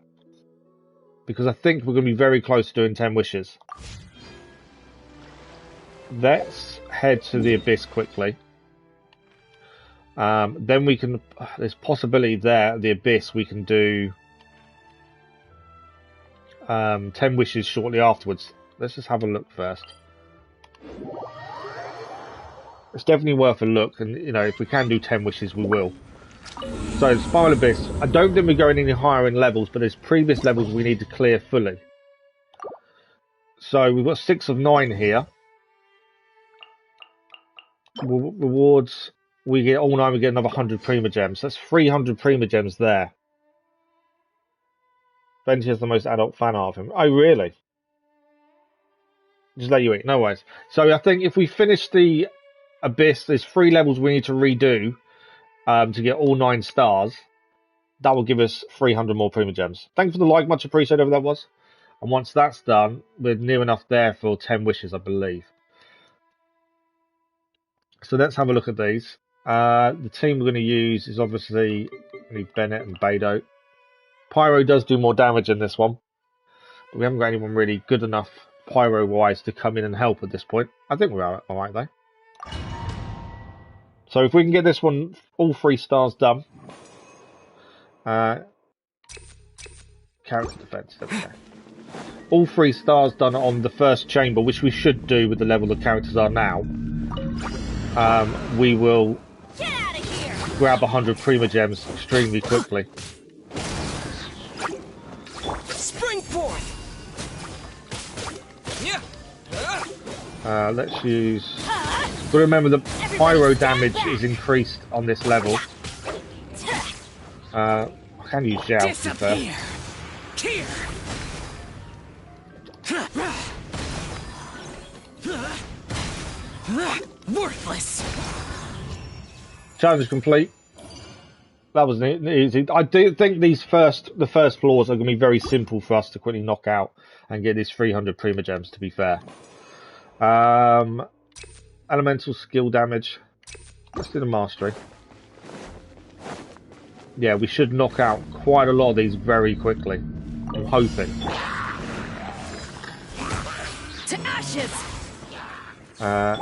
because I think we're going to be very close to doing 10 wishes. Let's head to the Abyss quickly. Then we can... There's possibility there, the Abyss, we can do 10 wishes shortly afterwards. Let's just have a look first. It's definitely worth a look, and you know, if we can do 10 wishes, we will. So, Spiral Abyss. I don't think we're going any higher in levels, but there's previous levels we need to clear fully. So, we've got 6 of 9 here. Rewards, we get all 9, we get another 100 Prima Gems. That's 300 Prima Gems there. Benji has the most adult fan art of him. Oh, really? Just let you eat, no worries. So I think if we finish the Abyss, there's 3 levels we need to redo to get all 9 stars. That will give us 300 more Prima Gems. Thanks for the like, much appreciated, whatever that was. And once that's done, we're near enough there for 10 wishes, I believe. So let's have a look at these. The team we're going to use is obviously Bennett and Beidou. Pyro does do more damage in this one, but we haven't got anyone really good enough Pyro-wise to come in and help at this point. I think we're alright though. So if we can get this one, all 3 stars done. Character defense, there we go. All 3 stars done on the first chamber, which we should do with the level the characters are now. We will grab 100 Prima Gems extremely quickly. Spring forth. Let's use... But remember, the pyro damage is increased on this level. I can use Zhao, to be fair. Worthless. Challenge complete. That was easy. I do think the first floors are going to be very simple for us to quickly knock out and get these 300 Prima Gems, to be fair. Elemental skill damage. Let's do the mastery. Yeah, we should knock out quite a lot of these very quickly. I'm hoping. To ashes.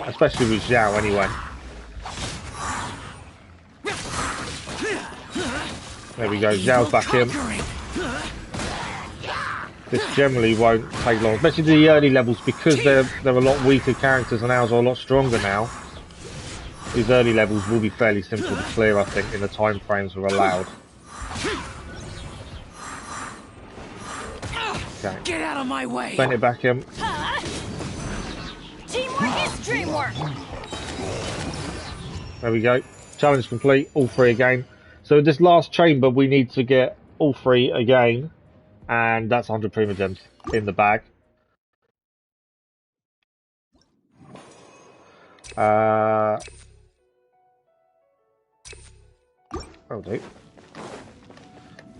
Especially with Zhao, anyway. There we go, Zhao's back in. This generally won't take long, especially the early levels, because they're a lot weaker characters and ours are a lot stronger now. These early levels will be fairly simple to clear, I think, in the time frames we're allowed. Okay. Get out of my way. Bend it back in. Teamwork is dreamwork. There we go. Challenge complete. All 3 again. So this last chamber, we need to get all 3 again. And that's 100 Prima Gems in the bag. That'll do.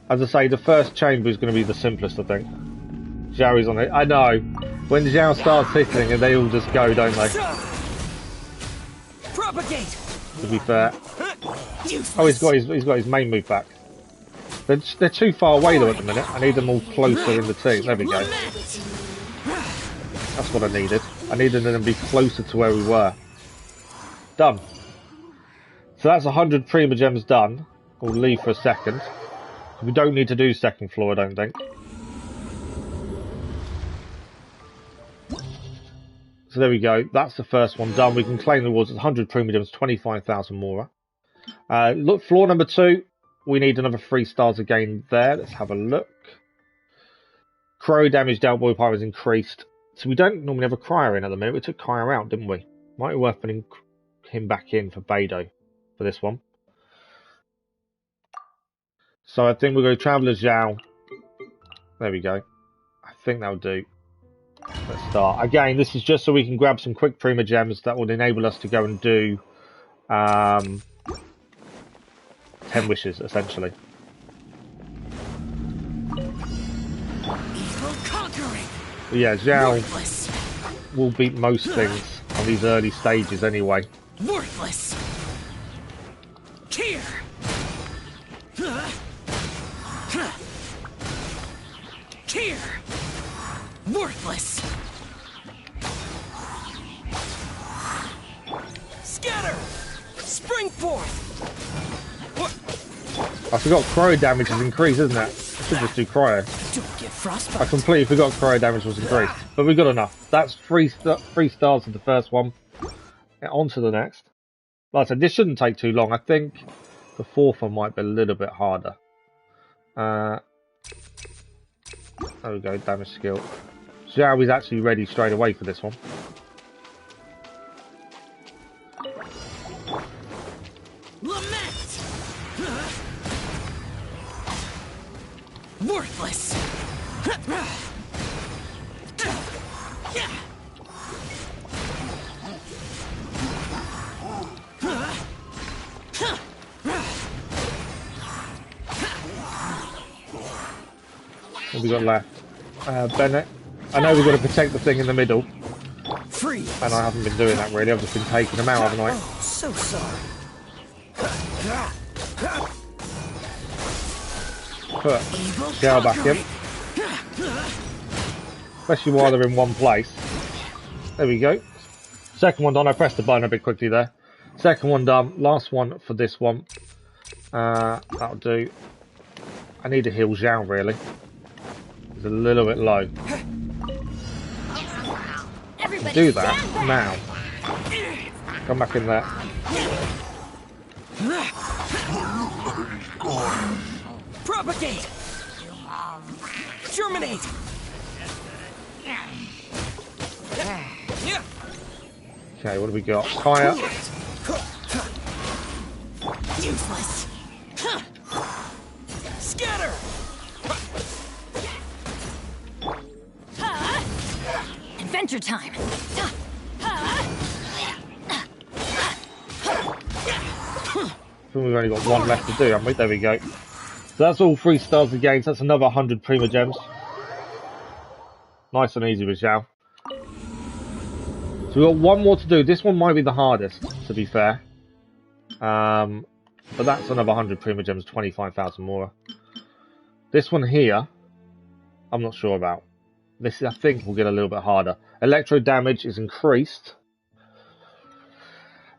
As I say, the first chamber is going to be the simplest, I think. Zhao is on it. I know. When Zhao starts hitting, and they all just go, don't they? Propagate. To be fair. Oh, he's got his main move back. They're too far away though at the minute. I need them all closer in the team. There we go. That's what I needed. I needed them to be closer to where we were. Done. So that's 100 Prima Gems done. We'll leave for a second. We don't need to do second floor, I don't think. So there we go. That's the first one done. We can claim the rewards. 100 Prima Gems, 25,000 more. Look, floor number 2. We need another 3 stars again there. Let's have a look. Crow damage dealt by Pyro is increased. So we don't normally have a Crier in at the minute. We took Crier out, didn't we? Might be worth putting him back in for Beidou for this one. So I think we'll go Traveller Zhao. There we go. I think that'll do. Let's start. Again, this is just so we can grab some quick Prima Gems that will enable us to go and do 10 wishes, essentially. But yeah, Zhao will beat most things on these early stages anyway. Worthless. Here. Here. Worthless. Scatter. Spring forth. I forgot cryo damage is increased, isn't it? I should just do cryo. Don't get frostbite. I completely forgot cryo damage was increased, but we got enough. That's three stars for the first one. On to the next. Like I said, this shouldn't take too long. I think the fourth one might be a little bit harder. There we go, damage skill. Zhao is actually ready straight away for this one. Lament. Worthless. What have we got left? Bennett. I know we've got to protect the thing in the middle. Free. And I haven't been doing that really. I've just been taking them out, haven't I? Oh, so sorry. Put Zhao back in. Especially while they're in one place. There we go. Second one done. I pressed the button a bit quickly there. Second one done. Last one for this one. That'll do. I need to heal Zhao really. He's a little bit low. Do that now. Come back in there. Propagate. Germinate. Okay, what do we got? Fire. Useless. Scatter. Adventure time. I think we've only got one left to do, haven't we? There we go. So that's all 3 stars again. So that's another 100 Prima Gems. Nice and easy with Zhao. So we've got one more to do. This one might be the hardest, to be fair. But that's another 100 Prima Gems, 25,000 more. This one here, I'm not sure about. This, I think, will get a little bit harder. Electro damage is increased.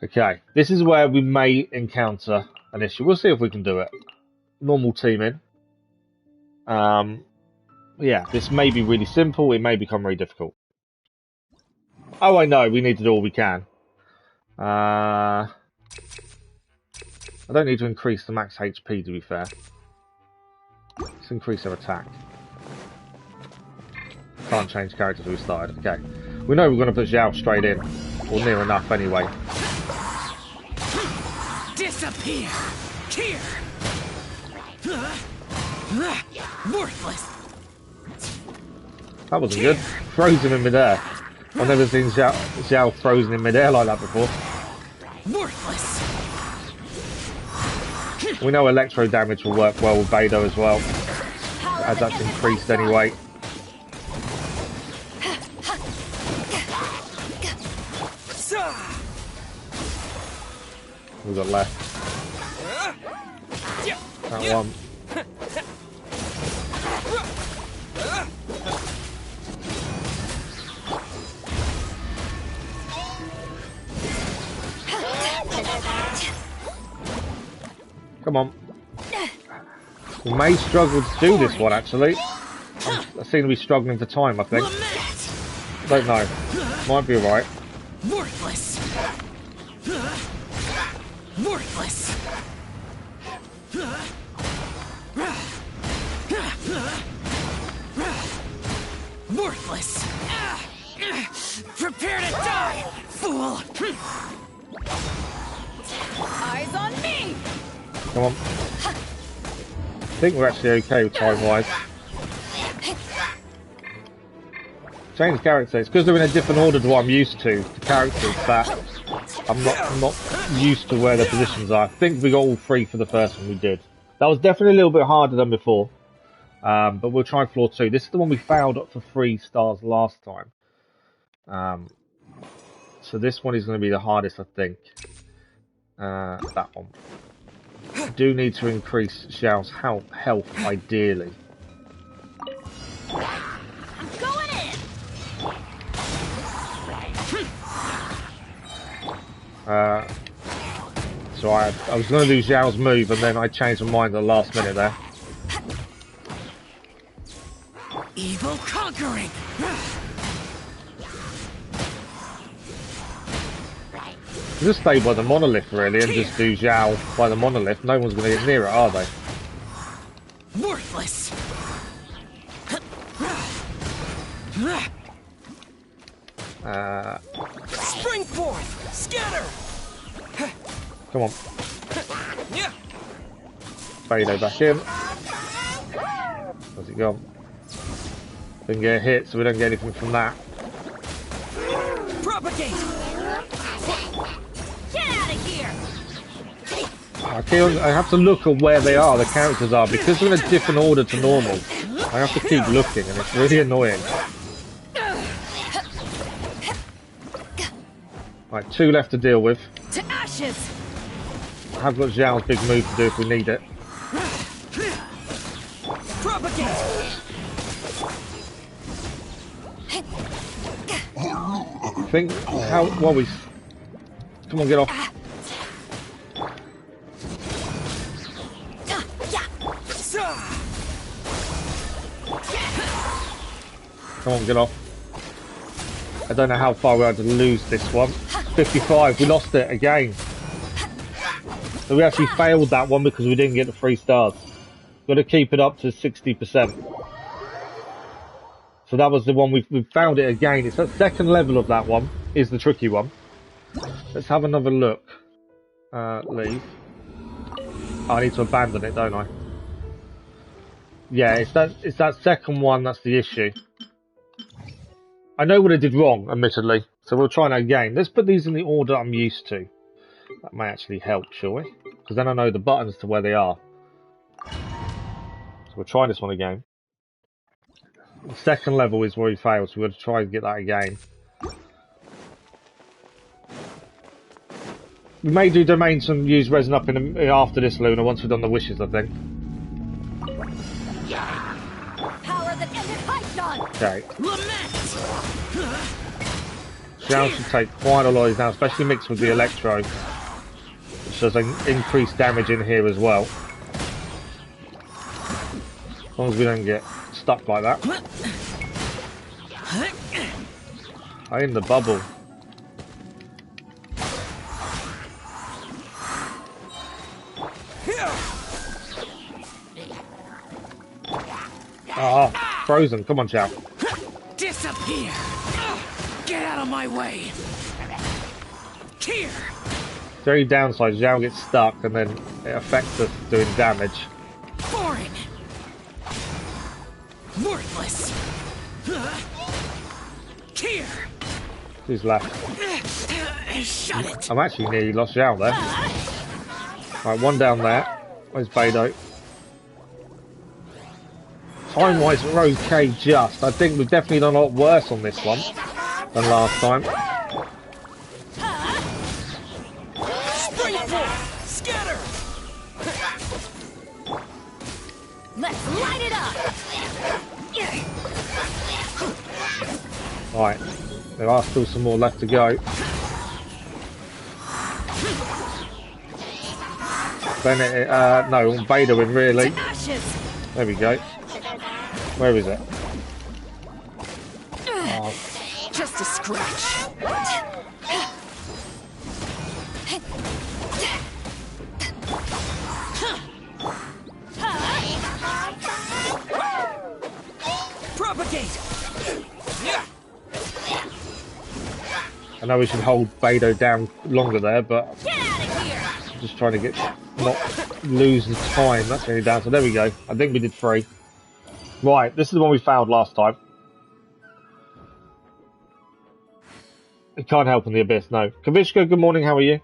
Okay, this is where we may encounter an issue. We'll see if we can do it. Normal teaming. Yeah, this may be really simple. It may become very difficult. Oh, I know. We need to do all we can. I don't need to increase the max HP, to be fair. Let's increase their attack. Can't change characters we started. Okay. We know we're going to put Zhao straight in. Or near enough, anyway. Disappear. Here. Worthless. That wasn't good. Frozen in midair. I've never seen Zhao frozen in midair like that before. Worthless. We know electro damage will work well with Beidou as well, as that's increased anyway. We've got left. That one. Come on. We may struggle to do this one, actually. I seem to be struggling for time, I think. Don't know. Might be alright. Worthless. Worthless. Worthless. Prepare to die, fool. Eyes on me. Come on. I think we're actually okay with time-wise. Change character. It's because they're in a different order to what I'm used to. The characters that I'm not used to where their positions are. I think we got all 3 for the first one. We did. That was definitely a little bit harder than before. But we'll try floor 2. This is the one we failed up for 3 stars last time. So this one is going to be the hardest, I think. That one. I do need to increase Xiao's health, ideally. I'm going in. So I was going to do Xiao's move, and then I changed my mind at the last minute there. Evil conquering. Just stay by the monolith, really, and just do Xiao by the monolith. No one's going to get near it, are they? Worthless. Spring forth. Scatter. Come on. Beidou back in. Where's it gone? Didn't get hit, so we don't get anything from that. Propagate. Get out of here. I have to look at where they are, the characters are, because they're in a different order to normal. I have to keep looking, and it's really annoying. Right, 2 left to deal with. To ashes. I have got Xiao's big move to do if we need it. Propagate. I think what we... Come on, get off. Come on, get off. I don't know how far we had to lose this one. 55, we lost it again. So we actually failed that one because we didn't get the 3 stars. Got to keep it up to 60%. So that was the one we found it again. It's that second level of that one is the tricky one. Let's have another look. Leave. Oh, I need to abandon it, don't I? Yeah, it's that second one that's the issue. I know what I did wrong, admittedly, so we'll try that again. Let's put these in the order I'm used to. That may actually help, shall we? Because then I know the buttons to where they are. So we'll try this one again. The second level is where we failed, so we're going to try and get that again. We may do domains and use resin up after this, Luna, once we've done the wishes, I think. Power that ended Python. Okay. Xiao should take quite a lot of these now, especially mixed with the Electro, which does increase damage in here as well. As long as we don't get stuck like that. I'm in the bubble. Ah, frozen. Come on, Xiao. Disappear! Get out of my way! Here! Very downside, Xiao gets stuck and then it affects us doing damage. Boring! Worthless! Here! Who's left? Shut it! I'm actually nearly lost Xiao there. Right, one down there. Where's Beidou? Time-wise, we're okay just. I think we've definitely done a lot worse on this one than last time. Scatter! Let's light it up! Right, there are still some more left to go. Bennett, no, Vader in really. There we go. Where is it? Oh. Just a scratch. Propagate. I know we should hold Beidou down longer there, but I'm just trying to get not lose the time. That's the only down. So there we go. I think we did 3. Right, this is the one we found last time. You can't help in the abyss, no. Kavishka, good morning, how are you?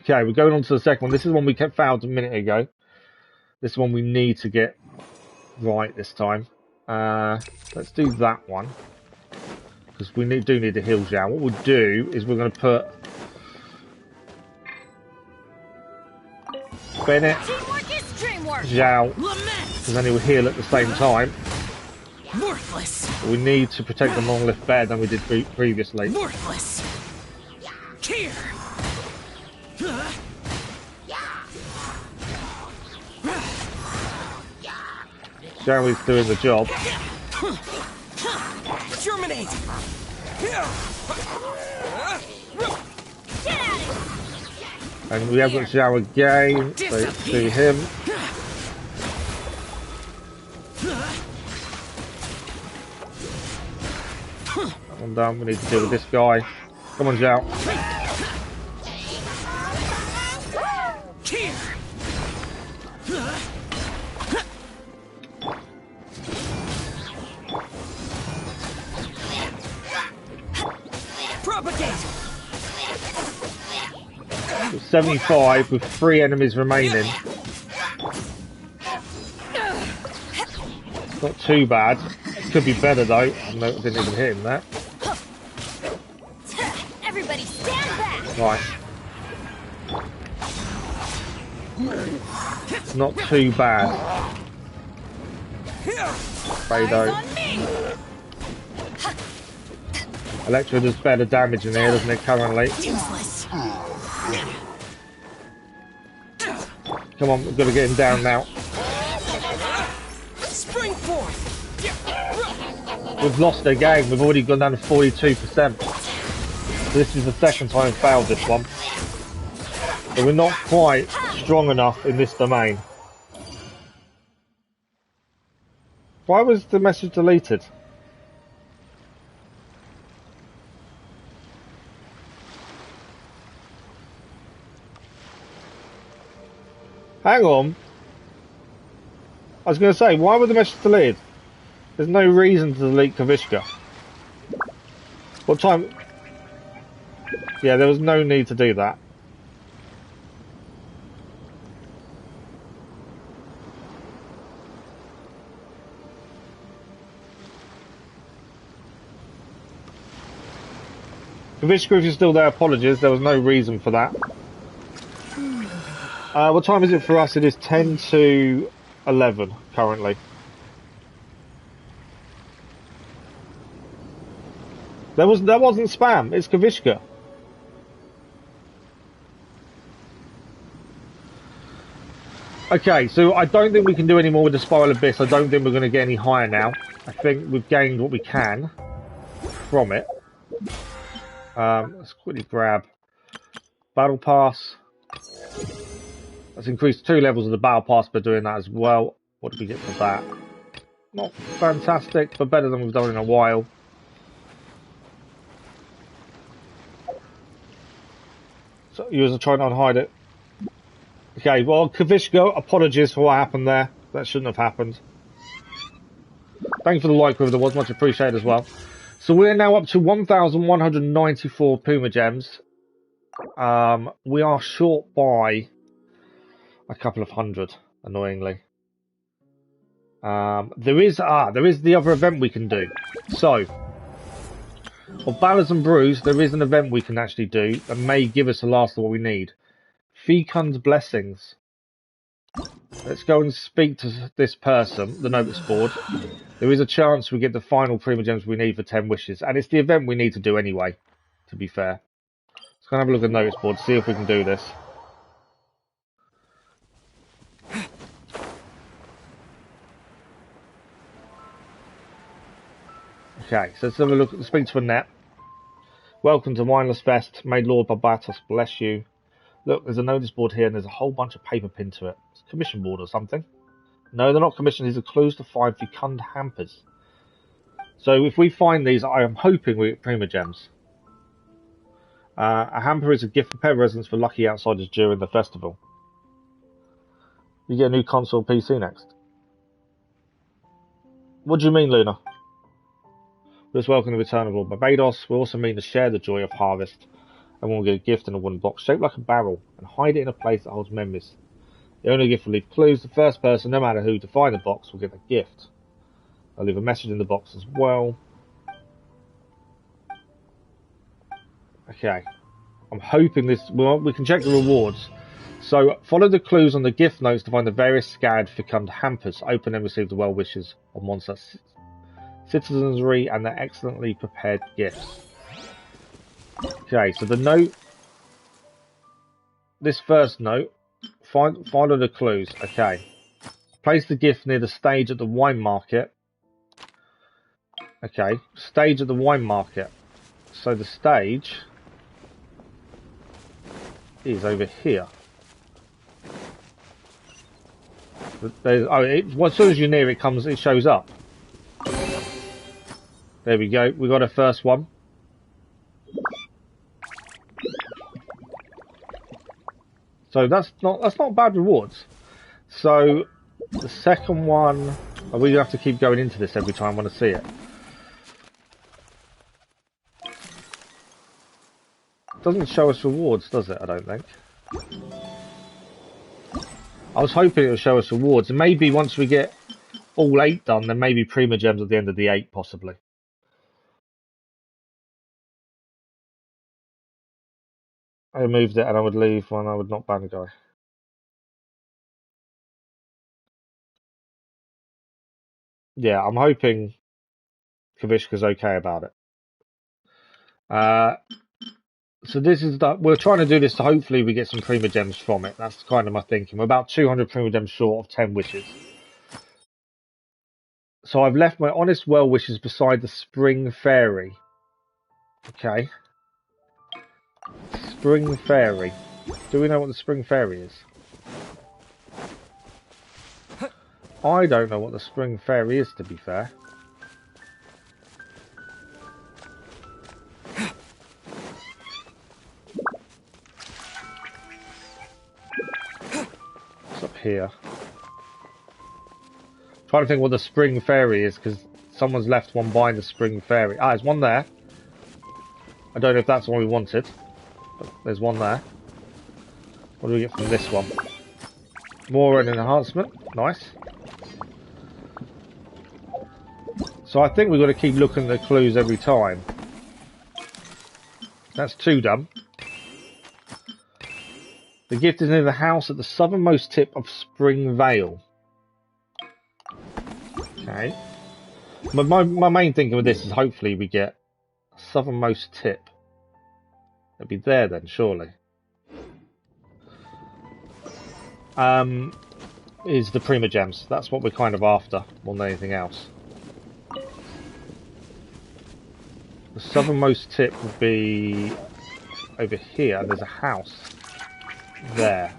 Okay, we're going on to the second one. This is one we kept fouled a minute ago. This one we need to get right this time. Let's do that one. Because we do need to heal Zhao. What we'll do is we're going to put Bennett, Zhao, because then he'll heal at the same time. Worthless. We need to protect the monolith better than we did previously. Worthless. Here. Zhao is doing the job. Germinate. And we have got Zhao again. So let's do him. I'm done. We need to deal with this guy. Come on, Zhao. Propagate. 75 with 3 enemies remaining. Not too bad. Could be better though. I didn't even hit him there. Everybody stand back. Right. Not too bad. Fredo. Electro does better damage in here, doesn't it, currently? Come on, we've got to get him down now. Spring forth. We've lost their game. We've already gone down to 42%. This is the second time we've failed this one. So we're not quite strong enough in this domain. Why was the message deleted? Hang on. I was going to say, why was the message deleted? There's no reason to delete Kavishka. What time? Yeah, there was no need to do that. Kavishka, if you're still there, apologies. There was no reason for that. What time is it for us? It is 10 to 11 currently. That wasn't spam. It's Kavishka. Okay, so I don't think we can do any more with the Spiral Abyss. I don't think we're going to get any higher now. I think we've gained what we can from it. Let's quickly grab Battle Pass. Let's increase 2 levels of the Battle Pass by doing that as well. What did we get for that? Not fantastic, but better than we've done in a while. So you are trying to unhide it. Okay, well, Kavishka, apologies for what happened there. That shouldn't have happened. Thank you for the like, whoever there was, much appreciated as well. So we're now up to 1,194 Puma Gems. We are short by a couple of hundred, annoyingly. There is the other event we can do. So, for Ballers and Brews, there is an event we can actually do that may give us the last of what we need. Fecund's Blessings. Let's go and speak to this person, the notice board. There is a chance we get the final Prima Gems we need for 10 wishes. And it's the event we need to do anyway, to be fair. Let's go and have a look at the notice board, see if we can do this. Okay, so let's have a look. Speak to Annette. Welcome to Mindless Fest. May Lord Barbatos bless you. Look, there's a notice board here and there's a whole bunch of paper pinned to it. It's a commission board or something. No, they're not commissioned. These are clues to find fecund hampers. So if we find these, I am hoping we get Prima Gems. A hamper is a gift for pet residents for lucky outsiders during the festival. You get a new console PC next. What do you mean, Luna? Let's welcome the return of Lord Barbados. We also mean to share the joy of harvest, and we'll get a gift in a wooden box shaped like a barrel and hide it in a place that holds memories. The owner of the gift will leave clues. The first person, no matter who, to find the box will get the gift. I'll leave a message in the box as well. Okay. I'm hoping this... Well, we can check the rewards. So, follow the clues on the gift notes to find the various scattered fecund hampers. Open and receive the well wishes of Mondstadt's citizenry and their excellently prepared gifts. Okay, so the note... This first note... Follow the clues. Okay. Place the gift near the stage at the wine market. Okay. Stage at the wine market. So the stage is over here. As soon as you're near it comes, it shows up. There we go. We got a first one. So that's not bad rewards. So the second one, are we gonna have to keep going into this every time I want to see it? Doesn't show us rewards, does it? I don't think. I was hoping it would show us rewards, and maybe once we get all 8 done, then maybe Prima Gems at the end of the 8, possibly. I removed it and I would leave when I would not ban a guy. Yeah, I'm hoping Kavishka's okay about it. So this is we're trying to do this so hopefully we get some Prima Gems from it. That's kind of my thinking. We're about 200 Prima Gems short of 10 wishes. So I've left my honest well wishes beside the Spring Fairy. Okay. Spring Fairy. Do we know what the Spring Fairy is? I don't know what the Spring Fairy is, to be fair. It's up here. Trying to think what the Spring Fairy is, because someone's left one behind the Spring Fairy. Ah, there's one there. I don't know if that's the one we wanted. But there's one there. What do we get from this one? More an enhancement. Nice. So I think we've got to keep looking at the clues every time. That's 2 done. The gift is near the house at the southernmost tip of Spring Vale. Okay. But my main thinking with this is hopefully we get a southernmost tip. It'll be there then, surely. Is the Prima Gems. That's what we're kind of after, more than anything else. The southernmost tip would be over here. There's a house there.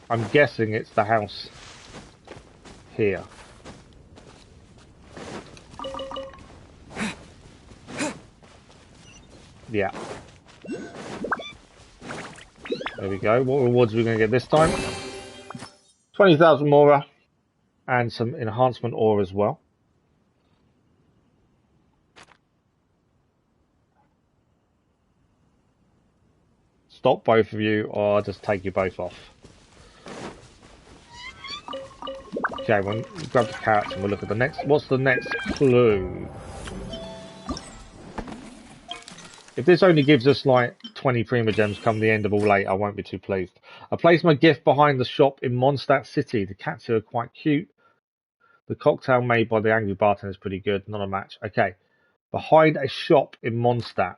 I'm guessing it's the house here. Yeah. There we go. What rewards are we going to get this time? 20,000 Mora and some enhancement ore as well. Stop both of you or I'll just take you both off. Okay, we'll grab the carrots and we'll look at the next. What's the next clue? If this only gives us like 20 Prima Gems come the end of all 8, I won't be too pleased. I placed my gift behind the shop in Mondstadt City. The cats here are quite cute. The cocktail made by the angry bartender is pretty good. Not a match. Okay. Behind a shop in Mondstadt.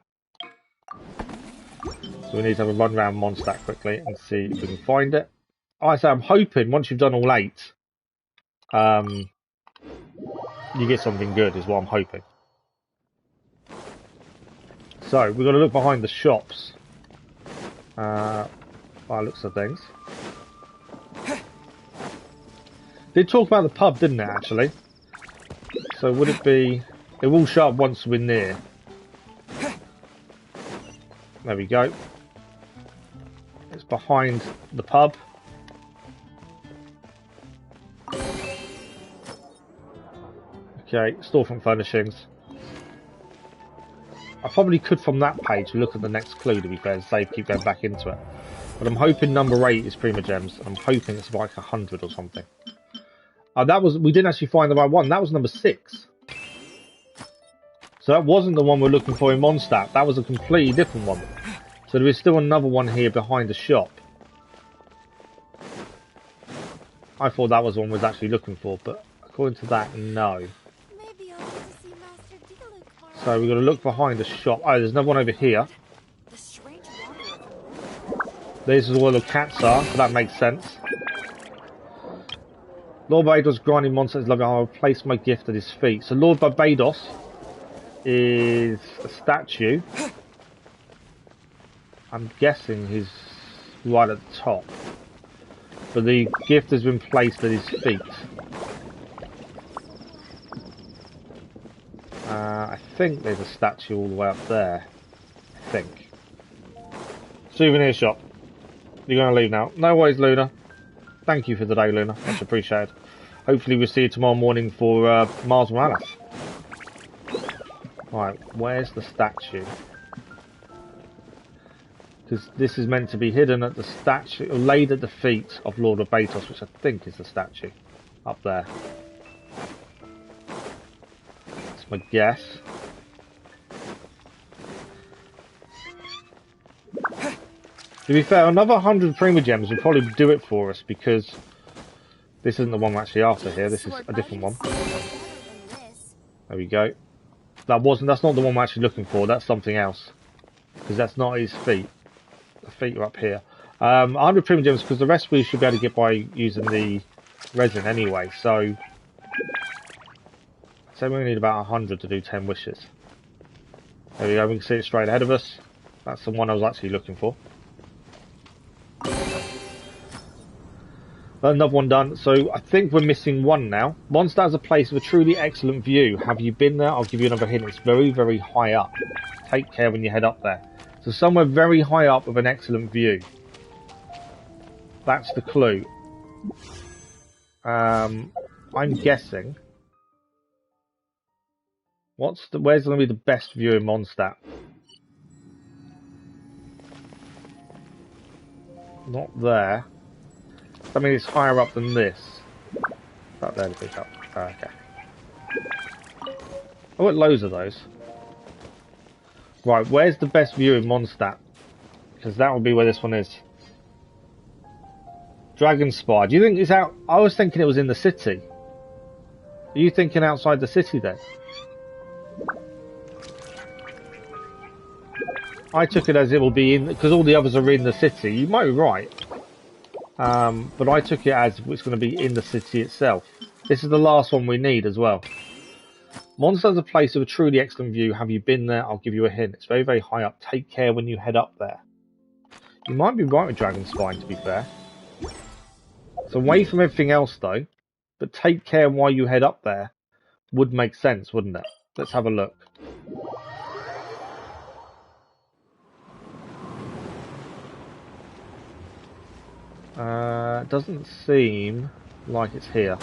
So we need to have a run around Mondstadt quickly and see if we can find it. I'm hoping once you've done all 8, you get something good is what I'm hoping. So, we've got to look behind the shops. By looks of things. Did talk about the pub, didn't it, actually? So, would it be... It will show up once we're near. There we go. It's behind the pub. Okay, storefront furnishings. I probably could from that page look at the next clue, to be fair, and save, keep going back into it. But I'm hoping number 8 is Prima Gems. I'm hoping it's like 100 or something. We didn't actually find the right one. That was number 6. So that wasn't the one we're looking for in Mondstadt. That was a completely different one. So there is still another one here behind the shop. I thought that was the one we was actually looking for, but according to that, no. So we've got to look behind the shop. Oh, there's another one over here. This is where the cats are, so that makes sense. Lord Barbados grinding monsters loving. I'll place my gift at his feet. So Lord Barbados is a statue. I'm guessing he's right at the top. But the gift has been placed at his feet. I think there's a statue all the way up there. I think. Souvenir shop. You're going to leave now. No worries, Luna. Thank you for the day, Luna. Much appreciated. Hopefully we'll see you tomorrow morning for Mars Morales. Right, where's the statue? Because this is meant to be hidden at the statue, or laid at the feet of Lord of Batos, which I think is the statue. Up there. That's my guess. To be fair, another 100 Prima Gems would probably do it for us, because this isn't the one we're actually after here. This is a different one. There we go. That's not the one we're actually looking for. That's something else. Because that's not his feet. The feet are up here. 100 Prima Gems, because the rest we should be able to get by using the resin anyway. So we only need about 100 to do 10 wishes. There we go. We can see it straight ahead of us. That's the one I was actually looking for. Another one done. So I think we're missing one now. Mondstadt is a place with a truly excellent view. Have you been there? I'll give you another hint. It's very, very high up. Take care when you head up there. So somewhere very high up with an excellent view. That's the clue. I'm guessing. Where's going to be the best view in Mondstadt? Not there. I mean, it's higher up than this. Up there to pick up. Oh, okay. I want loads of those. Right, where's the best view in Mondstadt? Because that would be where this one is. Dragon Spire. Do you think it's out? I was thinking it was in the city. Are you thinking outside the city then? I took it as it will be in, because all the others are in the city. You might be right. But I took it as it's going to be in the city itself. This is the last one we need as well. Mondstadt is a place of a truly excellent view. Have you been there? I'll give you a hint. It's very, very high up. Take care when you head up there. You might be right with Dragon Spine, to be fair. It's away from everything else, though. But take care while you head up there would make sense, wouldn't it? Let's have a look. Doesn't seem like it's here.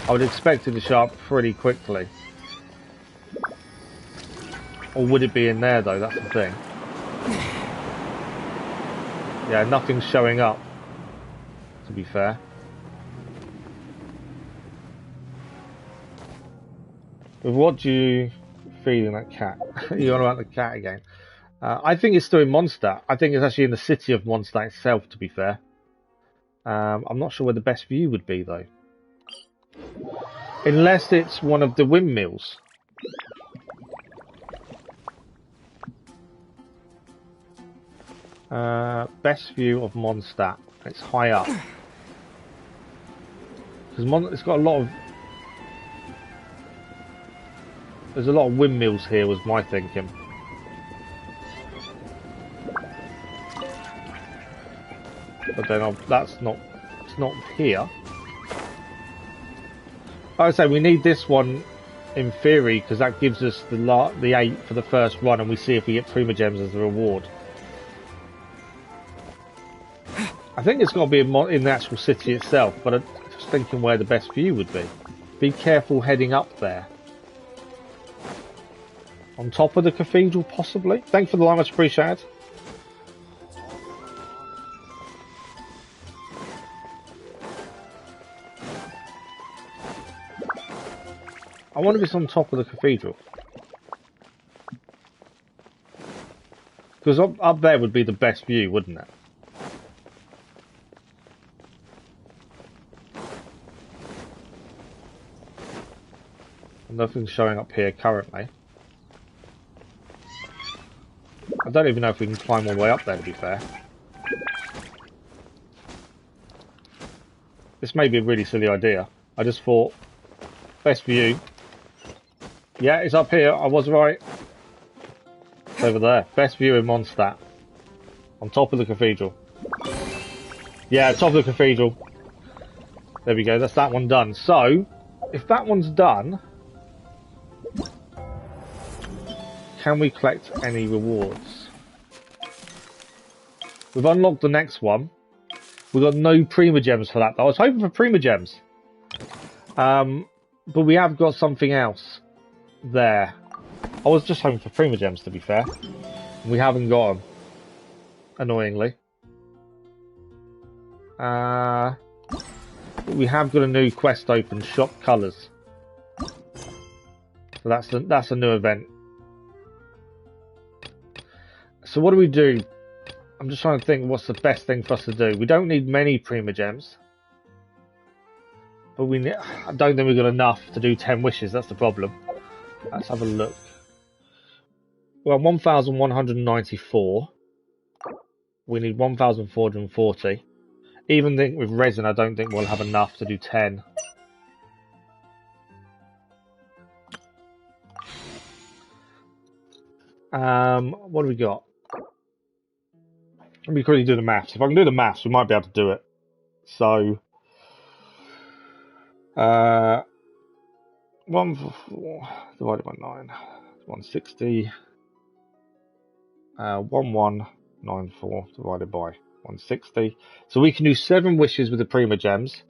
I would expect it to show up pretty quickly. Or would it be in there though? That's the thing. Yeah, nothing's showing up, to be fair. With what do you feeding that cat? You're on about the cat again. I think it's still in Mondstadt. I think it's actually in the city of Mondstadt itself, to be fair. I'm not sure where the best view would be, though. Unless it's one of the windmills. Best view of Mondstadt. It's high up. Because it's got a lot of... There's a lot of windmills here, was my thinking. But then it's not here. Like I say, we need this one in theory because that gives us the 8 for the first run, and we see if we get Prima Gems as a reward. I think it's got to be in the actual city itself, but I'm just thinking where the best view would be. Be careful heading up there. On top of the cathedral, possibly. Thanks for the line, much appreciated. I wonder if it's on top of the cathedral. Because up there would be the best view, wouldn't it? Nothing's showing up here currently. I don't even know if we can climb all the way up there, to be fair. This may be a really silly idea. I just thought, best view. Yeah, it's up here. I was right. It's over there. Best view in Mondstadt. On top of the cathedral. Yeah, top of the cathedral. There we go. That's that one done. So, if that one's done, can we collect any rewards? We've unlocked the next one. We've got no Prima Gems for that though. I was hoping for Prima Gems. But we have got something else there. I was just hoping for Prima Gems, to be fair. We haven't got them. Annoyingly. We have got a new quest open, Shop Colours. So that's a new event. So what do we do? I'm just trying to think what's the best thing for us to do. We don't need many Prima Gems. But I don't think we've got enough to do 10 wishes, that's the problem. Let's have a look. Well, 1,194. We need 1,440. Even think with resin, I don't think we'll have enough to do 10. What do we got? Let me quickly do the maths. If I can do the maths, we might be able to do it. So, 144 divided by 9, 160. 1194 divided by 160. So we can do 7 wishes with the Prima Gems.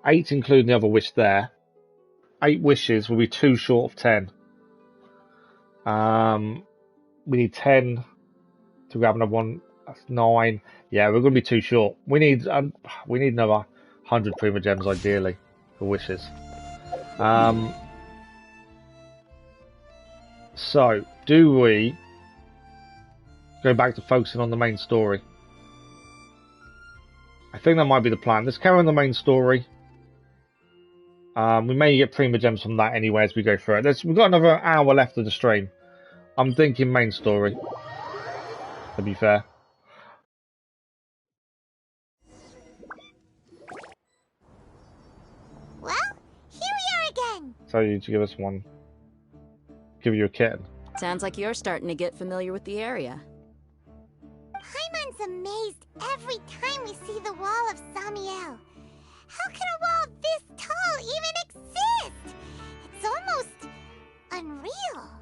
8 including the other wish there. 8 wishes will be 2 short of 10. We need 10 to grab another one. That's 9. Yeah, we're going to be too short. We need another 100 Prima Gems ideally for wishes. So do we go back to focusing on the main story? I think that might be the plan. Let's carry on the main story. We may get Prima Gems from that anyway as we go through it. We've got another hour left of the stream. I'm thinking main story, to be fair. Well, here we are again. So you need to give us one. Give you a kitten. Sounds like you're starting to get familiar with the area. Paimon's amazed every time we see the wall of Samiel. How can a wall this tall even exist? It's almost unreal.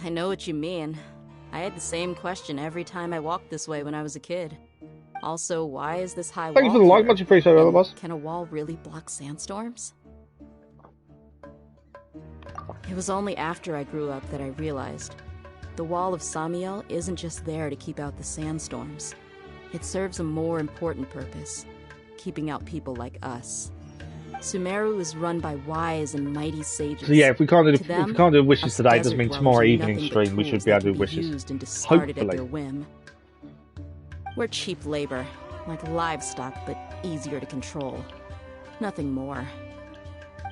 I know what you mean. I had the same question every time I walked this way when I was a kid. Also, why is this high wall? Thanks for the like, much appreciated, otherwise. Can a wall really block sandstorms? It was only after I grew up that I realized the wall of Samiel isn't just there to keep out the sandstorms. It serves a more important purpose, keeping out people like us. Sumeru is run by wise and mighty sages. So yeah, if we can't do them, wishes today, it doesn't mean tomorrow evening stream we should be able to do wishes. Used and discarded Hopefully. At their whim. We're cheap labor, like livestock, but easier to control. Nothing more.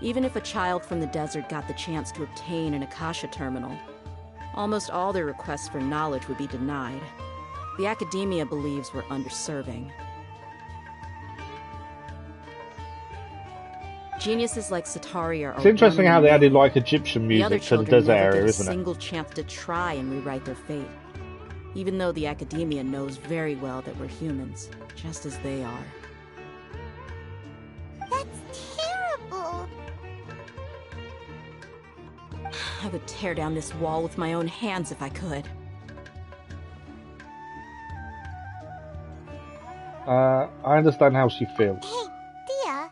Even if a child from the desert got the chance to obtain an Akasha terminal, almost all their requests for knowledge would be denied. The academia believes we're underserving. Geniuses like Satari are. It's interesting how they added like Egyptian music to the desert area, isn't it? A single chance to try and rewrite their fate, even though the academia knows very well that we're humans, just as they are. That's terrible. I would tear down this wall with my own hands if I could. I understand how she feels. Hey, Dia.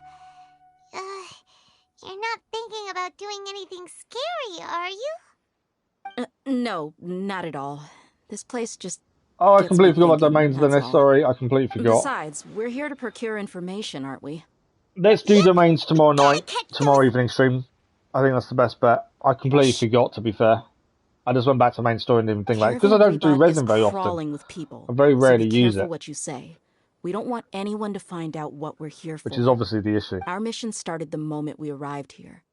anything scary, are you? No, not at all. This place just Oh, I gets completely me forgot about thinking, domains, that's Dennis. all. Sorry, I completely forgot. Besides, we're here to procure information, aren't we? Let's do domains tomorrow night, tomorrow evening stream. I think that's the best bet. I completely forgot, to be fair. I just went back to main story and didn't think about it. Because I don't do resin very crawling often. with people, I very rarely so be use careful it. what you say. We don't want anyone to find out what we're here for. Which is obviously the issue. Our mission started the moment we arrived here.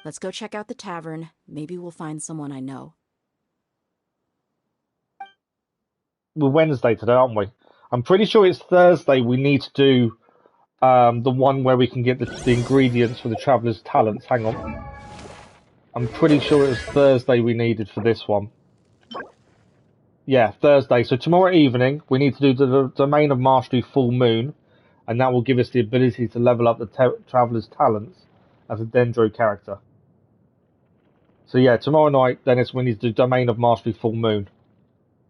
Let's go check out the tavern. Maybe we'll find someone I know. We're Wednesday today, aren't we? I'm pretty sure it's Thursday we need to do the one where we can get the ingredients for the Traveller's Talents. Hang on. I'm pretty sure it was Thursday we needed for this one. Yeah, Thursday. So tomorrow evening we need to do the Domain of Mastery Full Moon, and that will give us the ability to level up the Traveller's Talents as a Dendro character. So yeah, tomorrow night, Dennis, we need to do Domain of Mastery Full Moon.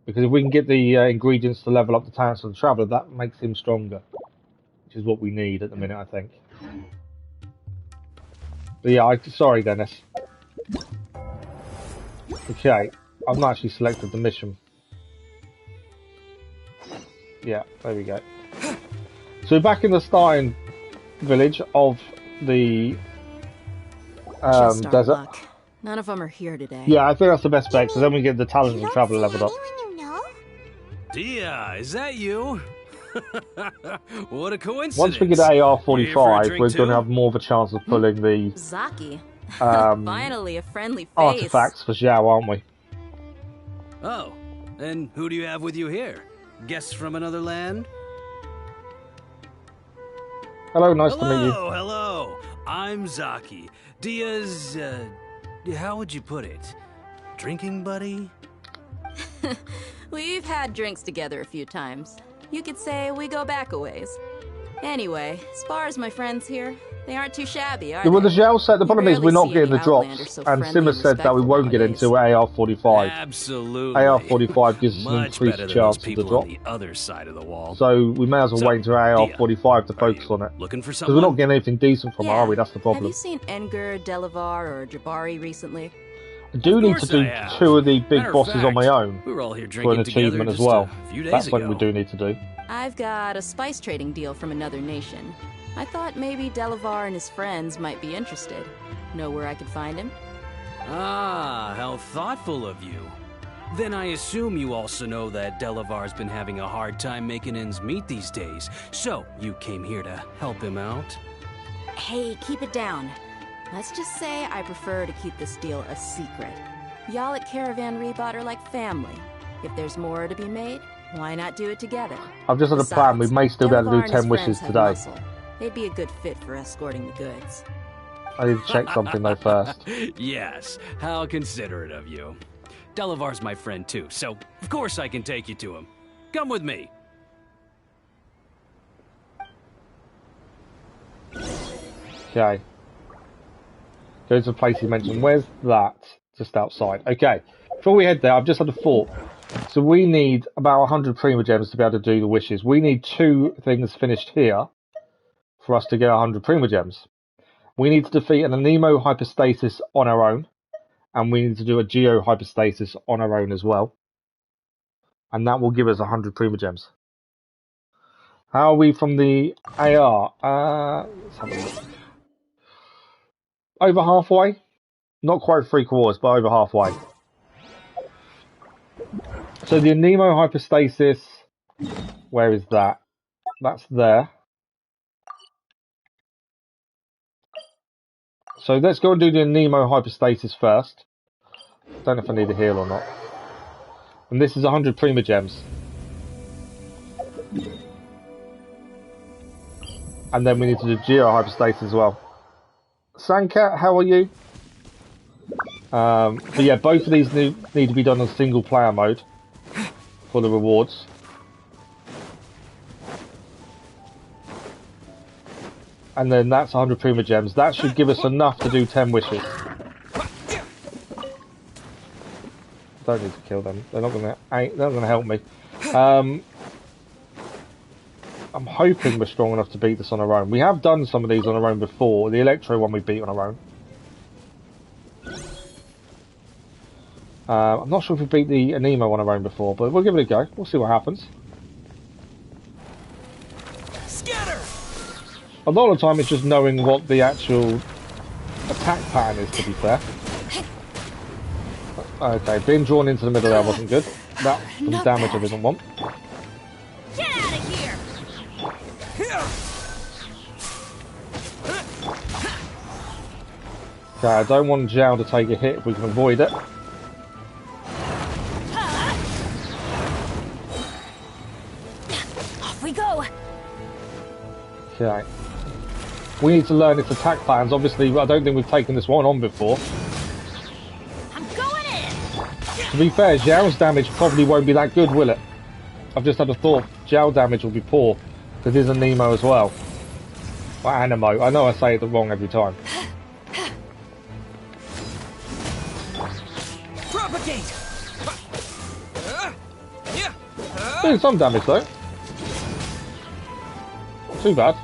Because if we can get the ingredients to level up the talents of the Traveller, that makes him stronger. Which is what we need at the minute, I think. But yeah, sorry, Dennis. Okay, I've not actually selected the mission. Yeah, there we go. So we're back in the starting village of the Just our desert. luck. None of them are here today. Yeah, I think that's the best bet, because then we get the talents of Traveller leveled up. Dia, is that you? What a coincidence. Once we get AR-45, we're going to have more of a chance of pulling the Zaki. Finally, a friendly face. artifacts for Zhao, aren't we? Oh, and who do you have with you here? Guests from another land? Hello, nice to meet you. Hello. I'm Zaki. Dia's, how would you put it? Drinking buddy? We've had drinks together a few times. You could say we go back a ways. Anyway, as far as my friends here, they aren't too shabby, are Yeah, well, they? the Zhao set, the problem is we're not getting the drops, Outlanders so and friendly Simmer and said that we respectful won't get nowadays. into AR-45. Absolutely. AR-45 gives us an Much increased better than chance those of the people drop. on the other side of the wall. So we may as well So, wait until AR-45 to focus on it. Looking for Because we're not someone? getting anything decent from it, are we? That's the Have problem. you seen Enger, Delavar, or Jabari recently? I do need to do I have. 2 of the big Matter of bosses on my fact, own we were all here for drinking an together achievement as just well. a few days That's something we ago. do need to do. I've got a spice trading deal from another nation. I thought maybe Delavar and his friends might be interested. Know where I could find him? Ah, how thoughtful of you. Then I assume you also know that Delavar's been having a hard time making ends meet these days. So, you came here to help him out? Hey, keep it down. Let's just say I prefer to keep this deal a secret. Y'all at Caravan Rebot are like family. If there's more to be made, why not do it together? I've just had a plan. We may still be able to do 10 wishes today. Muscle. They'd be a good fit for escorting the goods. I need to check something though first. Yes, how considerate of you. Delavar's my friend too, so of course I can take you to him. Come with me. Okay. Go to the place you mentioned. Where's that? Just outside. Okay. Before we head there, I've just had a thought. So we need about 100 Prima Gems to be able to do the wishes. We need 2 things finished here for us to get 100 Prima Gems. We need to defeat an Anemo Hypostasis on our own. And we need to do a Geo Hypostasis on our own as well. And that will give us 100 Prima Gems. How are we from the AR? Let's have a look. Over halfway. Not quite 3/4, but over halfway. So the Anemo Hypostasis, where is that? That's there. So let's go and do the Anemo Hypostasis first. Don't know if I need a heal or not. And this is 100 Prima Gems. And then we need to do Geo Hypostasis as well. Sandcat, how are you? But yeah, both of these need to be done on single player mode for the rewards. And then that's 100 Prima Gems. That should give us enough to do 10 wishes. Don't need to kill them. They're not gonna help me. I'm hoping we're strong enough to beat this on our own. We have done some of these on our own before. The Electro one we beat on our own. I'm not sure if we beat the Anemo on our own before, but we'll give it a go. We'll see what happens. Scatter! A lot of the time it's just knowing what the actual attack pattern is, to be fair. Okay, being drawn into the middle there wasn't good. That's some damage I didn't want. Get out of here! Okay, I don't want Zhao to take a hit if we can avoid it. Off we go. Okay. We need to learn its attack patterns. Obviously, I don't think we've taken this one on before. I'm going in. To be fair, Zhao's damage probably won't be that good, will it? I've just had a thought. Zhao damage will be poor, because he's a Nemo as well. Or Anemo. I know I say it wrong every time. Propagate! Doing some damage though. Not too bad.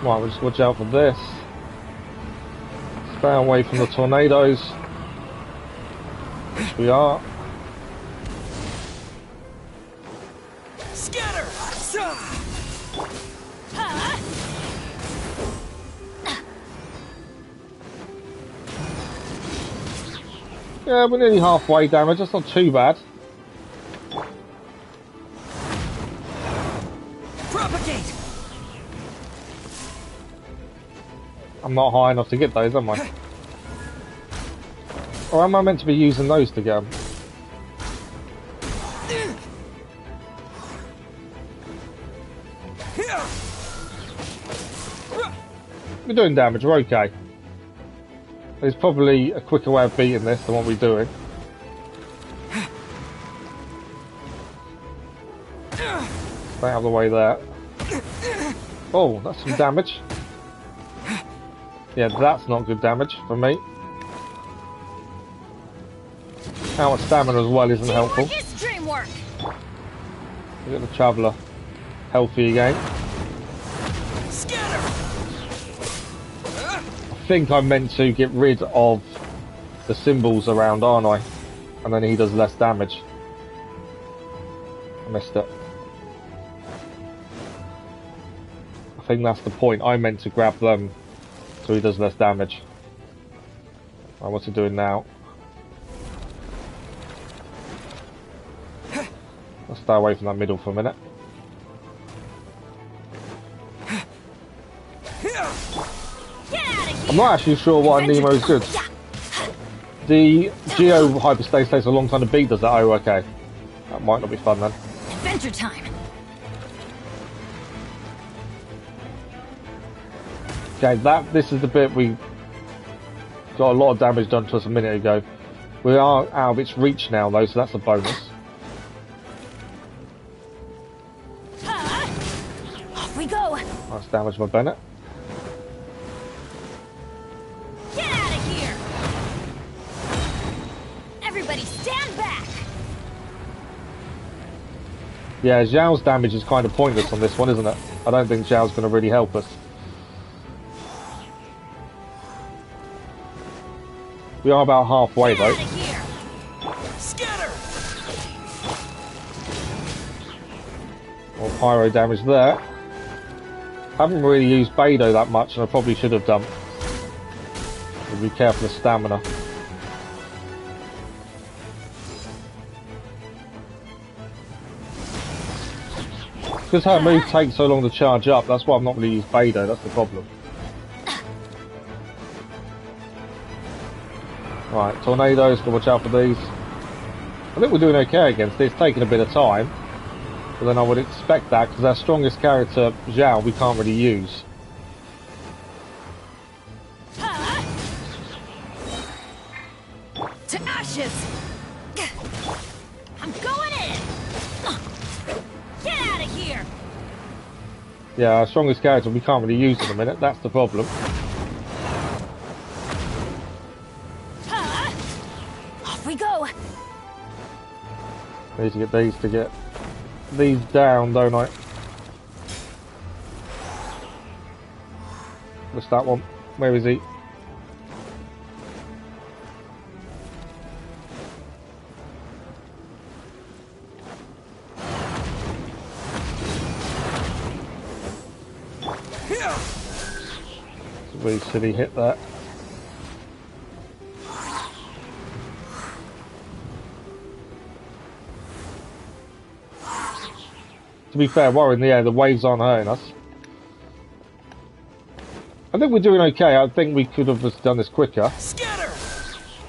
Right, we'll just watch out for this. Stay away from the tornadoes. Which we are. Scatter! Yeah, we're nearly halfway damage. That's not too bad. Propagate! I'm not high enough to get those, am I? Or am I meant to be using those to get them? We're doing damage, we're okay. There's probably a quicker way of beating this than what we're doing. Stay out of the way there. Oh, that's some damage. Yeah, that's not good damage for me. How much stamina as well isn't helpful. Dreamwork. We get the Traveller healthy again. I think I'm meant to get rid of the symbols around, aren't I? And then he does less damage. I missed it. I think that's the point. I meant to grab them so he does less damage. Right, what's he doing now? Let's stay away from that middle for a minute. I'm not actually sure why Nemo's good. The Geo Hyperspace takes a long time to beat, does that? Oh, okay. That might not be fun then. Adventure time. Okay, this is the bit we got a lot of damage done to us a minute ago. We are out of its reach now though, so that's a bonus. Off we go. Nice damage by Bennett. Get out of here! Everybody stand back! Yeah, Zhao's damage is kind of pointless on this one, isn't it? I don't think Zhao's going to really help us. We are about halfway though. Scatter! More pyro damage there. Haven't really used Beidou that much, and I probably should have done. Be careful of stamina. Because her move takes so long to charge up, that's why I've not really used Beidou, that's the problem. Right, tornadoes, gotta watch out for these. I think we're doing okay against this, it's taking a bit of time. But then I would expect that, because our strongest character, Zhao, we can't really use. To ashes! I'm going in! Get out of here! Yeah, our strongest character we can't really use in a minute, that's the problem. Off we go. I need to get these down, don't I? What's that one? Where is he? Really silly hit that. To be fair, while we're in the air, the waves aren't hurting us. I think we're doing okay. I think we could have just done this quicker. Scatter!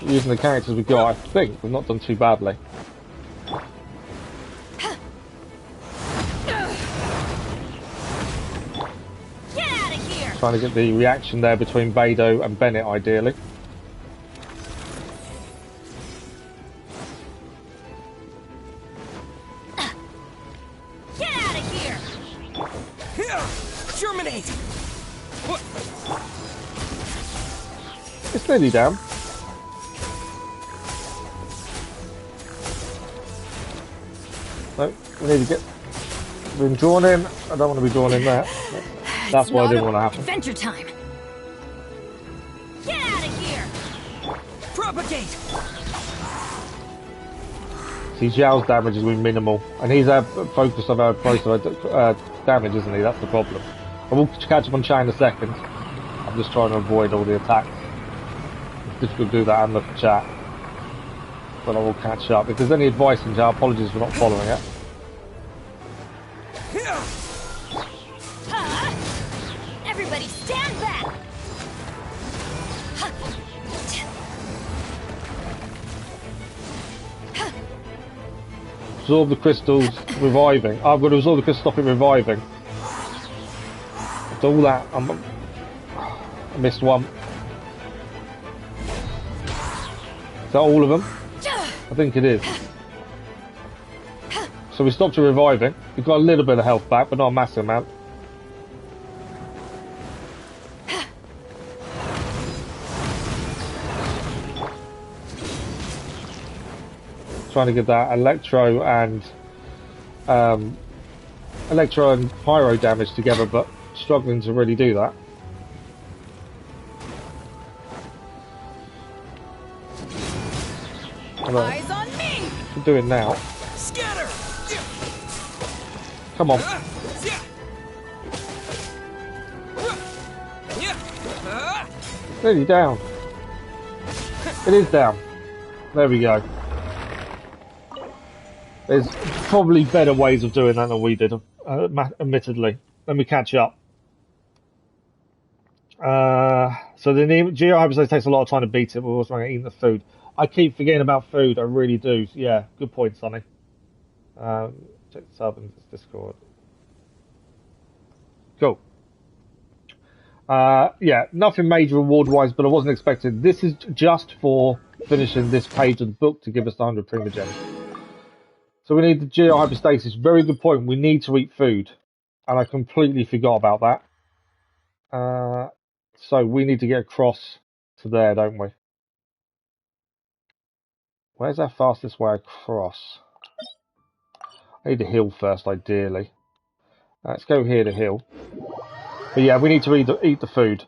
Using the characters we've got, I think we've not done too badly. Get out of here! Trying to get the reaction there between Beidou and Bennett, ideally. Get out of here! Germinate! It's nearly down. No, we need to get... Been drawn in. I don't want to be drawn in there. That's why I didn't want to happen. Adventure time! Get out of here! Propagate! See, Zhao's damage has been minimal, and he's our focus of our most of our damage, isn't he? That's the problem. I will catch up on Chai in a second. I'm just trying to avoid all the attacks. It's difficult to do that and look at chat. But I will catch up. If there's any advice in Zhao, apologies for not following it. Everybody stand back! Absorb the crystals, reviving. Oh, I've got to absorb the crystals, stop it reviving. After all that, I missed one. Is that all of them? I think it is. So we stopped it reviving. We've got a little bit of health back, but not a massive amount. Trying to get that electro and pyro damage together, but struggling to really do that. Eyes on me! What we're doing now? Scatter! Come on. Nearly down. It is down. There we go. There's probably better ways of doing that than we did, admittedly. Let me catch up. So the Geo Hyperspace takes a lot of time to beat it, but we're also eating the food. I keep forgetting about food, I really do. Yeah, good point, Sonny. Check the sub and Discord. Cool. Yeah, nothing major reward-wise, but I wasn't expecting. This is just for finishing this page of the book to give us the 100 Prima Gems. So we need the Geo Hyperstasis. Very good point. We need to eat food. And I completely forgot about that. So we need to get across to there, don't we? Where's our fastest way across? I need to heal first, ideally. Let's go here to heal. But yeah, we need to eat the food.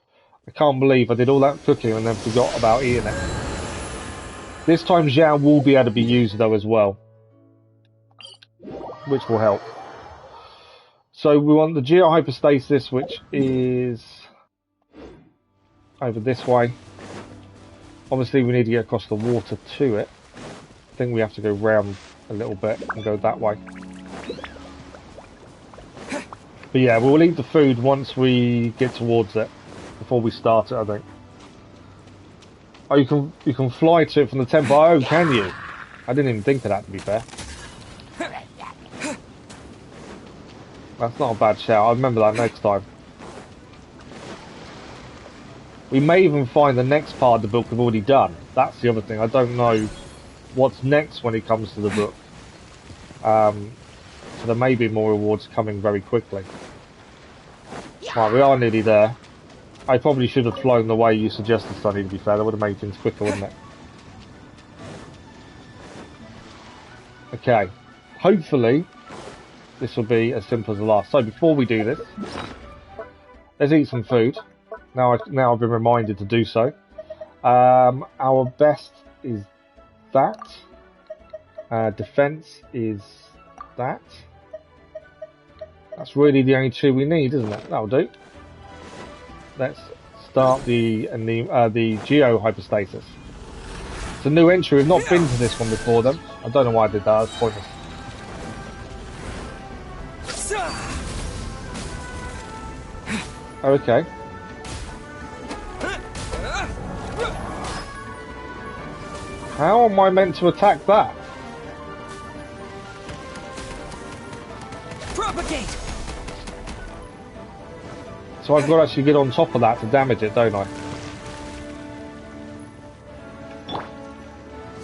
I can't believe I did all that cooking and then forgot about eating it. This time Zhao will be able to be used though as well, which will help. So we want the Geo Hyperstasis, which is over this way. Obviously we need to get across the water to it. I think we have to go round a little bit and go that way. But yeah, we'll eat the food once we get towards it, before we start it, I think. Oh, you can fly to it from the temple. Oh, can you? I didn't even think of that, to be fair. That's not a bad shout. I'll remember that next time. We may even find the next part of the book we've already done. That's the other thing. I don't know what's next when it comes to the book. So there may be more rewards coming very quickly. Right, we are nearly there. I probably should have flown the way you suggested, Sonny, to be fair. That would have made things quicker, wouldn't it? Okay. Hopefully, this will be as simple as the last. So before we do this, let's eat some food. Now I've been reminded to do so. Our best is that. Defense is that. That's really the only two we need, isn't it? That'll do. Let's start the Geo Hypostasis. It's a new entry. We've not been to this one before, then. I don't know why I did that. It's pointless. Okay. How am I meant to attack that? Propagate. So I've got to actually get on top of that to damage it, don't I?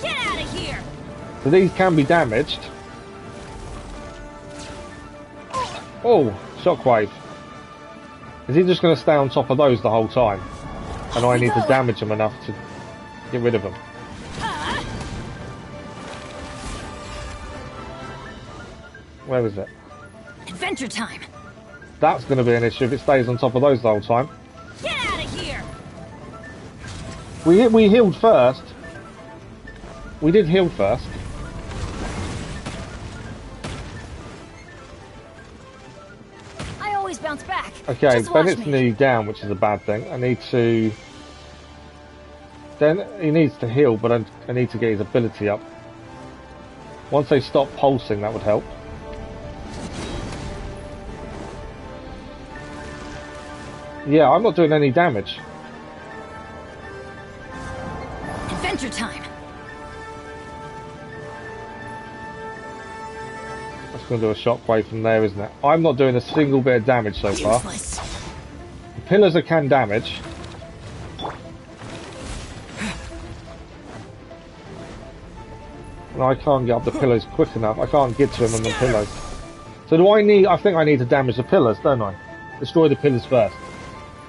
Get out of here! So these can be damaged. Oh, shockwave. Is he just going to stay on top of those the whole time? And I need to damage them enough to get rid of them. Where is it? Adventure time! That's going to be an issue if it stays on top of those the whole time. Get out of here! We healed first. We did heal first. I always bounce back. Okay, Just watch Bennett's me. nearly down, which is a bad thing. I need to... Then he needs to heal, but I need to get his ability up. Once they stop pulsing, that would help. Yeah, I'm not doing any damage. Adventure time! That's going to do a shockwave from there, isn't it? I'm not doing a single bit of damage so far. The pillars I can damage. No, I can't get up the pillars quick enough. I can't get to him on the pillars. So do I need... I think I need to damage the pillars, don't I? Destroy the pillars first.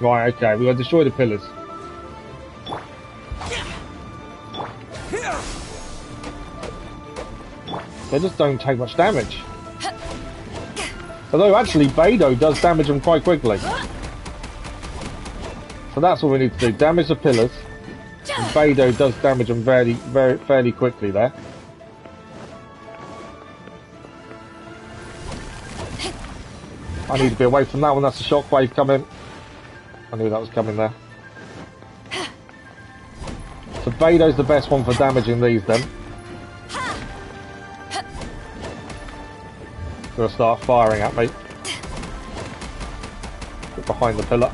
Right, okay, we've got to destroy the pillars. They just don't take much damage. Although actually Beidou does damage them quite quickly. So that's what we need to do, damage the pillars. And Beidou does damage them fairly quickly there. I need to be away from that one, that's a shockwave coming. I knew that was coming there. So Beidou's the best one for damaging these then. Gonna start firing at me. Get behind the pillar.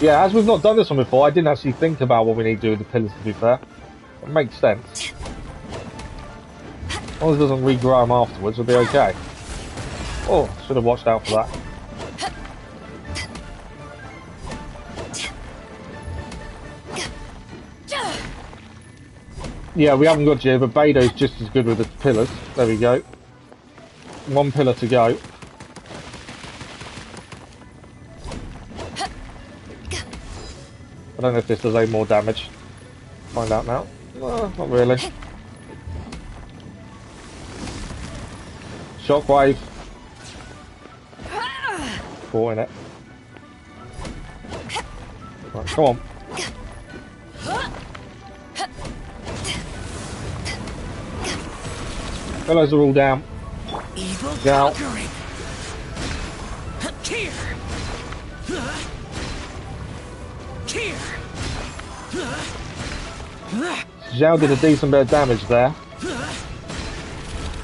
Yeah, as we've not done this one before, I didn't actually think about what we need to do with the pillars, to be fair. It makes sense. As long as it doesn't regrow them afterwards, we'll be okay. Oh, should have watched out for that. Yeah, we haven't got Geo, but Beidou's just as good with the pillars. There we go. One pillar to go. I don't know if this does any more damage. Find out now. No, not really. Shockwave. Caught in it. Right, come on. Fellows are all down. Evil Go. conquering. Here. Here. Zhao did a decent bit of damage there.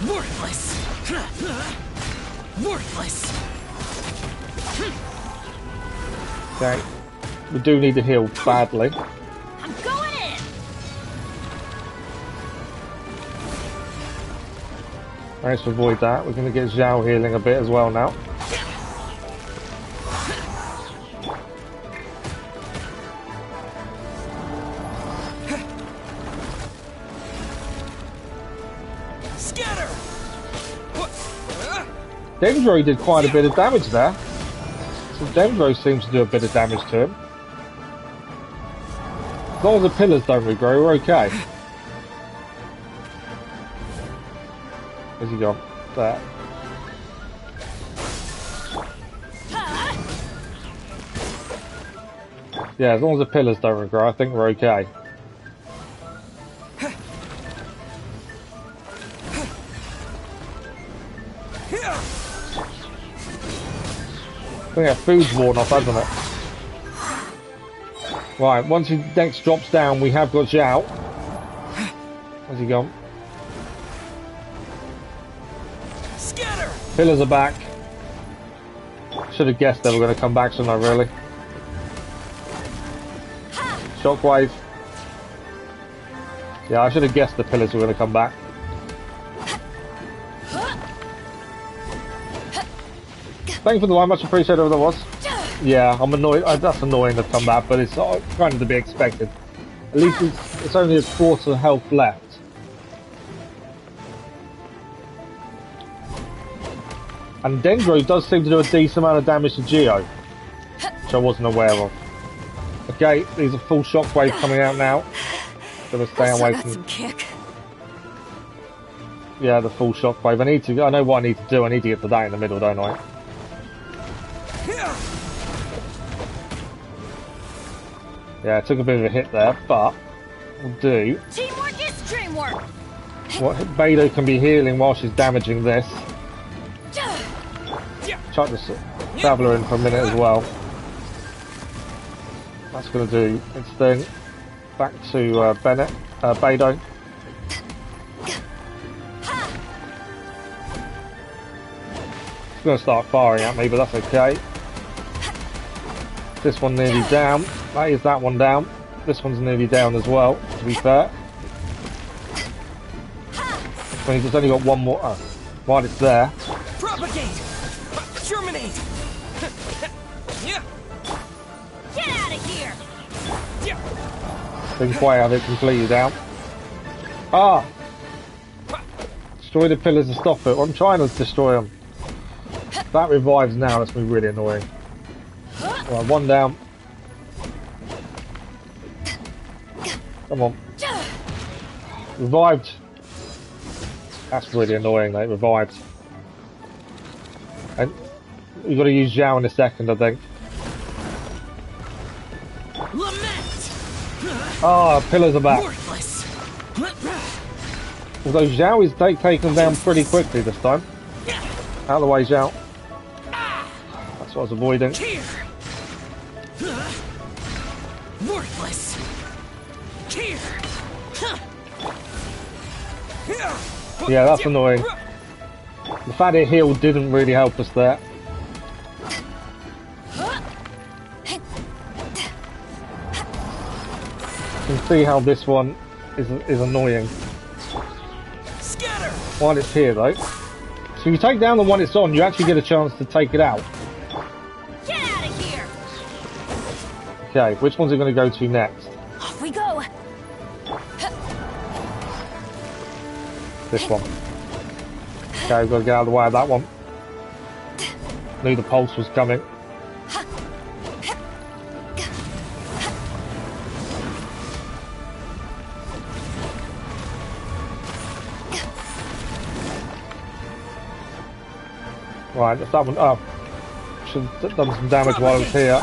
Worthless. Worthless. Okay. We do need to heal badly. I'm going in! Nice to avoid that. We're going to get Zhao healing a bit as well now. Scatter. Dendro did quite a bit of damage there. So Dendro seems to do a bit of damage to him. As long as the pillars don't regrow, we're okay. Where's he gone? There. Yeah, as long as the pillars don't regrow, I think we're okay. I think that food's worn off, hasn't it? Right, once he next drops down, we have got Zhao. Where's he gone? Scatter! Pillars are back. Should have guessed they were going to come back, shouldn't I, really? Shockwave. Yeah, I should have guessed the pillars were going to come back. Thank you for the line, much appreciated whoever that was. Yeah, I'm annoyed. That's annoying to come back, but it's kind of to be expected. At least it's only a quarter health left. And Dendro does seem to do a decent amount of damage to Geo, which I wasn't aware of. Okay, these are full shockwave coming out now. Gotta stay away from. Some kick. Yeah, the full shockwave. I know what I need to do. I need to get to that in the middle, don't I? Yeah, it took a bit of a hit there, but we'll do. Teamwork is dreamwork. What Beidou can be healing while she's damaging this. Chuck the Traveller in for a minute as well. That's going to do its thing. Back to Beidou. It's going to start firing at me, but that's okay. This one nearly down. That is that one down. This one's nearly down as well, to be fair. I mean, he's only got one more. Oh, while it's there. Propagate! Germinate! Get out of here! Didn't quite have it completely down. Ah! Destroy the pillars to stop it. I'm trying to destroy them. That revives now. That's me really annoying. Right, one down. Come on. Revived. That's really annoying, mate. Revived. And we've got to use Zhao in a second, I think. Ah, pillars are back. Although Zhao is taken down pretty quickly this time. Out of the way, Zhao. That's what I was avoiding. Worthless. Yeah, that's annoying. The fact it healed didn't really help us there. You can see how this one is annoying. While it's here though. So you take down the one it's on, you actually get a chance to take it out. Get out of here! Okay, which one's it going to go to next? Off we go! This one. Okay, we've got to get out of the way of that one. Knew the pulse was coming. Right, if that one. Oh, should have done some damage while I was here.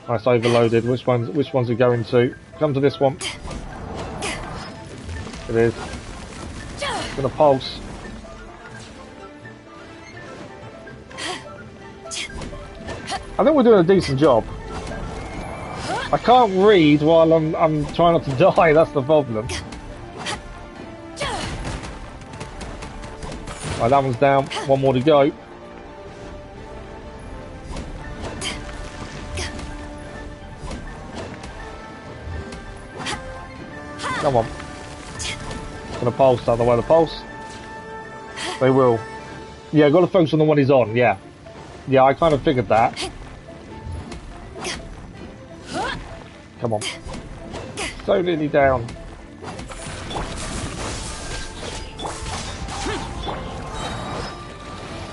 Nice, overloaded. Which ones are going to? Come to this one. It is. Gonna pulse. I think we're doing a decent job. I can't read while I'm trying not to die. That's the problem. Right, that one's down. One more to go. Come on. Gonna pulse out of the way of the pulse. They will. Yeah, got to focus on the one he's on. Yeah. Yeah, I kind of figured that. Come on. So nearly down.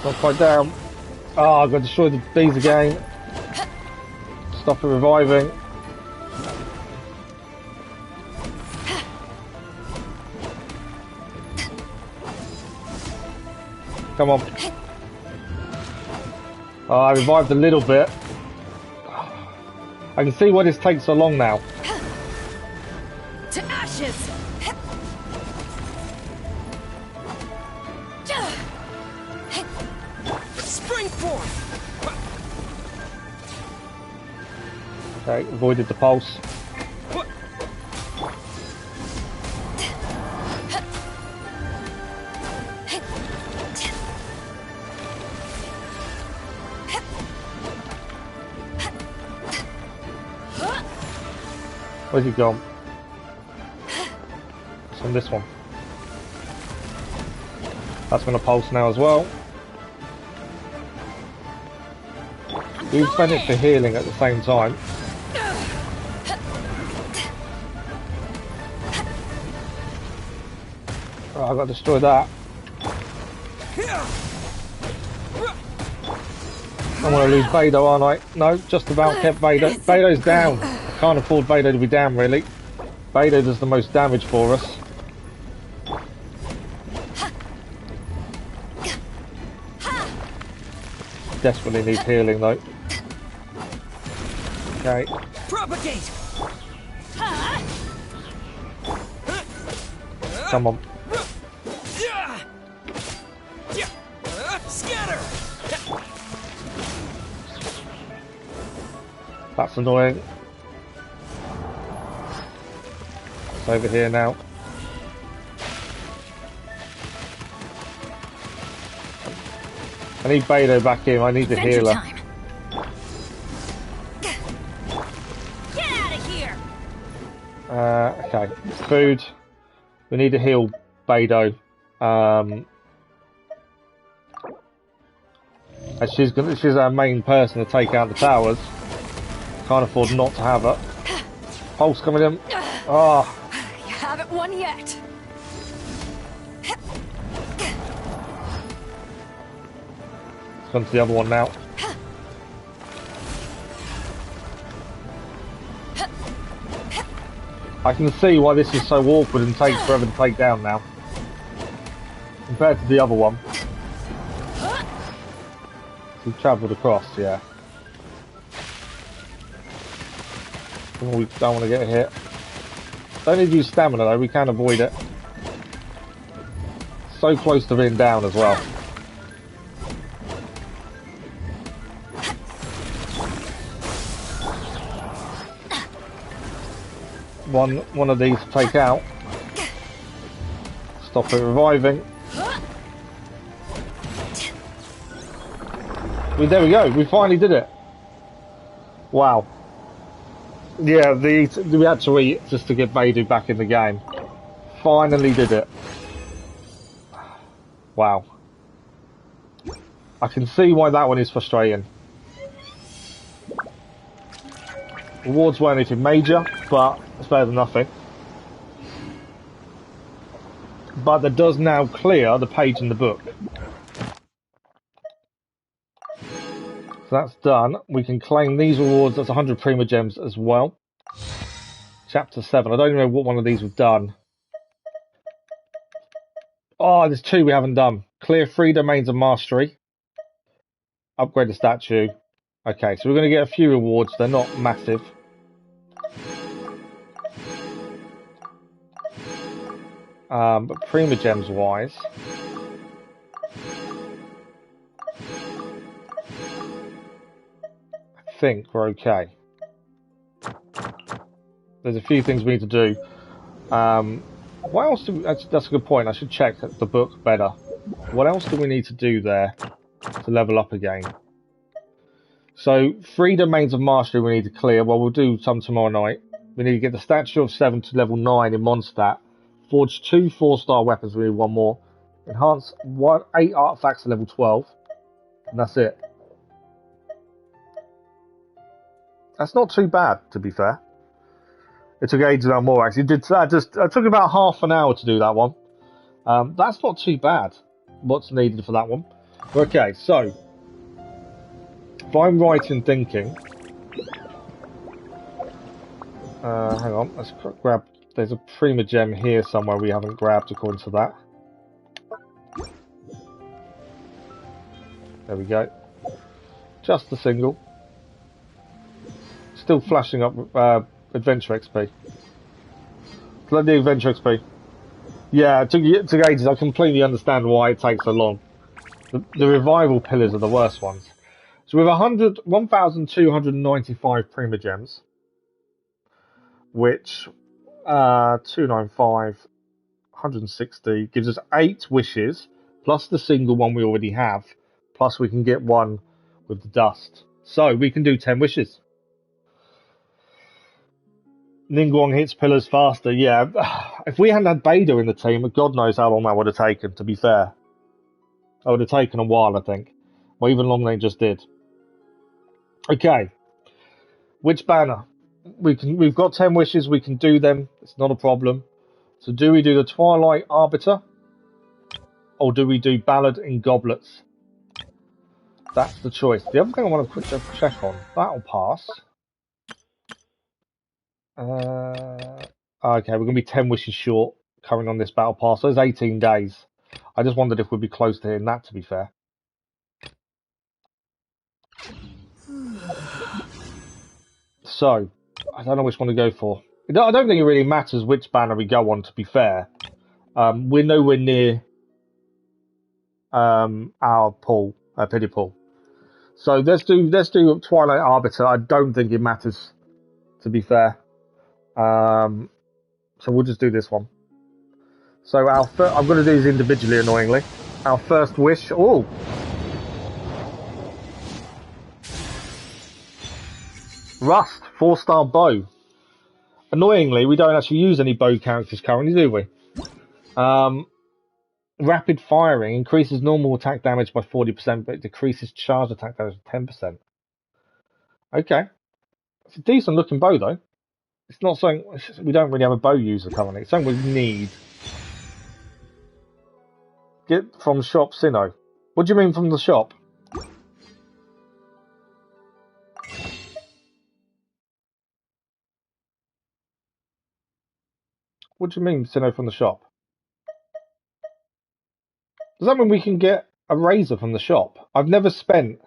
Not quite down. Oh, I've got to destroy the bees again. Stop it reviving. Come on. Oh, I revived a little bit. I can see why this takes so long now. To ashes! Springform! Okay, avoided the pulse. Where's he gone? It's on this one. That's going to pulse now as well. We've spent it for healing at the same time. Oh, I've got to destroy that. I want to lose Vado, aren't I? No, just about kept Vado. Vado's down. I can't afford Vado to be down, really. Vado does the most damage for us. Desperately needs healing, though. Okay. Propagate! Come on. Scatter! That's annoying. It's over here now. I need Beto back in. I need the healer. Time. Get out of here! Okay. Food. We need to heal Beto. She's our main person to take out the towers. Can't afford not to have her. Pulse coming in. Oh. You haven't won yet. Let's come to the other one now. I can see why this is so awkward and takes forever to take down now. Compared to the other one. We've travelled across, yeah. We don't want to get hit. Don't need to use stamina though, we can avoid it. So close to being down as well. One of these to take out. Stop it reviving. There we go, we finally did it. Wow. Yeah, we had to eat just to get Beidou back in the game. Finally did it. Wow. I can see why that one is frustrating. Rewards weren't anything major, but it's better than nothing. But that does now clear the page in the book. So that's done. We can claim these rewards. That's 100 Prima Gems as well. Chapter 7. I don't even know what one of these we've done. Oh, there's 2 we haven't done. Clear 3 domains of mastery. Upgrade the statue. Okay, so we're going to get a few rewards. They're not massive. But Prima Gems wise... I think we're okay. There's a few things we need to do. What else do we, that's a good point. I should check the book better. What else do we need to do there to level up again? So 3 domains of mastery we need to clear. Well, we'll do some tomorrow night. We need to get the statue of 7 to level 9 in Mondstadt. Forge 2 4-star weapons. We need 1 more. Enhance 8 artifacts to level 12, and that's it. That's not too bad, to be fair. It took ages to more, actually. It took about half an hour to do that one. That's not too bad. What's needed for that one? Okay, so if I'm right in thinking, hang on, let's grab. There's a Prima Gem here somewhere we haven't grabbed, according to that. There we go. Just the single. Still flashing up adventure XP. Let the adventure XP. Yeah, it took ages. I completely understand why it takes so long. The revival pillars are the worst ones. So we have 1,295 Prima Gems, which 295, 160 gives us 8 wishes, plus the single one we already have, plus we can get one with the dust. So we can do 10 wishes. Ningguang hits pillars faster, yeah. If we hadn't had Beta in the team, God knows how long that would have taken, to be fair. That would have taken a while, I think. Or even longer than it just did. Okay. Which banner? We've got 10 wishes, we can do them. It's not a problem. So do we do the Twilight Arbiter? Or do we do Ballad in Goblets? That's the choice. The other thing I want to quickly check on. Battle Pass. Okay, we're going to be 10 wishes short coming on this Battle Pass. So it's 18 days. I just wondered if we'd be close to hitting that, to be fair. So, I don't know which one to go for. I don't think it really matters which banner we go on, to be fair. We're nowhere near our pool, pity pool. So let's do Twilight Arbiter. I don't think it matters, to be fair. So we'll just do this one. So I'm going to do these individually, annoyingly. Our first wish. Oh! Rust, 4-star bow. Annoyingly, we don't actually use any bow characters currently, do we? Rapid firing increases normal attack damage by 40%, but it decreases charge attack damage by 10%. Okay. It's a decent looking bow, though. It's not something... We don't really have a bow user currently. It's something we need. Get from shop, Sinnoh. What do you mean from the shop? What do you mean, Sinnoh, from the shop? Does that mean we can get a razor from the shop? I've never spent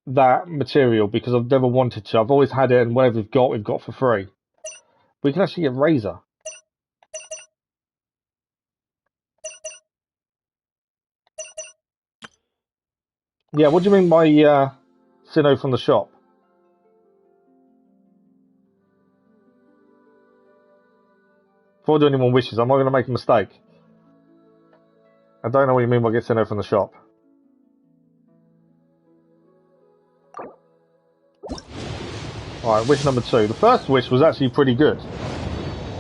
that material because I've never wanted to. I've always had it, and whatever we've got for free. We can actually get razor. Yeah, what do you mean by Sinnoh from the shop? Before I do any more wishes, am I going to make a mistake? I don't know what you mean by get Sinnoh from the shop. Alright, wish number 2. The first wish was actually pretty good.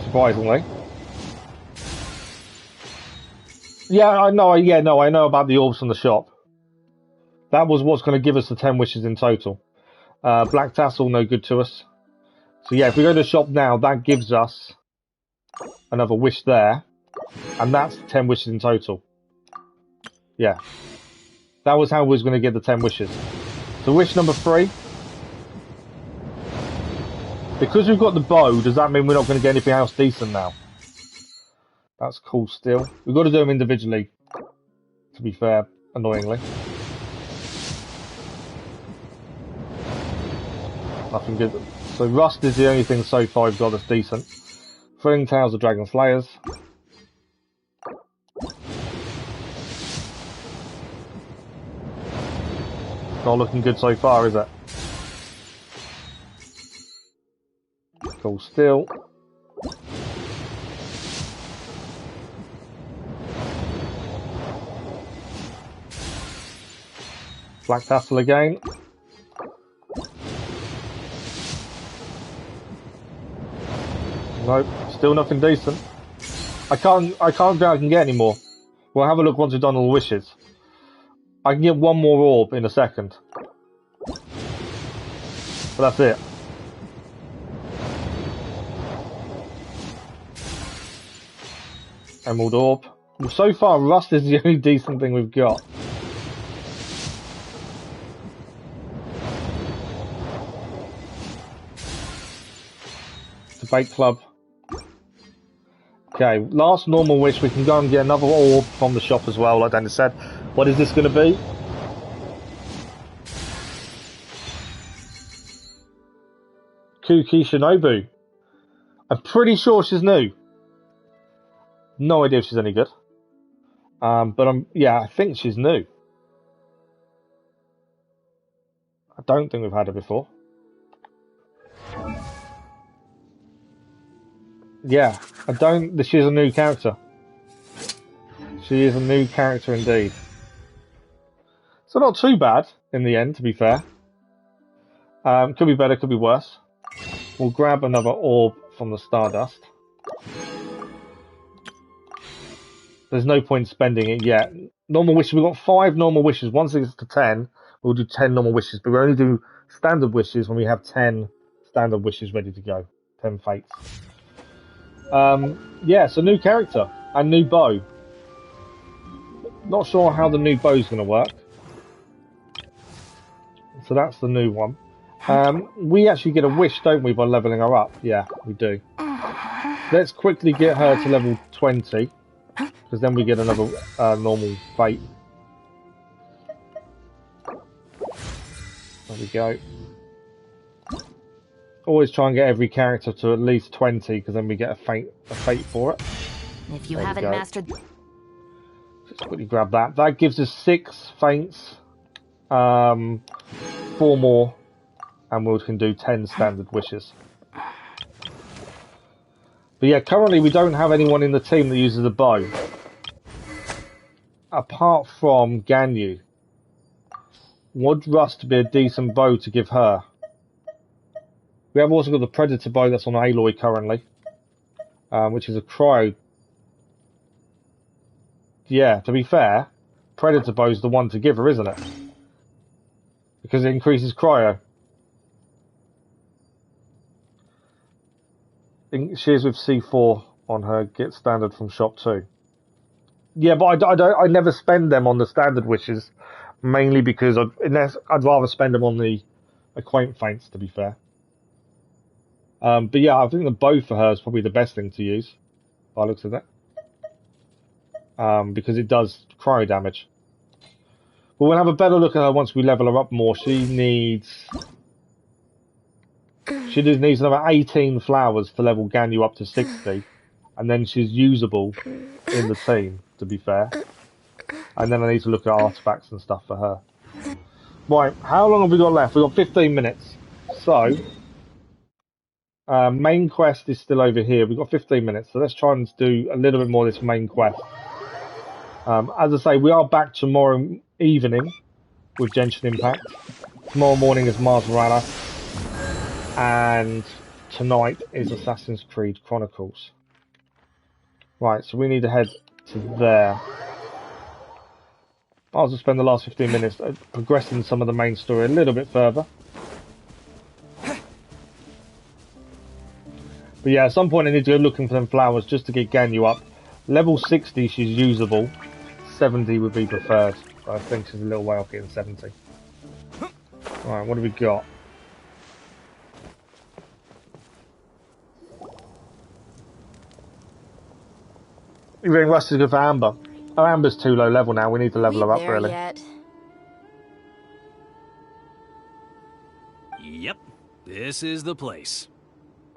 Surprisingly. Yeah, I know about the orbs from the shop. That was what's going to give us the 10 wishes in total. Black Tassel, no good to us. So yeah, if we go to the shop now, that gives us another wish there. And that's 10 wishes in total. Yeah. That was how we was going to get the 10 wishes. So wish number 3. Because we've got the bow, does that mean we're not going to get anything else decent now? That's cool still. We've got to do them individually, to be fair, annoyingly. Nothing good. So Rust is the only thing so far we've got that's decent. Thrilling Tales of Dragon Slayers. Not looking good so far, is it? Cool still. Black Tassel again. Nope, still nothing decent. I can't think I can get any more. We'll have a look once we've done all the wishes. I can get one more orb in a second. But that's it. Emerald orb. So far, Rust is the only decent thing we've got. Debate Club. Okay, last normal wish. We can go and get another orb from the shop as well, like Dennis said. What is this going to be? Kuki Shinobu. I'm pretty sure she's new. No idea if she's any good. But I think she's new. I don't think we've had her before. Yeah, she's a new character. She is a new character indeed. So not too bad in the end, to be fair. Could be better, could be worse. We'll grab another orb from the Stardust. There's no point spending it yet. Normal wishes, we've got 5 normal wishes. Once it gets to 10, we'll do 10 normal wishes. But we only do standard wishes when we have 10 standard wishes ready to go. 10 fates. So new character and new bow. Not sure how the new bow is going to work. So that's the new one. We actually get a wish, don't we, by leveling her up? Yeah, we do. Let's quickly get her to level 20, because then we get another normal fate. There we go. Always try and get every character to at least 20, because then we get a fate for it. If you haven't mastered... Let's quickly grab that. That gives us 6 faints. 4 more. And we can do 10 standard wishes. But yeah, currently we don't have anyone in the team that uses a bow. Apart from Ganyu. Would Rust be a decent bow to give her? We have also got the Predator bow that's on Aloy currently. Which is a cryo. Yeah, to be fair, Predator bow is the one to give her, isn't it? Because it increases cryo. She is with C4 on her get standard from shop 2. Yeah, but I never spend them on the standard wishes, mainly because I'd rather spend them on the acquaint feints, to be fair. But yeah, I think the bow for her is probably the best thing to use, by the looks of that, because it does cryo damage. But we'll have a better look at her once we level her up more. She needs another 18 flowers to level Ganyu up to 60, and then she's usable in the team, to be fair. And then I need to look at artifacts and stuff for her. Right, how long have we got left? We've got 15 minutes. So, main quest is still over here. We've got 15 minutes, so let's try and do a little bit more of this main quest. As I say, we are back tomorrow evening with Genshin Impact. Tomorrow morning is Mars Valhalla. And tonight is Assassin's Creed Chronicles. Right, so we need to head to there. I'll just spend the last 15 minutes progressing some of the main story a little bit further. But yeah, at some point I need to go looking for them flowers just to get Ganyu up. Level 60 she's usable. 70 would be preferred. But I think she's a little way off getting 70. Alright, what have we got? You're getting Rust is good for Amber. Oh, Amber's too low level now. We need to level her up, really. Yep, this is the place.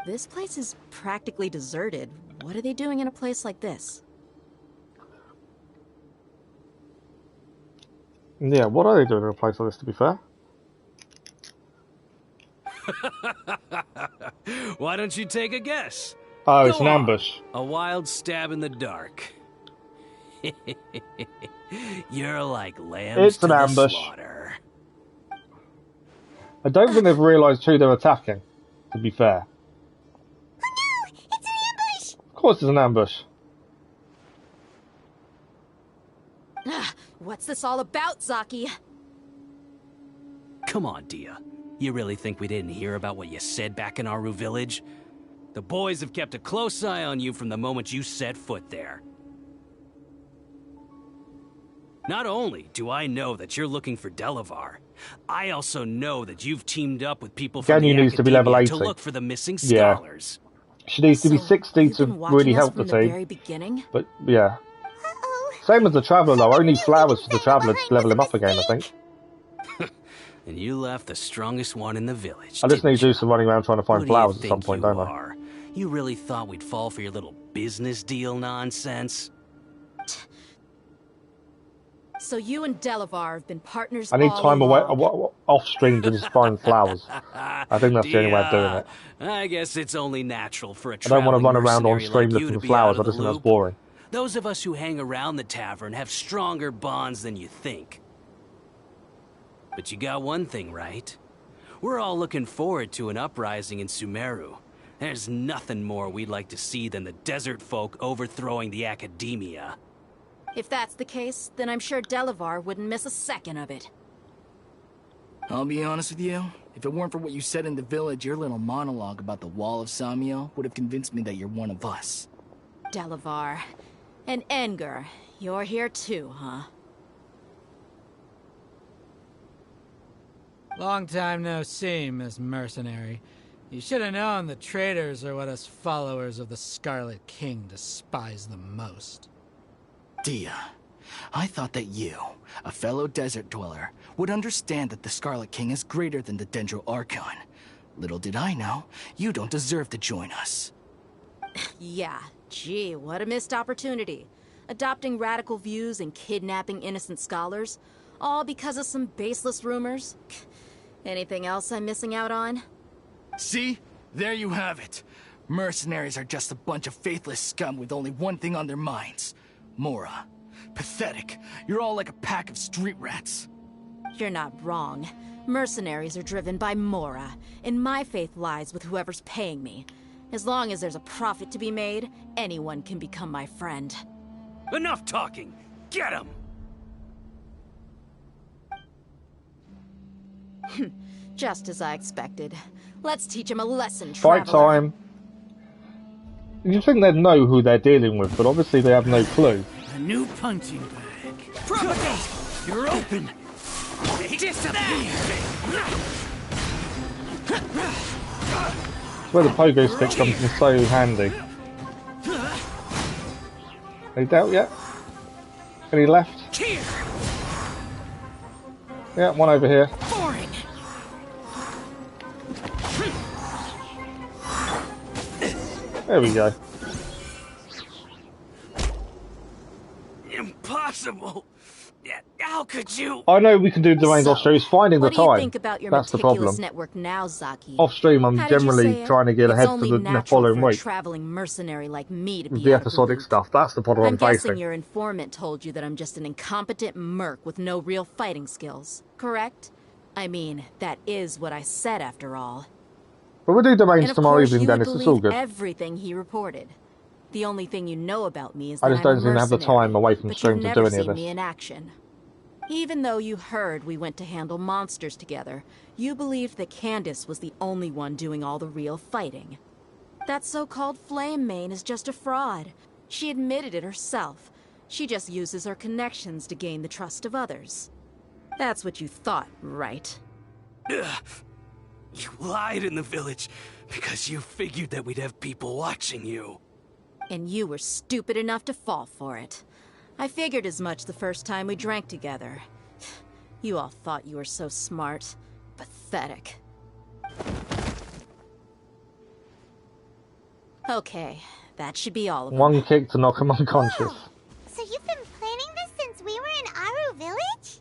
This place is practically deserted. What are they doing in a place like this? Yeah, what are they doing in a place like this, to be fair? Why don't you take a guess? Oh, it's an ambush. A wild stab in the dark. You're like lambs to the slaughter. I don't think they've realised who they're attacking, to be fair. Oh no! It's an ambush! Of course it's an ambush. What's this all about, Zaki? Come on, Dia. You really think we didn't hear about what you said back in Aru village? The boys have kept a close eye on you from the moment you set foot there. Not only do I know that you're looking for Delavar, I also know that you've teamed up with people from the needs to be level 80 to look for the missing scholars. She needs to be 60 to really help the team. But yeah. Same as the Traveller though, only flowers for the Traveller to level him up again, I think. and you left the strongest one in the village. I just need to didn't do some running around trying to find Who do you flowers at some think point, you don't I? are? You really thought we'd fall for your little business deal nonsense? So you and Delavar have been partners I need all time away along. off stream to just find flowers. I think that's the only way of doing it. I guess it's only natural for a I don't want to traveling run around on mercenary stream like you looking to for be out flowers. of I the just think that's loop. boring. Those of us who hang around the tavern have stronger bonds than you think. But you got one thing right. We're all looking forward to an uprising in Sumeru. There's nothing more we'd like to see than the desert folk overthrowing the academia. If that's the case, then I'm sure Delavar wouldn't miss a second of it. I'll be honest with you. If it weren't for what you said in the village, your little monologue about the Wall of Samiel would have convinced me that you're one of us. Delavar. And Enger, you're here too, huh? Long time no see, Miss Mercenary. You should have known the traitors are what us followers of the Scarlet King despise the most. Dia, I thought that you, a fellow desert dweller, would understand that the Scarlet King is greater than the Dendro Archon. Little did I know, you don't deserve to join us. Yeah, gee, what a missed opportunity. Adopting radical views and kidnapping innocent scholars, all because of some baseless rumors. Anything else I'm missing out on? See? There you have it. Mercenaries are just a bunch of faithless scum with only one thing on their minds. Mora. Pathetic. You're all like a pack of street rats. You're not wrong. Mercenaries are driven by Mora, and my faith lies with whoever's paying me. As long as there's a profit to be made, anyone can become my friend. Enough talking! Get him! Just as I expected. Let's teach him a lesson, Fight traveler. time! You'd think they'd know who they're dealing with, but obviously they have no clue. A new punching bag. Propagate! You're open! Disappear! That's where the pogo stick comes in so handy. Any doubt yet? Any left? Yeah, one over here. Boring. There we go. Impossible! How could you? I know we can do domains off stream. It's finding the What do you time. think about your That's the meticulous problem. network now, Zaki? Off stream, I'm How did you generally say it? trying to get It's ahead for only the natural following for a week. traveling mercenary like me to With be the out of the episodic loop. stuff. That's the problem I'm I'm guessing facing. your informant told you that I'm just an incompetent merc with no real fighting skills, correct? I mean, that is what I said after all. But we'll do domains And of tomorrow course evening, you would Dennis. It's all believe good. everything he reported. The only thing you know about me is I that just I'm don't a seem to have the mercenary, time away from but stream you've to never do any of seen me this. in action. Even though you heard we went to handle monsters together, you believed that Candace was the only one doing all the real fighting. That so-called Flame Mane is just a fraud. She admitted it herself. She just uses her connections to gain the trust of others. That's what you thought, right? Ugh. You lied in the village because you figured that we'd have people watching you. And you were stupid enough to fall for it. I figured as much the first time we drank together. You all thought you were so smart. Pathetic. Okay, that should be all of them. One kick to knock him unconscious. So you've been planning this since we were in Aru Village?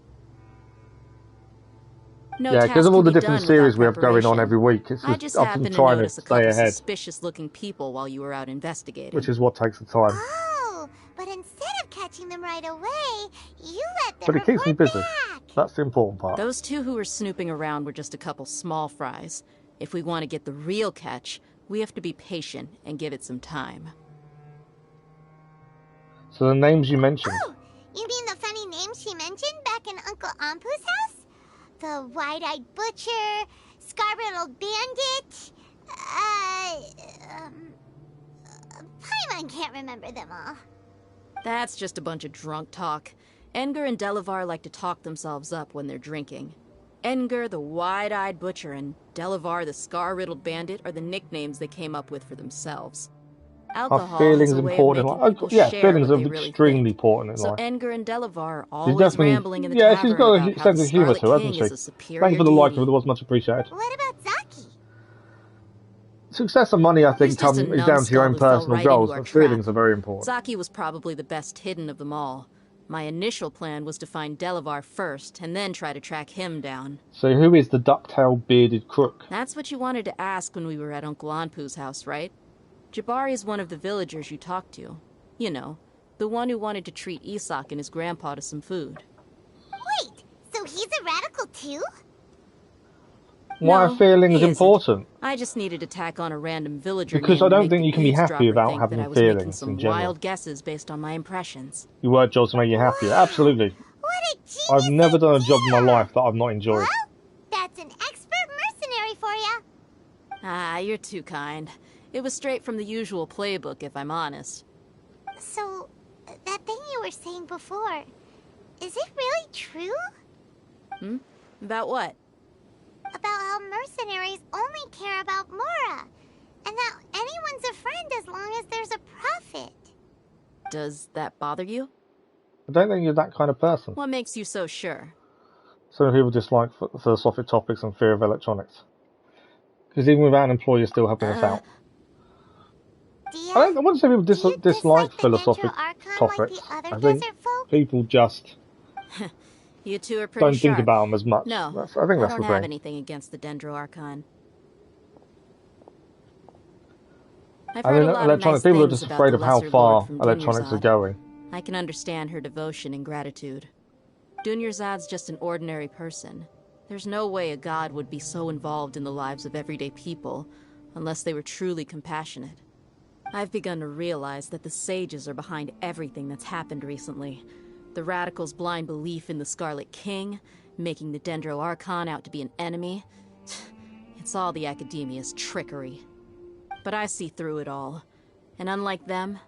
No Yeah, because of task all can the be different done series we without have going on preparation. every week. It's I just just I'm happened to trying to notice a stay couple ahead, suspicious-looking people while you were out investigating. which is what takes the time. Oh, but instead of catching them right away, you let them But it keeps me report busy. back. That's the important part. Those two who were snooping around were just a couple small fries. If we want to get the real catch, we have to be patient and give it some time. So the names you mentioned. Oh, you mean the funny names she mentioned back in Uncle Ampu's house? The wide-eyed butcher, scar-riddled bandit, Paimon can't remember them all. That's just a bunch of drunk talk. Enger and Delavar like to talk themselves up when they're drinking. Enger, the wide-eyed butcher, and Delavar, the scar-riddled bandit, are the nicknames they came up with for themselves. Alcohol feelings is a way of important in making life? people Yeah, share feelings what are they really extremely think. important in So life. Edgar and Delavar are She's always definitely, rambling in the yeah, she's tavern got about a how sense the of humour Scarlet to her, hasn't King she? is a superior Thank you for the like, deity. if it was much appreciated. What about Zaki? Success and money, I think, He's just a is down to your numbskull own who fell personal right goals, into our but feelings trap. are very important. Zaki was probably the best hidden of them all. My initial plan was to find Delavar first, and then try to track him down. So who is the duck-tailed bearded crook? That's what you wanted to ask when we were at Uncle Anpu's house, right? Jabari is one of the villagers you talked to. You know, the one who wanted to treat Isak and his grandpa to some food. Wait, so he's a radical too? Why No, are feelings he isn't. important? I just needed to tack on a random villager Because name I to don't make think the you can be happy eavesdropper without think that having I was making feelings some in general. wild guesses based on my impressions. You work jobs to make you happier. Absolutely. What a genius I've never done a job in my idea! life that I've not enjoyed. Well, that's an expert mercenary for ya. Ah, you're too kind. It was straight from the usual playbook, if I'm honest. So, that thing you were saying before, is it really true? Hmm? About what? About how mercenaries only care about Mora, and that anyone's a friend as long as there's a profit. Does that bother you? I don't think you're that kind of person. What makes you so sure? Some people dislike philosophic topics and fear of electronics. Because even without an employer, you're still helping us out. I wouldn't say people dislike philosophic topics. I think people just You two are pretty don't sharp. think about them as much. No, I think that's I the don't have thing. anything against the Dendro Archon. I've I heard mean, a lot of electronics, nice people are things just about afraid the of how Lesser far Lord from electronics are Dunyarzad. going. I can understand her devotion and gratitude. Dunyarzad's just an ordinary person. There's no way a god would be so involved in the lives of everyday people, unless they were truly compassionate. I've begun to realize that the sages are behind everything that's happened recently. The radicals' blind belief in the Scarlet King, making the Dendro Archon out to be an enemy. It's all the Academia's trickery. But I see through it all. And unlike them,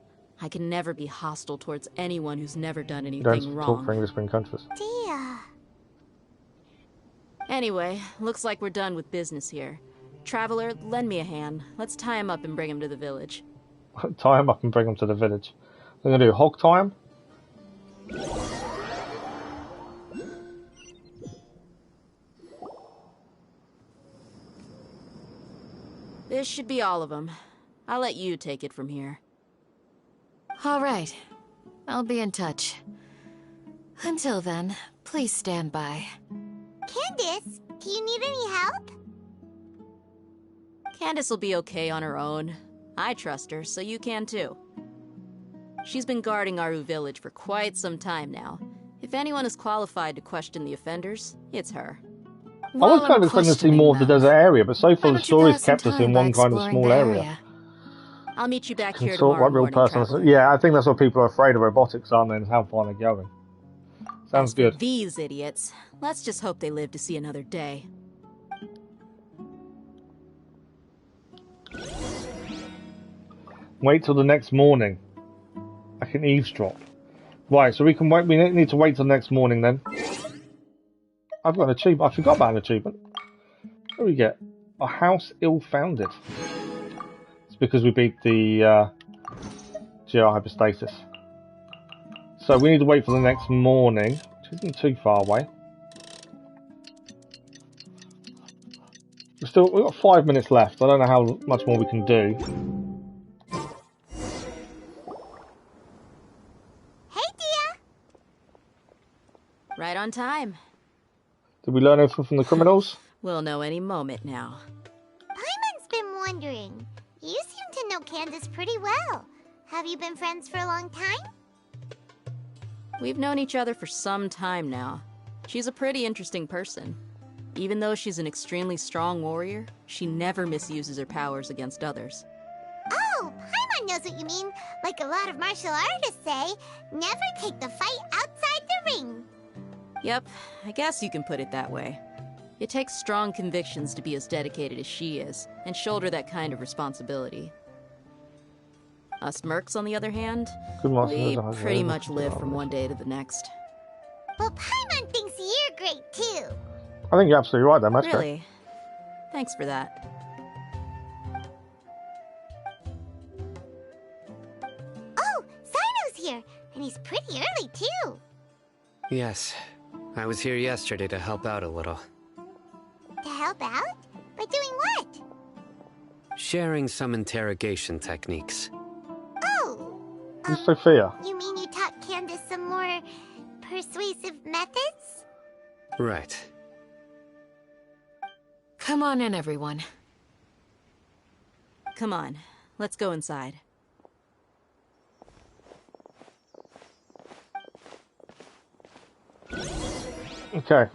I can never be hostile towards anyone who's never done You anything don't wrong. talk for English-speaking countries. Dia. Anyway, looks like we're done with business here. Traveler, lend me a hand. Let's tie him up and bring him to the village. Tie him up and bring him to the village. I'm going to do hog tie him. This should be all of them. I'll let you take it from here. All right. I'll be in touch. Until then, please stand by. Candace, do you need any help? Candace will be okay on her own. I trust her, so you can too. She's been guarding Aru village for quite some time now. If anyone is qualified to question the offenders, it's her. I was kind of expecting to see more of the desert area, but so far the story's kept us in one kind of small area. I'll meet you back here Consult tomorrow like real morning, person. Traveler. Yeah, I think that's what people are afraid of robotics, aren't they, and how far they're going. Sounds As for good. these idiots, let's just hope they live to see another day. Wait till the next morning. I can eavesdrop. Right, so we can wait. We need to wait till the next morning then. I've got an achievement. I forgot about an achievement. What do we get? A house ill-founded. It's because we beat the GR hypostasis. So we need to wait for the next morning, which isn't too far away. We've got 5 minutes left. I don't know how much more we can do. Hey, Dia. Right on time. Did we learn anything from the criminals? We'll know any moment now. Paimon's been wondering. You seem to know Candace pretty well. Have you been friends for a long time? We've known each other for some time now. She's a pretty interesting person. Even though she's an extremely strong warrior, she never misuses her powers against others. Oh, Paimon knows what you mean. Like a lot of martial artists say, never take the fight outside the ring. Yep, I guess you can put it that way. It takes strong convictions to be as dedicated as she is, and shoulder that kind of responsibility. Us mercs, on the other hand, we pretty much live from one day to the next. Well, Paimon thinks you're great too. I think you're absolutely right there, Master. Really? Thanks for that. here, and he's pretty early, too. Yes. I was here yesterday to help out a little. To help out? By doing what? Sharing some interrogation techniques. Oh! Sophia. You mean you taught Candace some more persuasive methods? Right. Come on in, everyone. Come on, let's go inside. Okay.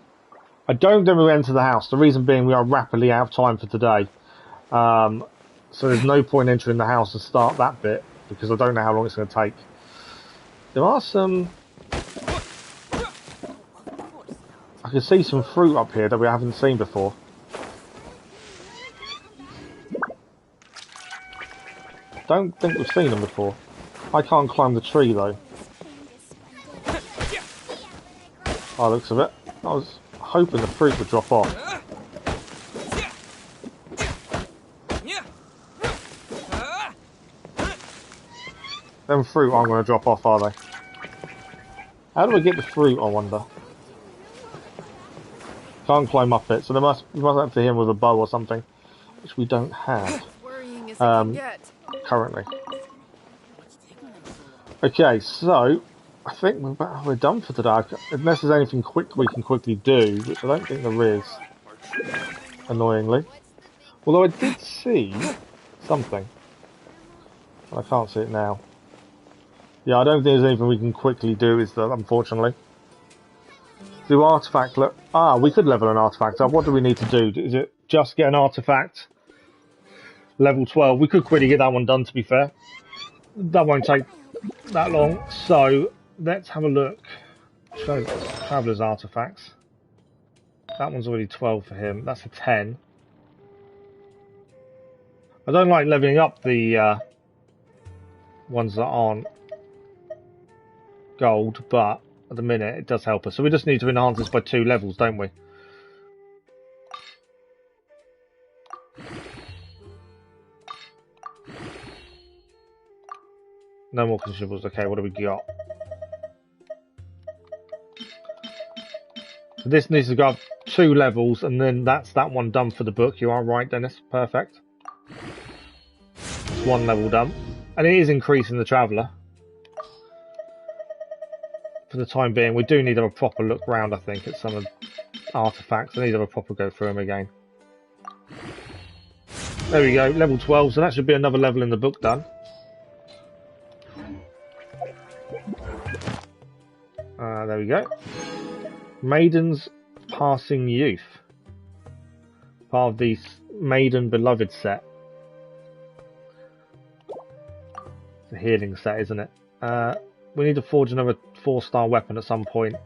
I don't think we'll enter the house. The reason being we are rapidly out of time for today. So there's no point entering the house and start that bit, because I don't know how long it's going to take. There are some... I can see some fruit up here that we haven't seen before. Don't think we've seen them before. I can't climb the tree though. By the looks of it. I was hoping the fruit would drop off. Them fruit aren't going to drop off, are they? How do I get the fruit, I wonder? Can't climb up it, so we must have to hit him with a bow or something, which we don't have currently. Okay, so I think we're done for today, unless there's anything quick we can quickly do, which I don't think there is, annoyingly. Although I did see something, I can't see it now. Yeah, I don't think there's anything we can quickly do, is there, unfortunately. Do artifact look? Ah, we could level an artifact up. What do we need to do? Is it just get an artifact? Level 12. We could quickly get that one done, to be fair. That won't take that long. So, let's have a look. Show Traveller's artifacts. That one's already 12 for him. That's a 10. I don't like leveling up the ones that aren't gold, but at the minute it does help us. So we just need to enhance this by 2 levels, don't we? No more consumables. Okay, what do we got? So this needs to go up 2 levels, and then that's that one done for the book. You are right, Dennis. Perfect. It's 1 level done. And it is increasing the Traveller. For the time being, we do need to have a proper look round, I think, at some of the artifacts. I need to have a proper go through them again. There we go, level 12, so that should be another level in the book done. There we go. Maidens Passing Youth. Part of the Maiden Beloved set. It's a healing set, isn't it? We need to forge another 4-star weapon at some point.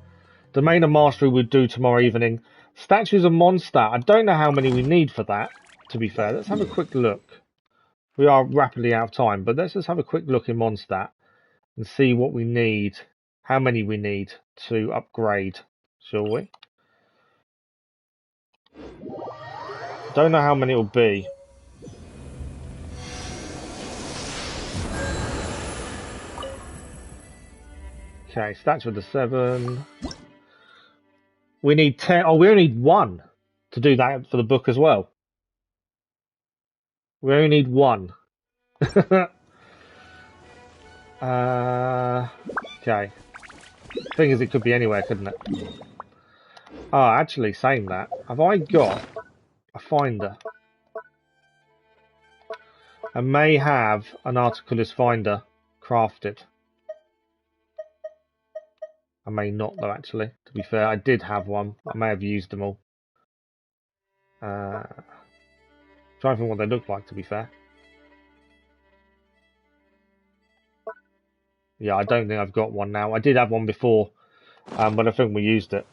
Domain of Mastery we'll do tomorrow evening. Statues of Mondstadt. I don't know how many we need for that, to be fair. Let's have a quick look. We are rapidly out of time, but let's just have a quick look in Mondstadt and see what we need, how many we need to upgrade, shall we? Don't know how many it will be. Okay, Statue of the 7. We need 10. Oh, we only need 1 to do that for the book as well. We only need 1. Okay. Thing is, it could be anywhere, couldn't it? Oh, actually, saying that, have I got a finder? I may have an Articulous finder crafted. I may not, though, actually. To be fair, I did have one. I may have used them all. Trying to think what they look like, to be fair. Yeah, I don't think I've got one now. I did have one before, but I think we used it.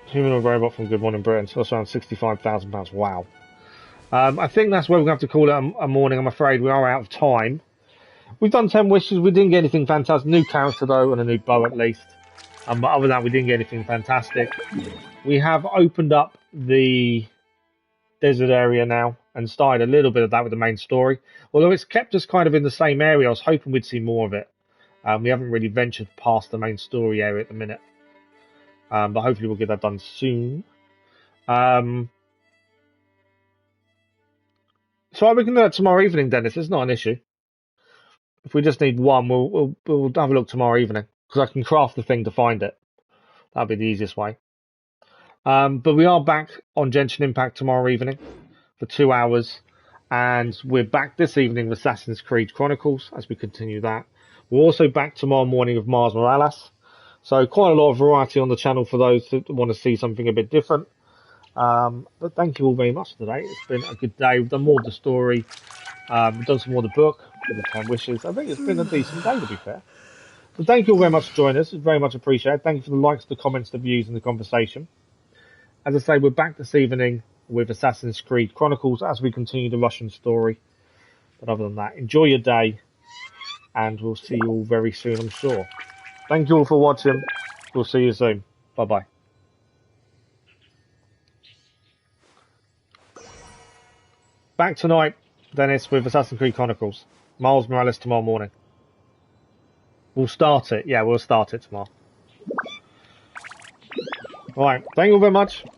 Humanoid robot from Good Morning Britain. So that's around £65,000. Wow. I think that's where we're going to have to call it a morning. I'm afraid we are out of time. We've done 10 wishes. We didn't get anything fantastic. New character, though, and a new bow, at least. But other than that, we didn't get anything fantastic. We have opened up the desert area now, and started a little bit of that with the main story. Although it's kept us kind of in the same area, I was hoping we'd see more of it. We haven't really ventured past the main story area at the minute. But hopefully we'll get that done soon. So we can do that tomorrow evening, Dennis. It's not an issue. If we just need one, we'll have a look tomorrow evening. Because I can craft the thing to find it. That'll be the easiest way. But we are back on Genshin Impact tomorrow evening for 2 hours. And we're back this evening with Assassin's Creed Chronicles as we continue that. We're also back tomorrow morning with Miles Morales. So quite a lot of variety on the channel for those that want to see something a bit different. But thank you all very much today. It's been a good day. We've done more of the story. We've done some more of the book, with the 10 wishes. I think it's been a decent day, to be fair. So thank you all very much for joining us. It's very much appreciated. Thank you for the likes, the comments, the views, and the conversation. As I say, we're back this evening with Assassin's Creed Chronicles as we continue the Russian story. But other than that, enjoy your day, and we'll see you all very soon, I'm sure. Thank you all for watching. We'll see you soon. Bye-bye. Back tonight, Dennis, with Assassin's Creed Chronicles. Miles Morales tomorrow morning. We'll start it. Yeah, we'll start it tomorrow. Alright, thank you all very much.